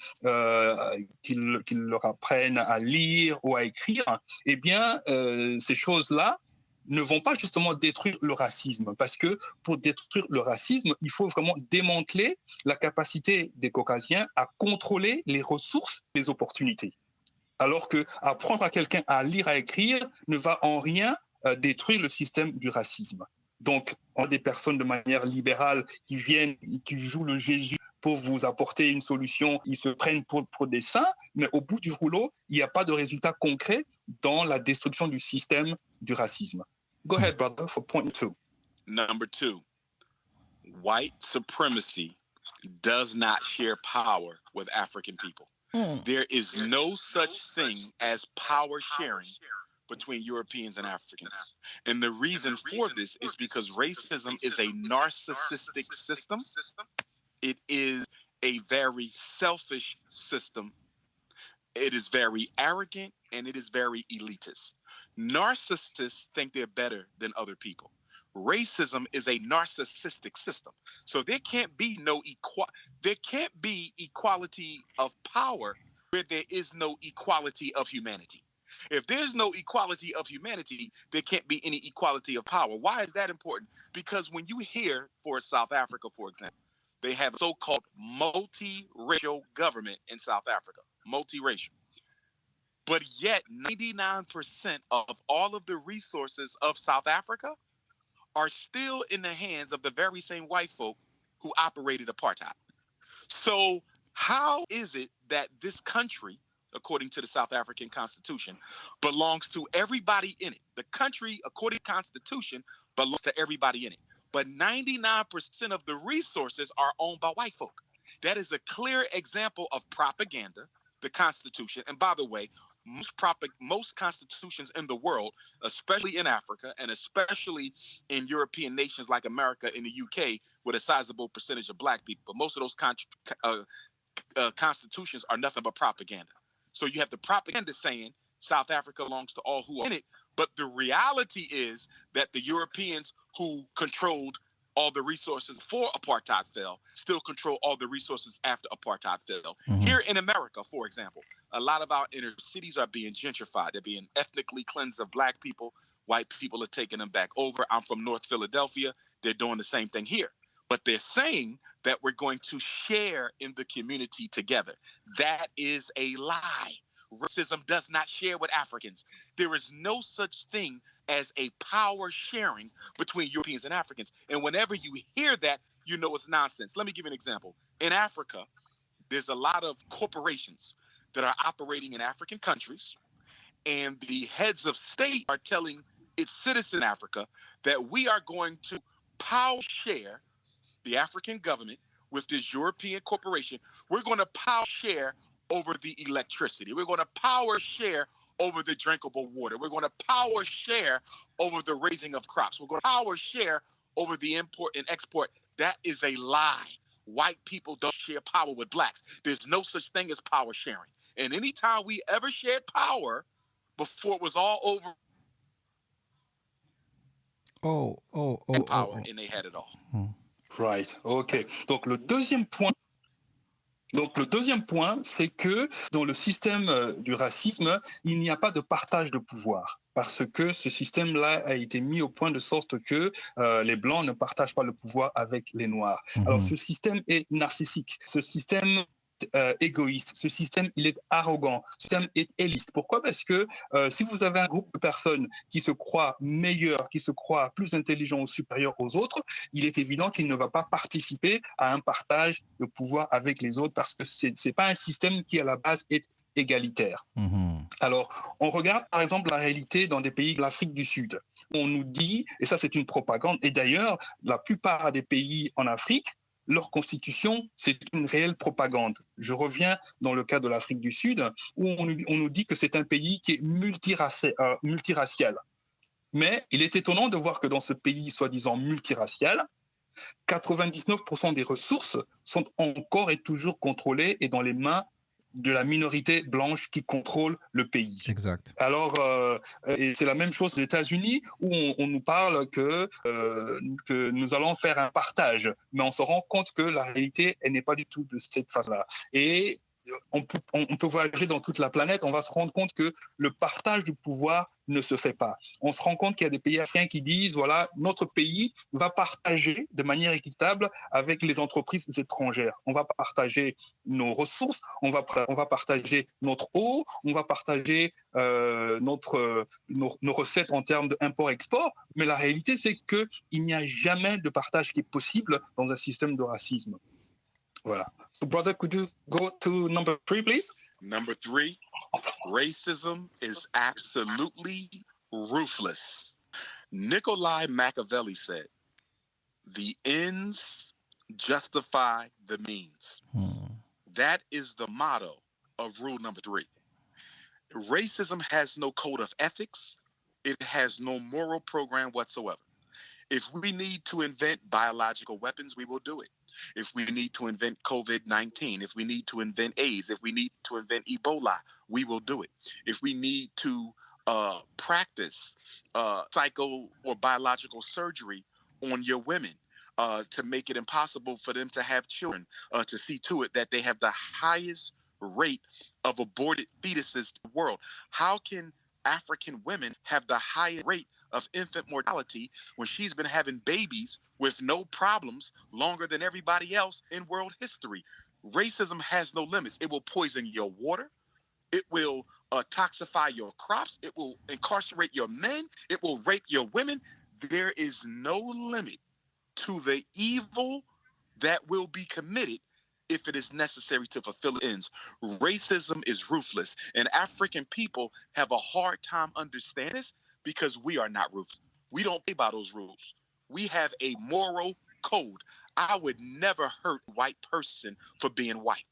qu'ils leur apprennent à lire ou à écrire, eh bien, ces choses-là ne vont pas justement détruire le racisme. Parce que pour détruire le racisme, il faut vraiment démanteler la capacité des Caucasiens à contrôler les ressources, les opportunités. Alors qu'apprendre à quelqu'un à lire, à écrire ne va en rien détruire le système du racisme. Donc, on a des personnes de manière libérale qui viennent, qui jouent le Jésus pour vous apporter une solution, ils se prennent pour des saints, mais au bout du rouleau, il n'y a pas de résultat concret dans la destruction du système du racisme. Go ahead, brother, for point 2. Number 2, white supremacy does not share power with African people. There is no such thing as power sharing between Europeans and Africans. And the reason for this is because racism is a narcissistic system. It is a very selfish system. It is very arrogant, and it is very elitist. Narcissists think they're better than other people. Racism is a narcissistic system. So there can't be equality of power where there is no equality of humanity. If there's no equality of humanity, there can't be any equality of power. Why is that important? Because when you hear, for South Africa, for example, they have a so-called multiracial government in South Africa, multiracial. But yet 99% of all of the resources of South Africa are still in the hands of the very same white folk who operated apartheid. So how is it that this country according to the South African Constitution, belongs to everybody in it. The country, according to the Constitution, belongs to everybody in it. But 99% of the resources are owned by white folk. That is a clear example of propaganda, the Constitution. And by the way, most constitutions in the world, especially in Africa and especially in European nations like America and the UK, with a sizable percentage of black people, most of those constitutions are nothing but propaganda. So you have the propaganda saying South Africa belongs to all who are in it, but the reality is that the Europeans who controlled all the resources before apartheid fell still control all the resources after apartheid fell. Mm-hmm. Here in America, for example, a lot of our inner cities are being gentrified. They're being ethnically cleansed of black people. White people are taking them back over. I'm from North Philadelphia. They're doing the same thing here. But they're saying that we're going to share in the community together. That is a lie. Racism does not share with Africans. There is no such thing as a power sharing between Europeans and Africans. And whenever you hear that, you know it's nonsense. Let me give you an example. In Africa, there's a lot of corporations that are operating in African countries, and the heads of state are telling its citizens in Africa that we are going to power share the African government with this European corporation. We're going to power share over the electricity. We're going to power share over the drinkable water. We're going to power share over the raising of crops. We're going to power share over the import and export. That is a lie. White people don't share power with blacks. There's no such thing as power sharing. And anytime we ever shared power before it was all over, and they had it all. Right, ok. Donc le deuxième point, c'est que dans le système du racisme, il n'y a pas de partage de pouvoir. Parce que ce système-là a été mis au point de sorte que les Blancs ne partagent pas le pouvoir avec les Noirs. Mm-hmm. Alors ce système est narcissique. Ce système égoïste. Ce système, il est arrogant. Ce système est élitiste. Pourquoi ? Parce que si vous avez un groupe de personnes qui se croient meilleurs, qui se croient plus intelligents ou supérieurs aux autres, il est évident qu'il ne va pas participer à un partage de pouvoir avec les autres parce que c'est pas un système qui, à la base, est égalitaire. Mm-hmm. Alors, on regarde, par exemple, la réalité dans des pays de l'Afrique du Sud. On nous dit, et ça, c'est une propagande, et d'ailleurs, la plupart des pays en Afrique, leur constitution, c'est une réelle propagande. Je reviens dans le cas de l'Afrique du Sud, où on nous dit que c'est un pays qui est multiracial. Mais il est étonnant de voir que dans ce pays soi-disant multiracial, 99% des ressources sont encore et toujours contrôlées et dans les mains de la minorité blanche qui contrôle le pays. Exact. Alors, et c'est la même chose aux États-Unis où on nous parle que nous allons faire un partage, mais on se rend compte que la réalité, elle n'est pas du tout de cette façon-là. Et on peut voyager dans toute la planète, on va se rendre compte que le partage du pouvoir ne se fait pas. On se rend compte qu'il y a des pays africains qui disent, voilà, notre pays va partager de manière équitable avec les entreprises étrangères. On va partager nos ressources, on va partager notre eau, on va partager nos recettes en termes d'import-export, mais la réalité, c'est qu'il n'y a jamais de partage qui est possible dans un système de racisme. Voilà. So, brother, could you go to number 3, please? Number 3, racism is absolutely ruthless. Nikolai Machiavelli said, the ends justify the means. That is the motto of rule number 3. Racism has no code of ethics. It has no moral program whatsoever. If we need to invent biological weapons, we will do it. If we need to invent COVID-19, if we need to invent AIDS, if we need to invent Ebola, we will do it. If we need to practice psycho or biological surgery on your women to make it impossible for them to have children, to see to it that they have the highest rate of aborted fetuses in the world. How can African women have the highest rate of infant mortality when she's been having babies with no problems longer than everybody else in world history? Racism has no limits. It will poison your water. It will toxify your crops. It will incarcerate your men. It will rape your women. There is no limit to the evil that will be committed if it is necessary to fulfill its ends. Racism is ruthless, and African people have a hard time understanding this because we are not ruthless. We don't play by those rules. We have a moral code. I would never hurt a white person for being white.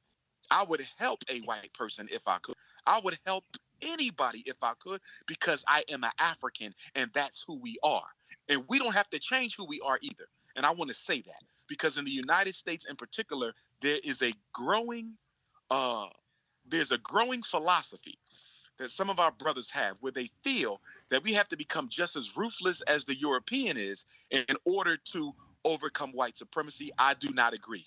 I would help a white person if I could. I would help anybody if I could because I am an African and that's who we are. And we don't have to change who we are either. And I want to say that because in the United States in particular, there is a growing philosophy that some of our brothers have where they feel that we have to become just as ruthless as the European is in order to overcome white supremacy. I do not agree.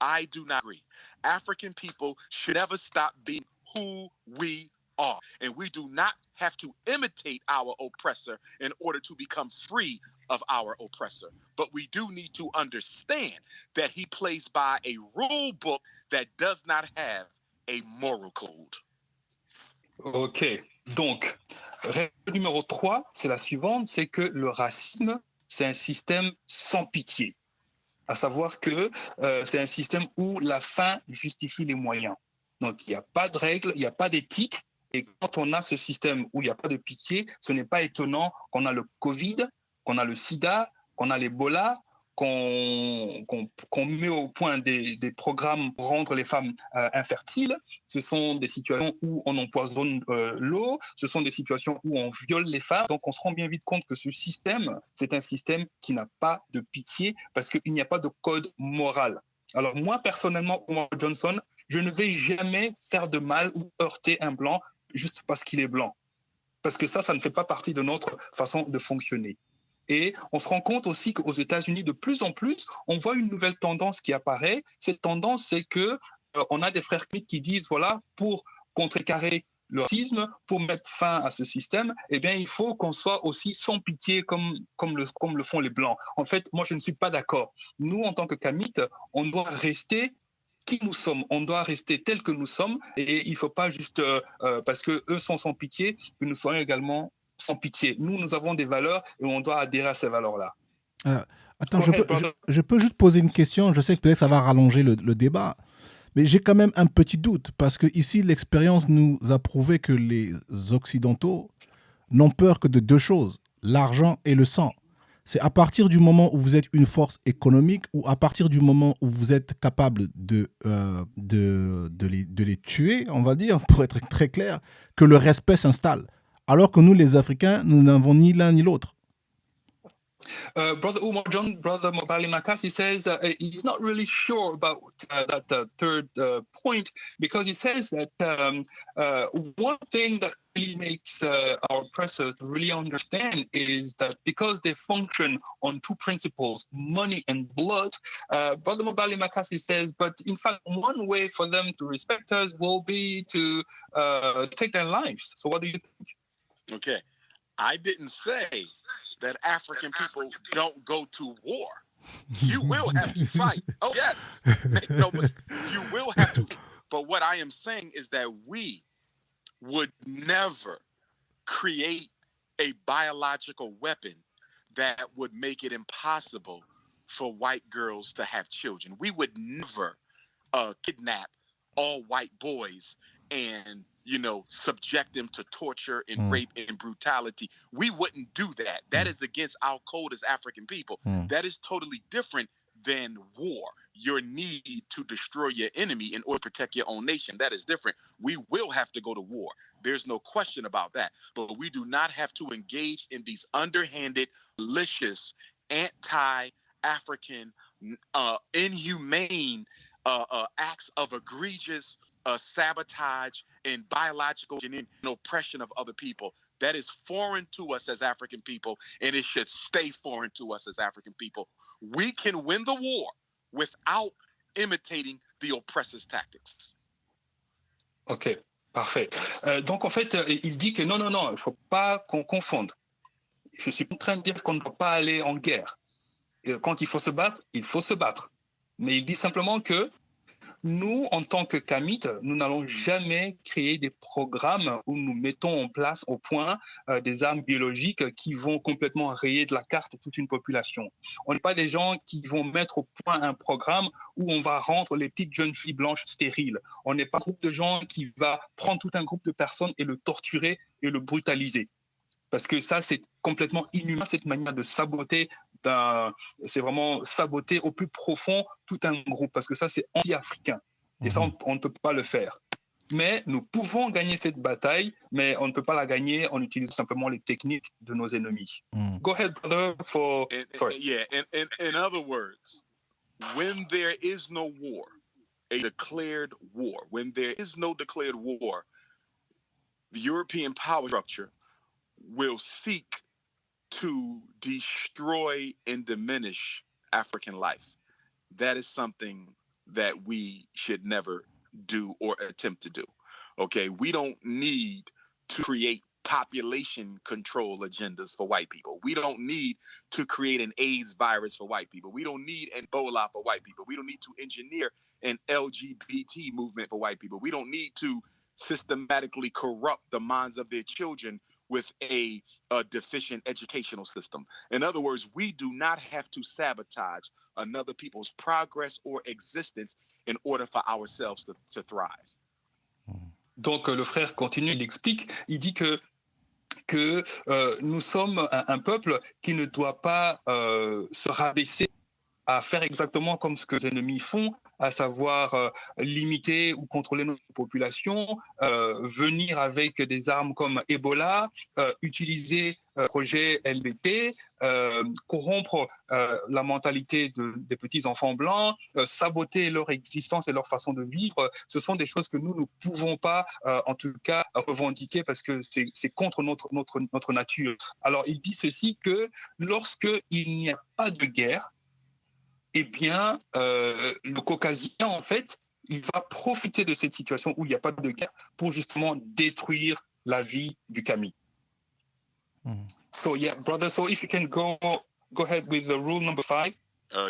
I do not agree. African people should never stop being who we are. And we do not have to imitate our oppressor in order to become free of our oppressor. But we do need to understand that he plays by a rule book that does not have a moral code. Ok, donc, règle numéro 3, c'est la suivante, c'est que le racisme, c'est un système sans pitié. À savoir que c'est un système où la fin justifie les moyens. Donc, il n'y a pas de règles, il n'y a pas d'éthique. Et quand on a ce système où il n'y a pas de pitié, ce n'est pas étonnant qu'on a le Covid, qu'on a le sida, qu'on a l'Ebola, qu'on met au point des programmes pour rendre les femmes infertiles. Ce sont des situations où on empoisonne l'eau, ce sont des situations où on viole les femmes. Donc on se rend bien vite compte que ce système, c'est un système qui n'a pas de pitié parce qu'il n'y a pas de code moral. Alors moi, personnellement, Umar Johnson, je ne vais jamais faire de mal ou heurter un blanc juste parce qu'il est blanc. Parce que ça ne fait pas partie de notre façon de fonctionner. Et on se rend compte aussi qu'aux États-Unis, de plus en plus, on voit une nouvelle tendance qui apparaît. Cette tendance, c'est qu'on a des frères qui disent, voilà, pour contrecarrer le racisme, pour mettre fin à ce système, eh bien, il faut qu'on soit aussi sans pitié comme le font les Blancs. En fait, moi, je ne suis pas d'accord. Nous, en tant que Kamites, on doit rester qui nous sommes. On doit rester tel que nous sommes et il ne faut pas juste, parce qu'eux sont sans pitié, que nous soyons également sans pitié. Nous avons des valeurs et on doit adhérer à ces valeurs-là. Attends, je peux juste poser une question. Je sais que peut-être ça va rallonger le débat, mais j'ai quand même un petit doute parce que ici, l'expérience nous a prouvé que les Occidentaux n'ont peur que de deux choses, l'argent et le sang. C'est à partir du moment où vous êtes une force économique ou à partir du moment où vous êtes capable de les tuer, on va dire, pour être très clair, que le respect s'installe. Alors que nous, les Africains, nous n'avons ni l'un ni l'autre. Brother Umar John, Brother MOBALI MAKASI says he's not really sure about that third point because he says that one thing that really makes our oppressors really understand is that because they function on two principles, money and blood, Brother MOBALI MAKASI says, but in fact, one way for them to respect us will be to take their lives. So what do you think? Okay. I didn't say that African people don't go to war. You will have to fight. Oh, yes. Make no mistake. You will have to. But what I am saying is that we would never create a biological weapon that would make it impossible for white girls to have children. We would never kidnap all white boys and subject them to torture and rape and brutality. We wouldn't do that. That is against our code as African people. That is totally different than war. Your need to destroy your enemy in order to protect your own nation. That is different. We will have to go to war. There's no question about that. But we do not have to engage in these underhanded, malicious, anti-African, inhumane acts of egregious sabotage and biological and oppression of other people. That is foreign to us as African people, and it should stay foreign to us as African people. We can win the war without imitating the oppressor's tactics. Ok, parfait. Donc en fait, il dit que non, il ne faut pas qu'on confonde. Je suis en train de dire qu'on ne doit pas aller en guerre. Et quand il faut se battre, il faut se battre. Mais il dit simplement que nous, en tant que CAMIT, nous n'allons jamais créer des programmes où nous mettons en place au point des armes biologiques qui vont complètement rayer de la carte toute une population. On n'est pas des gens qui vont mettre au point un programme où on va rendre les petites jeunes filles blanches stériles. On n'est pas un groupe de gens qui va prendre tout un groupe de personnes et le torturer et le brutaliser. Parce que ça, c'est complètement inhumain, cette manière de saboter. C'est vraiment saboter au plus profond tout un groupe, parce que ça, c'est anti-africain. Et ça, on ne peut pas le faire. Mais nous pouvons gagner cette bataille, mais on ne peut pas la gagner en utilisant simplement les techniques de nos ennemis. Go ahead, brother, Yeah, in other words, when there is no war, a declared war, when there is no declared war, the European power structure will seek to destroy and diminish African life. That is something that we should never do or attempt to do. Okay, we don't need to create population control agendas for white people. We don't need to create an AIDS virus for white people. We don't need Ebola for white people. We don't need to engineer an LGBT movement for white people. We don't need to systematically corrupt the minds of their children with a deficient educational system. In other words, we do not have to sabotage another people's progress or existence in order for ourselves to thrive. Donc le frère continue, il explique, il dit que nous sommes un peuple qui ne doit pas se rabaisser à faire exactement comme ce que les ennemis font, à savoir limiter ou contrôler notre population, venir avec des armes comme Ebola, utiliser projet LBT, corrompre la mentalité des petits enfants blancs, saboter leur existence et leur façon de vivre. Ce sont des choses que nous ne pouvons pas, en tout cas, revendiquer parce que c'est contre notre nature. Alors, il dit ceci que lorsqu'il n'y a pas de guerre, eh bien, le Caucasien, en fait, il va profiter de cette situation où il n'y a pas de guerre pour justement détruire la vie du Kami. So, yeah, brother, so if you can go ahead with the rule number 5.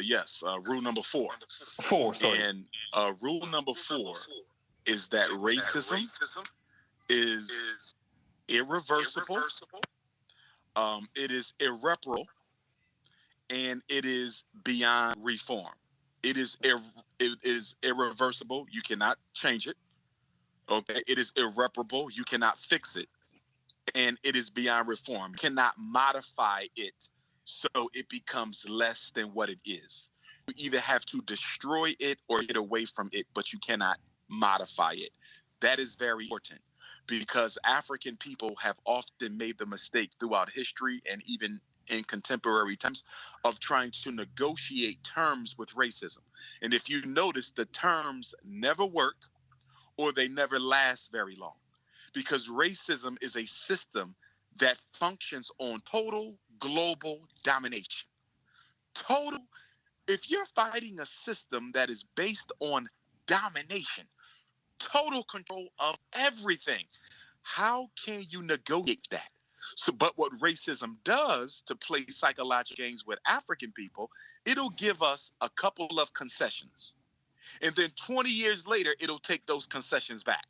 Yes, rule number 4. 4, sorry. And rule number 4 is that racism is irreversible, it is irreparable, and it is beyond reform. It is irreversible. You cannot change it. Okay. It is irreparable. You cannot fix it. And it is beyond reform. You cannot modify it so it becomes less than what it is. You either have to destroy it or get away from it, but you cannot modify it. That is very important because African people have often made the mistake throughout history and even in contemporary times of trying to negotiate terms with racism. And if you notice, the terms never work or they never last very long because racism is a system that functions on total global domination. If you're fighting a system that is based on domination, total control of everything, how can you negotiate that? But what racism does to play psychological games with African people, it'll give us a couple of concessions. And then 20 years later, it'll take those concessions back.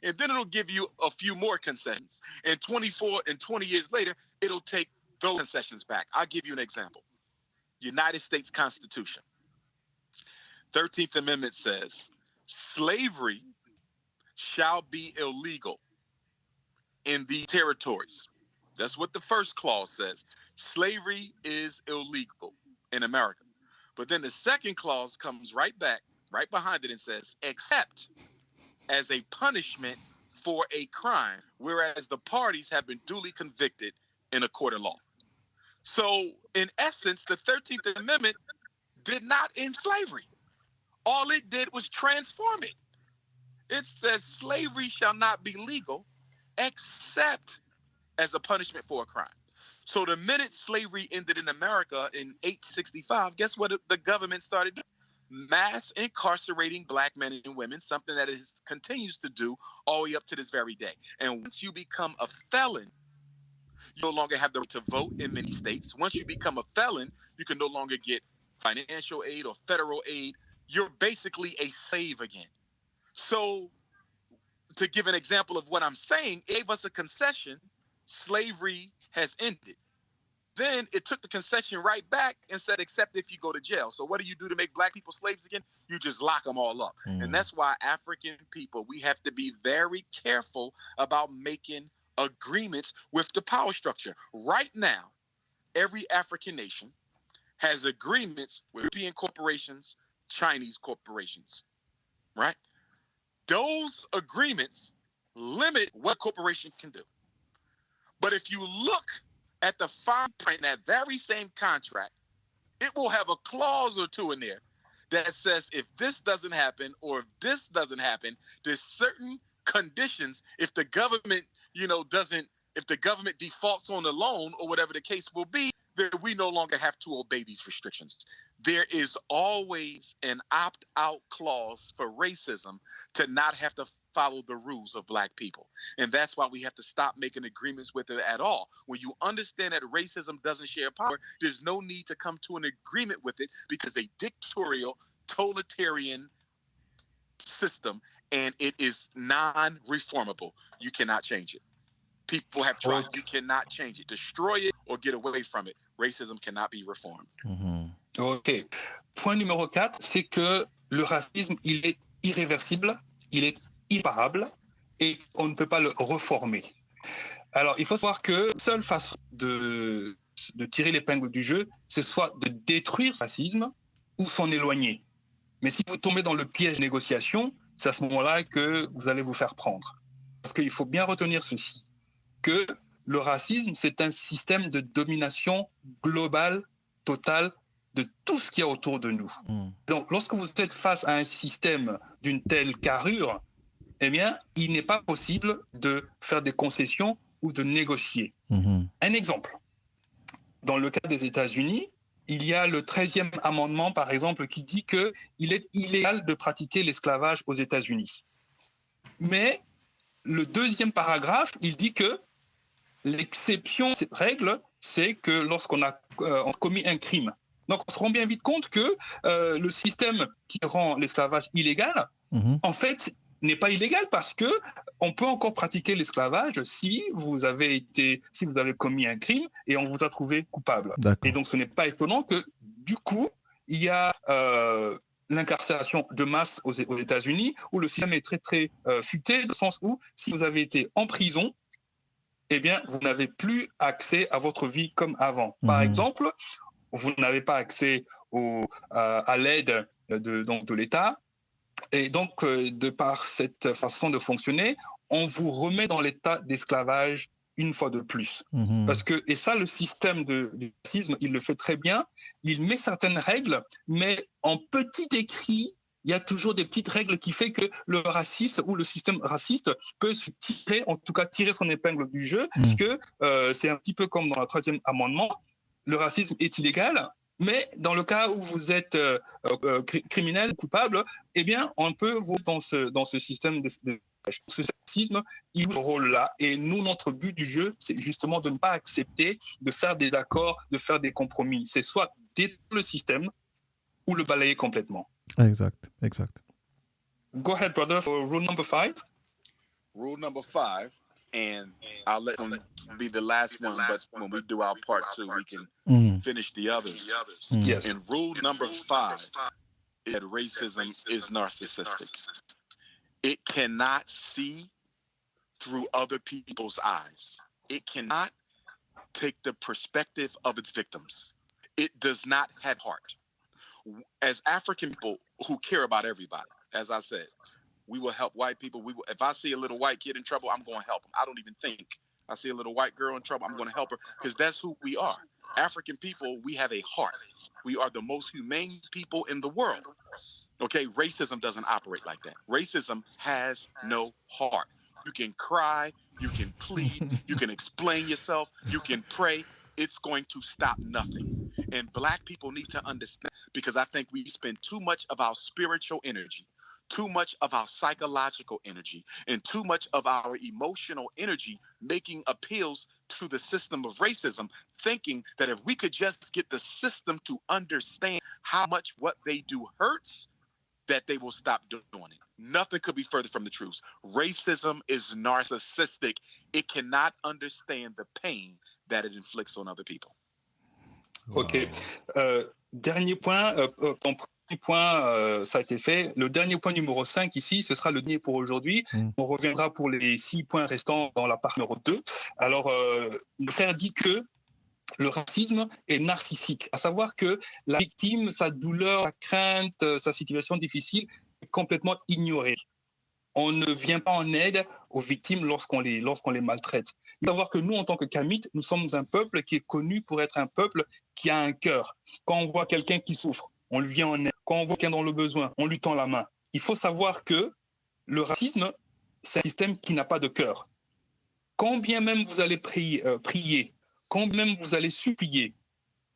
And then it'll give you a few more concessions. And 20 years later, it'll take those concessions back. I'll give you an example. United States Constitution. 13th Amendment says, slavery shall be illegal in the territories. That's what the first clause says. Slavery is illegal in America. But then the second clause comes right behind it and says, except as a punishment for a crime, whereas the parties have been duly convicted in a court of law. So in essence, the 13th Amendment did not end slavery. All it did was transform it. It says slavery shall not be legal except as a punishment for a crime. So the minute slavery ended in America in 1865, guess what the government started doing? Mass incarcerating black men and women, something that it continues to do all the way up to this very day. And once you become a felon, you no longer have the right to vote in many states. Once you become a felon, you can no longer get financial aid or federal aid you're basically a slave again. So to give an example of what I'm saying, gave us a concession, slavery has ended. Then it took the concession right back and said, except if you go to jail. So what do you do to make black people slaves again? You just lock them all up. And that's why African people, we have to be very careful about making agreements with the power structure. Right now, every African nation has agreements with European corporations, Chinese corporations, right? Those agreements limit what a corporation can do. But if you look at the fine print in that very same contract, it will have a clause or two in there that says if this doesn't happen or if this doesn't happen, there's certain conditions. If the government, if the government defaults on the loan or whatever the case will be, then we no longer have to obey these restrictions. There is always an opt-out clause for racism to not have to follow the rules of black people. And that's why we have to stop making agreements with it at all. When you understand that racism doesn't share power, there's no need to come to an agreement with it because a dictatorial, totalitarian system, and it is non-reformable. You cannot change it. People have tried. You cannot change it. Destroy it or get away from it. Racism cannot be reformed. OK. Point numéro 4, c'est que le racisme, il est irréversible, il est irréparable et on ne peut pas le reformer. Alors, il faut savoir que la seule façon de tirer l'épingle du jeu, c'est soit de détruire le racisme ou s'en éloigner. Mais si vous tombez dans le piège de négociation, c'est à ce moment-là que vous allez vous faire prendre. Parce qu'il faut bien retenir ceci, que le racisme, c'est un système de domination globale, totale, de tout ce qu'il y a autour de nous. Donc, lorsque vous êtes face à un système d'une telle carrure, eh bien, il n'est pas possible de faire des concessions ou de négocier. Un exemple. Dans le cas des États-Unis, il y a le 13e amendement, par exemple, qui dit qu'il est illégal de pratiquer l'esclavage aux États-Unis. Mais le 2e paragraphe, il dit que l'exception à cette règle, c'est que lorsqu'on a commis un crime. Donc, on se rend bien vite compte que le système qui rend l'esclavage illégal, en fait, n'est pas illégal parce que on peut encore pratiquer l'esclavage si vous avez commis un crime et on vous a trouvé coupable. Et donc, ce n'est pas étonnant que, du coup, il y a l'incarcération de masse aux États-Unis où le système est très, très futé, dans le sens où, si vous avez été en prison, eh bien, vous n'avez plus accès à votre vie comme avant. Par exemple, vous n'avez pas accès à l'aide de l'État. Et donc, de par cette façon de fonctionner, on vous remet dans l'état d'esclavage une fois de plus. Et ça, le système du racisme, il le fait très bien. Il met certaines règles, mais en petit écrit, il y a toujours des petites règles qui font que le raciste ou le système raciste peut se tirer, en tout cas tirer son épingle du jeu, parce que c'est un petit peu comme dans le 3e amendement, le racisme est illégal, mais dans le cas où vous êtes criminel, coupable, eh bien, on peut vous dans ce système de ce racisme, il joue ce rôle-là. Et nous, notre but du jeu, c'est justement de ne pas accepter de faire des accords, de faire des compromis. C'est soit détruire le système ou le balayer complètement. Exact. Go ahead, brother, for rule number 5. Rule number 5, and I'll let them be the last one, but when we do our part 2, we can finish the others. Yes. And rule number 5 is that racism is narcissistic. It cannot see through other people's eyes. It cannot take the perspective of its victims. It does not have heart. As African people who care about everybody, as I said, we will help white people. If I see a little white kid in trouble, I'm going to help him. I don't even think. I see a little white girl in trouble, I'm going to help her, because that's who we are. African people, we have a heart. We are the most humane people in the world. Okay, racism doesn't operate like that. Racism has no heart. You can cry, you can plead, you can explain yourself, you can pray. It's going to stop nothing. And black people need to understand, because I think we spend too much of our spiritual energy, too much of our psychological energy, and too much of our emotional energy making appeals to the system of racism, thinking that if we could just get the system to understand how much what they do hurts, that they will stop doing it. Nothing could be further from the truth. Racism is narcissistic. It cannot understand the pain that it inflicts on other people. OK. Dernier point, ton premier point, ça a été fait. Le dernier point numéro 5 ici, ce sera le dernier pour aujourd'hui. On reviendra pour les 6 points restants dans la partie numéro 2. Alors, le frère dit que le racisme est narcissique, à savoir que la victime, sa douleur, sa crainte, sa situation difficile est complètement ignorée. On ne vient pas en aide aux victimes lorsqu'on les maltraite. Il faut savoir que nous, en tant que Kamites, nous sommes un peuple qui est connu pour être un peuple qui a un cœur. Quand on voit quelqu'un qui souffre, on lui vient en aide. Quand on voit quelqu'un dans le besoin, on lui tend la main. Il faut savoir que le racisme, c'est un système qui n'a pas de cœur. Quand bien même vous allez prier, quand même vous allez supplier,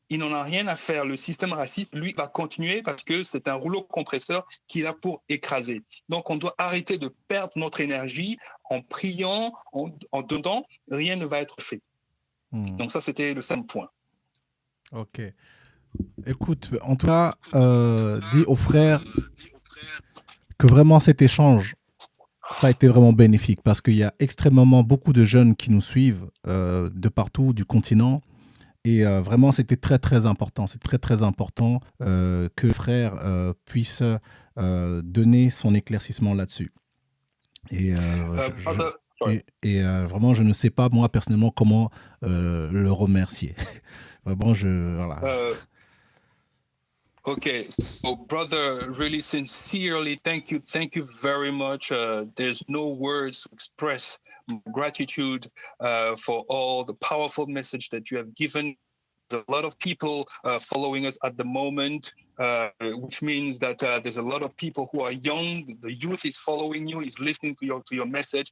il n'en a rien à faire. Le système raciste, lui, va continuer parce que c'est un rouleau compresseur qui est là pour écraser. Donc, on doit arrêter de perdre notre énergie en priant, en donnant. Rien ne va être fait. Donc, ça, c'était le 5 point. OK. Écoute, en tout cas, dis aux frères que vraiment cet échange, ça a été vraiment bénéfique parce qu'il y a extrêmement beaucoup de jeunes qui nous suivent de partout du continent. Et vraiment, c'était très, très important. C'est très, très important que le frère puisse donner son éclaircissement là-dessus. Et, vraiment, je ne sais pas, moi, personnellement, comment le remercier. Vraiment, voilà. Okay, so brother, really sincerely, thank you very much. There's no words to express gratitude for all the powerful message that you have given. There's a lot of people following us at the moment, which means that there's a lot of people who are young. The youth is following you, is listening to your message.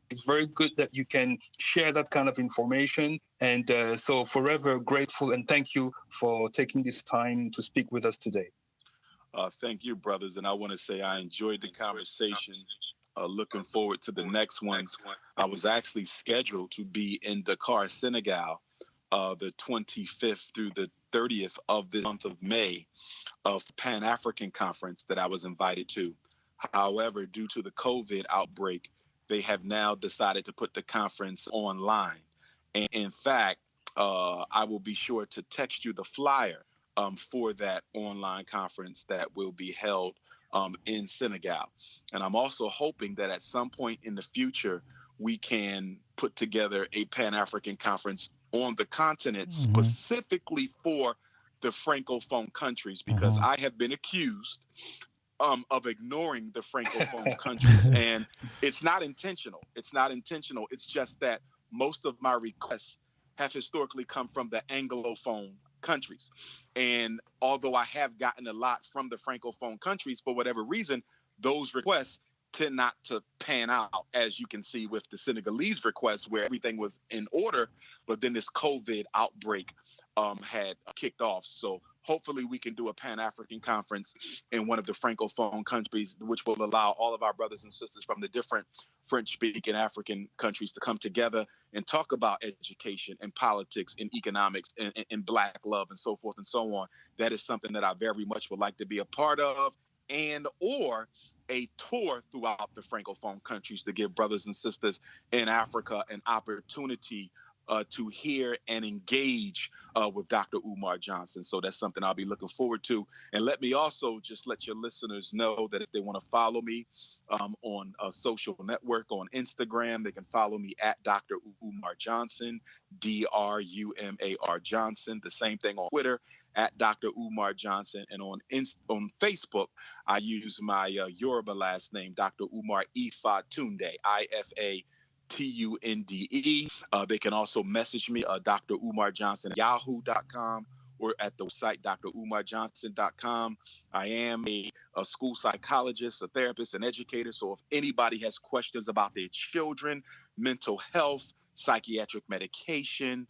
It's very good that you can share that kind of information. And so forever grateful and thank you for taking this time to speak with us today. Thank you, brothers. And I want to say I enjoyed the conversation. Looking forward to the next one. I was actually scheduled to be in Dakar, Senegal, the 25th through the 30th of this month of May of Pan-African Conference that I was invited to. However, due to the COVID outbreak, they have now decided to put the conference online. And in fact, I will be sure to text you the flyer for that online conference that will be held in Senegal. And I'm also hoping that at some point in the future, we can put together a Pan-African conference on the continent specifically for the Francophone countries, because I have been accused of ignoring the Francophone countries. And it's not intentional. It's just that most of my requests have historically come from the Anglophone countries. And although I have gotten a lot from the Francophone countries, for whatever reason, those requests tend not to pan out, as you can see with the Senegalese request, where everything was in order, but then this COVID outbreak had kicked off. So hopefully we can do a Pan-African conference in one of the Francophone countries, which will allow all of our brothers and sisters from the different French-speaking African countries to come together and talk about education and politics and economics and Black love and so forth and so on. That is something that I very much would like to be a part of, and or a tour throughout the Francophone countries to give brothers and sisters in Africa an opportunity to hear and engage with Dr. Umar Johnson. So that's something I'll be looking forward to. And let me also just let your listeners know that if they want to follow me on a social network, on Instagram, they can follow me at Dr. Umar Johnson, Drumar Johnson. The same thing on Twitter at Dr. Umar Johnson. And on Facebook, I use my Yoruba last name, Dr. Umar Ifa Tunde, Ifa Tunde. They can also message me, Dr. Umar Johnson at yahoo.com or at the site drumarjohnson.com. I am a school psychologist, a therapist, an educator. So if anybody has questions about their children, mental health, psychiatric medication,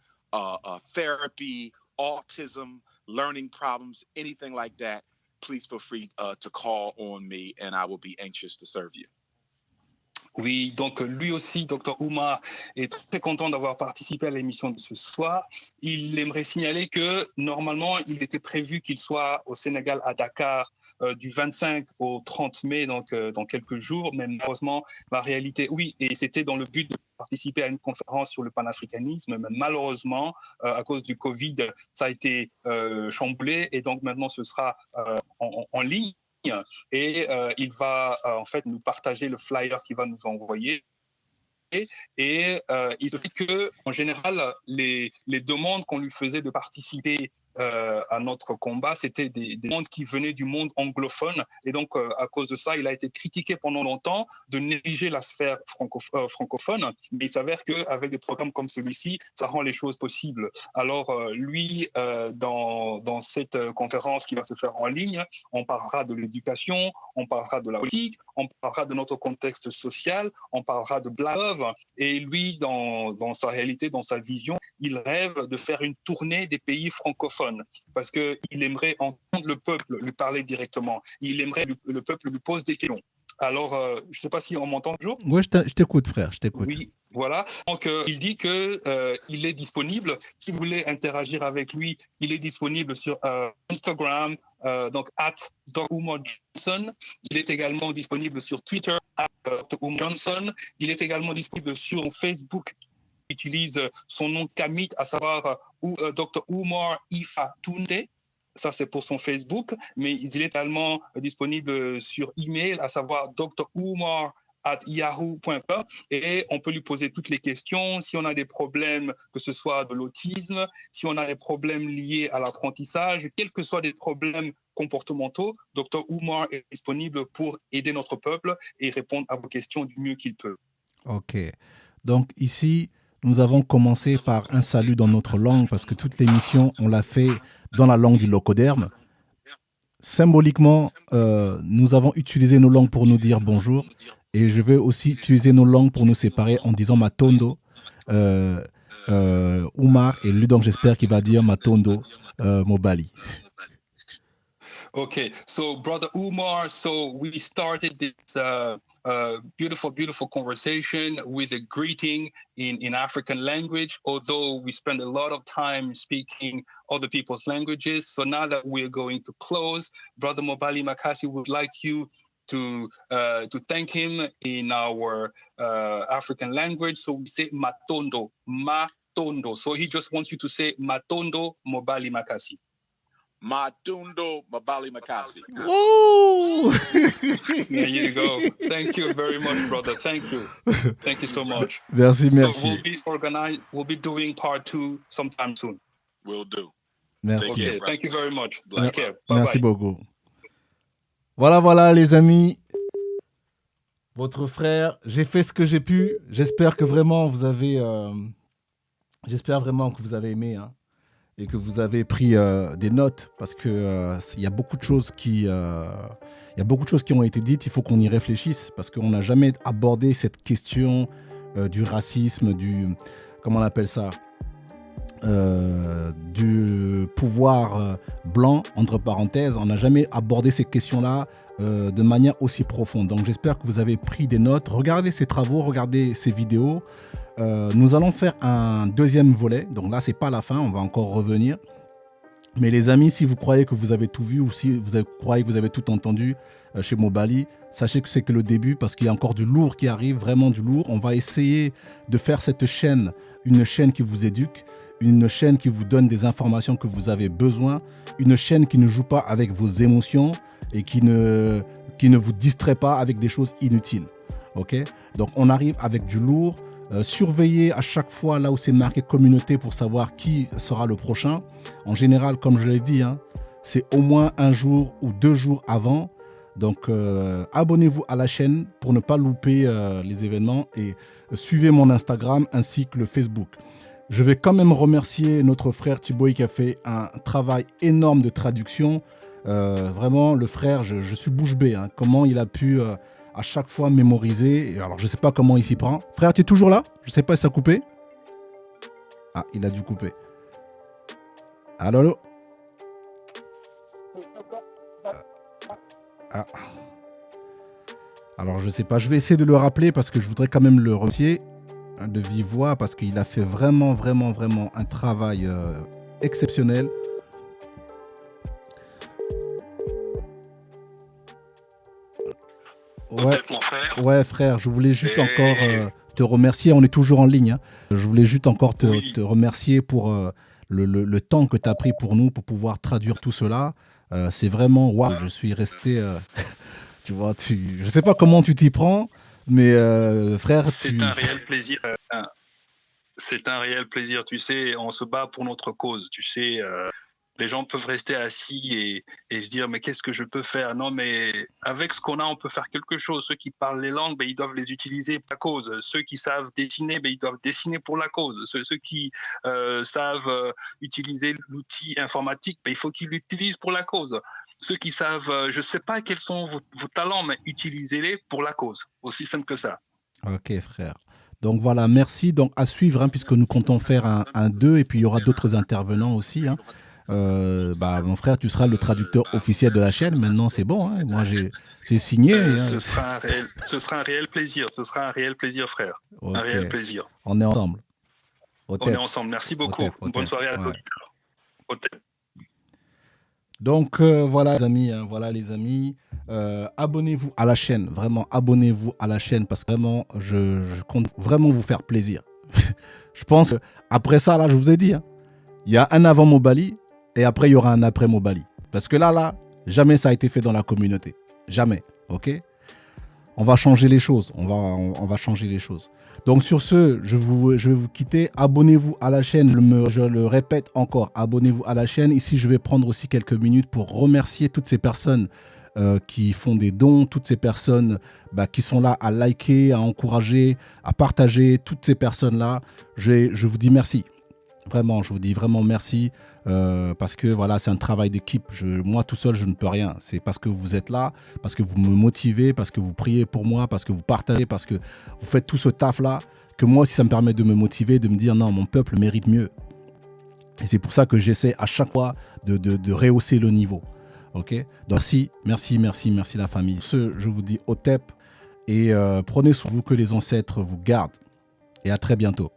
therapy, autism, learning problems, anything like that, please feel free to call on me and I will be anxious to serve you. Oui, donc lui aussi, Dr. Umar, est très content d'avoir participé à l'émission de ce soir. Il aimerait signaler que normalement, il était prévu qu'il soit au Sénégal, à Dakar, du 25 au 30 mai, donc dans quelques jours. Mais malheureusement, la réalité, oui, et c'était dans le but de participer à une conférence sur le panafricanisme, mais malheureusement, à cause du Covid, ça a été chamboulé, et donc maintenant, ce sera en ligne. Et il va en fait nous partager le flyer qu'il va nous envoyer. Et il se fait que, en général, les demandes qu'on lui faisait de participer à notre combat, c'était des demandes qui venaient du monde anglophone. Et donc, à cause de ça, il a été critiqué pendant longtemps de négliger la sphère francophone. Mais il s'avère qu'avec des programmes comme celui-ci, ça rend les choses possibles. Alors, lui, dans cette conférence qui va se faire en ligne, on parlera de l'éducation, on parlera de la politique, on parlera de notre contexte social, on parlera de Black Love. Et lui, dans sa réalité, dans sa vision, il rêve de faire une tournée des pays francophones parce qu'il aimerait entendre le peuple lui parler directement. Il aimerait que le peuple lui pose des questions. Alors, je ne sais pas si on m'entend toujours. Oui, je t'écoute, frère, je t'écoute. Oui, voilà. Donc, il dit qu'il est disponible. Si vous voulez interagir avec lui, il est disponible sur Instagram, donc @Dr.Umar Johnson. Il est également disponible sur Twitter, @Dr.Umar Johnson. Il est également disponible sur Facebook. Il utilise son nom Kamit, à savoir Dr. Umar Ifa Tunde. Ça, c'est pour son Facebook. Mais il est également disponible sur email, à savoir drumar@yahoo.com, et on peut lui poser toutes les questions. Si on a des problèmes, que ce soit de l'autisme, si on a des problèmes liés à l'apprentissage, quels que soient des problèmes comportementaux, Dr. Umar est disponible pour aider notre peuple et répondre à vos questions du mieux qu'il peut. Ok. Donc ici, nous avons commencé par un salut dans notre langue parce que toute l'émission, on l'a fait dans la langue du locoderme. Symboliquement, nous avons utilisé nos langues pour nous dire bonjour, et je vais aussi utiliser nos langues pour nous séparer en disant Matondo, Umar, et lui, donc j'espère qu'il va dire Matondo, Mobali. Okay, so Brother Umar, so we started this beautiful conversation with a greeting in African language, although we spend a lot of time speaking other people's languages. So now that we're going to close, Brother MOBALI MAKASI would like you to thank him in our African language. So we say Matondo, Matondo. So he just wants you to say Matondo MOBALI MAKASI. Matundo Mabali Makasi. Whoa! There you go. Thank you very much, brother. Thank you. Thank you so much. Merci, merci. So we'll be doing part 2 sometime soon. Will do. Merci. Okay, thank you very much. Take care. Merci Bye-bye. beaucoup. Voilà, les amis. Votre frère, j'ai fait ce que j'ai pu. J'espère vraiment que vous avez aimé, hein, et que vous avez pris des notes, parce que il y a beaucoup de choses qui ont été dites. Il faut qu'on y réfléchisse, parce qu'on n'a jamais abordé cette question du racisme, comment on appelle ça, du pouvoir blanc, entre parenthèses. On n'a jamais abordé ces questions-là de manière aussi profonde. Donc j'espère que vous avez pris des notes. Regardez ces travaux, regardez ces vidéos. Nous allons faire un deuxième volet. Donc là, c'est pas la fin, on va encore revenir. Mais les amis, si vous croyez que vous avez tout vu, ou si vous croyez que vous avez tout entendu chez MOBALI, sachez que c'est que le début, parce qu'il y a encore du lourd qui arrive, vraiment du lourd. On va essayer de faire cette chaîne, une chaîne qui vous éduque, une chaîne qui vous donne des informations que vous avez besoin, une chaîne qui ne joue pas avec vos émotions et qui ne vous distrait pas avec des choses inutiles. Okay ? Donc on arrive avec du lourd. Surveillez à chaque fois là où c'est marqué communauté pour savoir qui sera le prochain. En général, comme je l'ai dit, hein, c'est au moins 1 jour ou 2 jours avant. Donc abonnez-vous à la chaîne pour ne pas louper les événements, et suivez mon Instagram ainsi que le Facebook. Je vais quand même remercier notre frère Thibaut qui a fait un travail énorme de traduction. Vraiment, le frère, je suis bouche bée, hein, comment il a pu à chaque fois mémoriser. Alors, je ne sais pas comment il s'y prend. Frère, tu es toujours là? Je ne sais pas si ça a coupé. Ah, il a dû couper. Allô? Ah. Alors, je sais pas, je vais essayer de le rappeler parce que je voudrais quand même le remercier de vive voix parce qu'il a fait vraiment, vraiment, vraiment un travail exceptionnel. Ouais, Peut-être mon frère. ouais, frère, je voulais juste encore te remercier. On est toujours en ligne, hein. Je voulais juste encore te remercier pour le temps que tu as pris pour nous pour pouvoir traduire tout cela. C'est vraiment waouh. Je suis resté, tu vois, je sais pas comment tu t'y prends, mais frère, C'est un réel plaisir. C'est un réel plaisir. Tu sais, on se bat pour notre cause. Tu sais, les gens peuvent rester assis et se dire mais qu'est-ce que je peux faire? Non, mais avec ce qu'on a, on peut faire quelque chose. Ceux qui parlent les langues, ben, ils doivent les utiliser pour la cause. Ceux qui savent dessiner, ben, ils doivent dessiner pour la cause. Ceux qui savent utiliser l'outil informatique, ben, il faut qu'ils l'utilisent pour la cause. Ceux qui savent, je ne sais pas quels sont vos talents, mais utilisez-les pour la cause. Aussi simple que ça. Ok, frère. Donc voilà, merci. Donc à suivre, hein, puisque nous comptons faire un 2 et puis il y aura d'autres intervenants aussi, hein. Mon frère, tu seras le traducteur officiel de la chaîne. Maintenant, c'est bon, hein. Moi, c'est signé. Ce sera un réel plaisir. Ce sera un réel plaisir, frère. Okay. Un réel plaisir. On est ensemble. On est ensemble. Merci beaucoup. Bonne soirée à l'auditeur. Donc voilà les amis, hein, abonnez-vous à la chaîne, vraiment abonnez-vous à la chaîne parce que vraiment je compte vraiment vous faire plaisir. Je pense après ça là, je vous ai dit, hein, il y a un avant MOBALI et après il y aura un après MOBALI. Parce que là jamais ça a été fait dans la communauté, jamais, ok? On va changer les choses, on va changer les choses. Donc sur ce, je vais vous quitter. Abonnez-vous à la chaîne, je le répète encore, abonnez-vous à la chaîne. Ici, je vais prendre aussi quelques minutes pour remercier toutes ces personnes qui font des dons, toutes ces personnes qui sont là à liker, à encourager, à partager, toutes ces personnes-là. Je vous dis merci. Vraiment, je vous dis vraiment merci parce que voilà, c'est un travail d'équipe. Moi, tout seul, je ne peux rien. C'est parce que vous êtes là, parce que vous me motivez, parce que vous priez pour moi, parce que vous partagez, parce que vous faites tout ce taf-là, que moi aussi, ça me permet de me motiver, de me dire non, mon peuple mérite mieux. Et c'est pour ça que j'essaie à chaque fois de rehausser le niveau. Ok? Donc, merci la famille. Je vous dis au TEP et prenez soin de vous, que les ancêtres vous gardent. Et à très bientôt.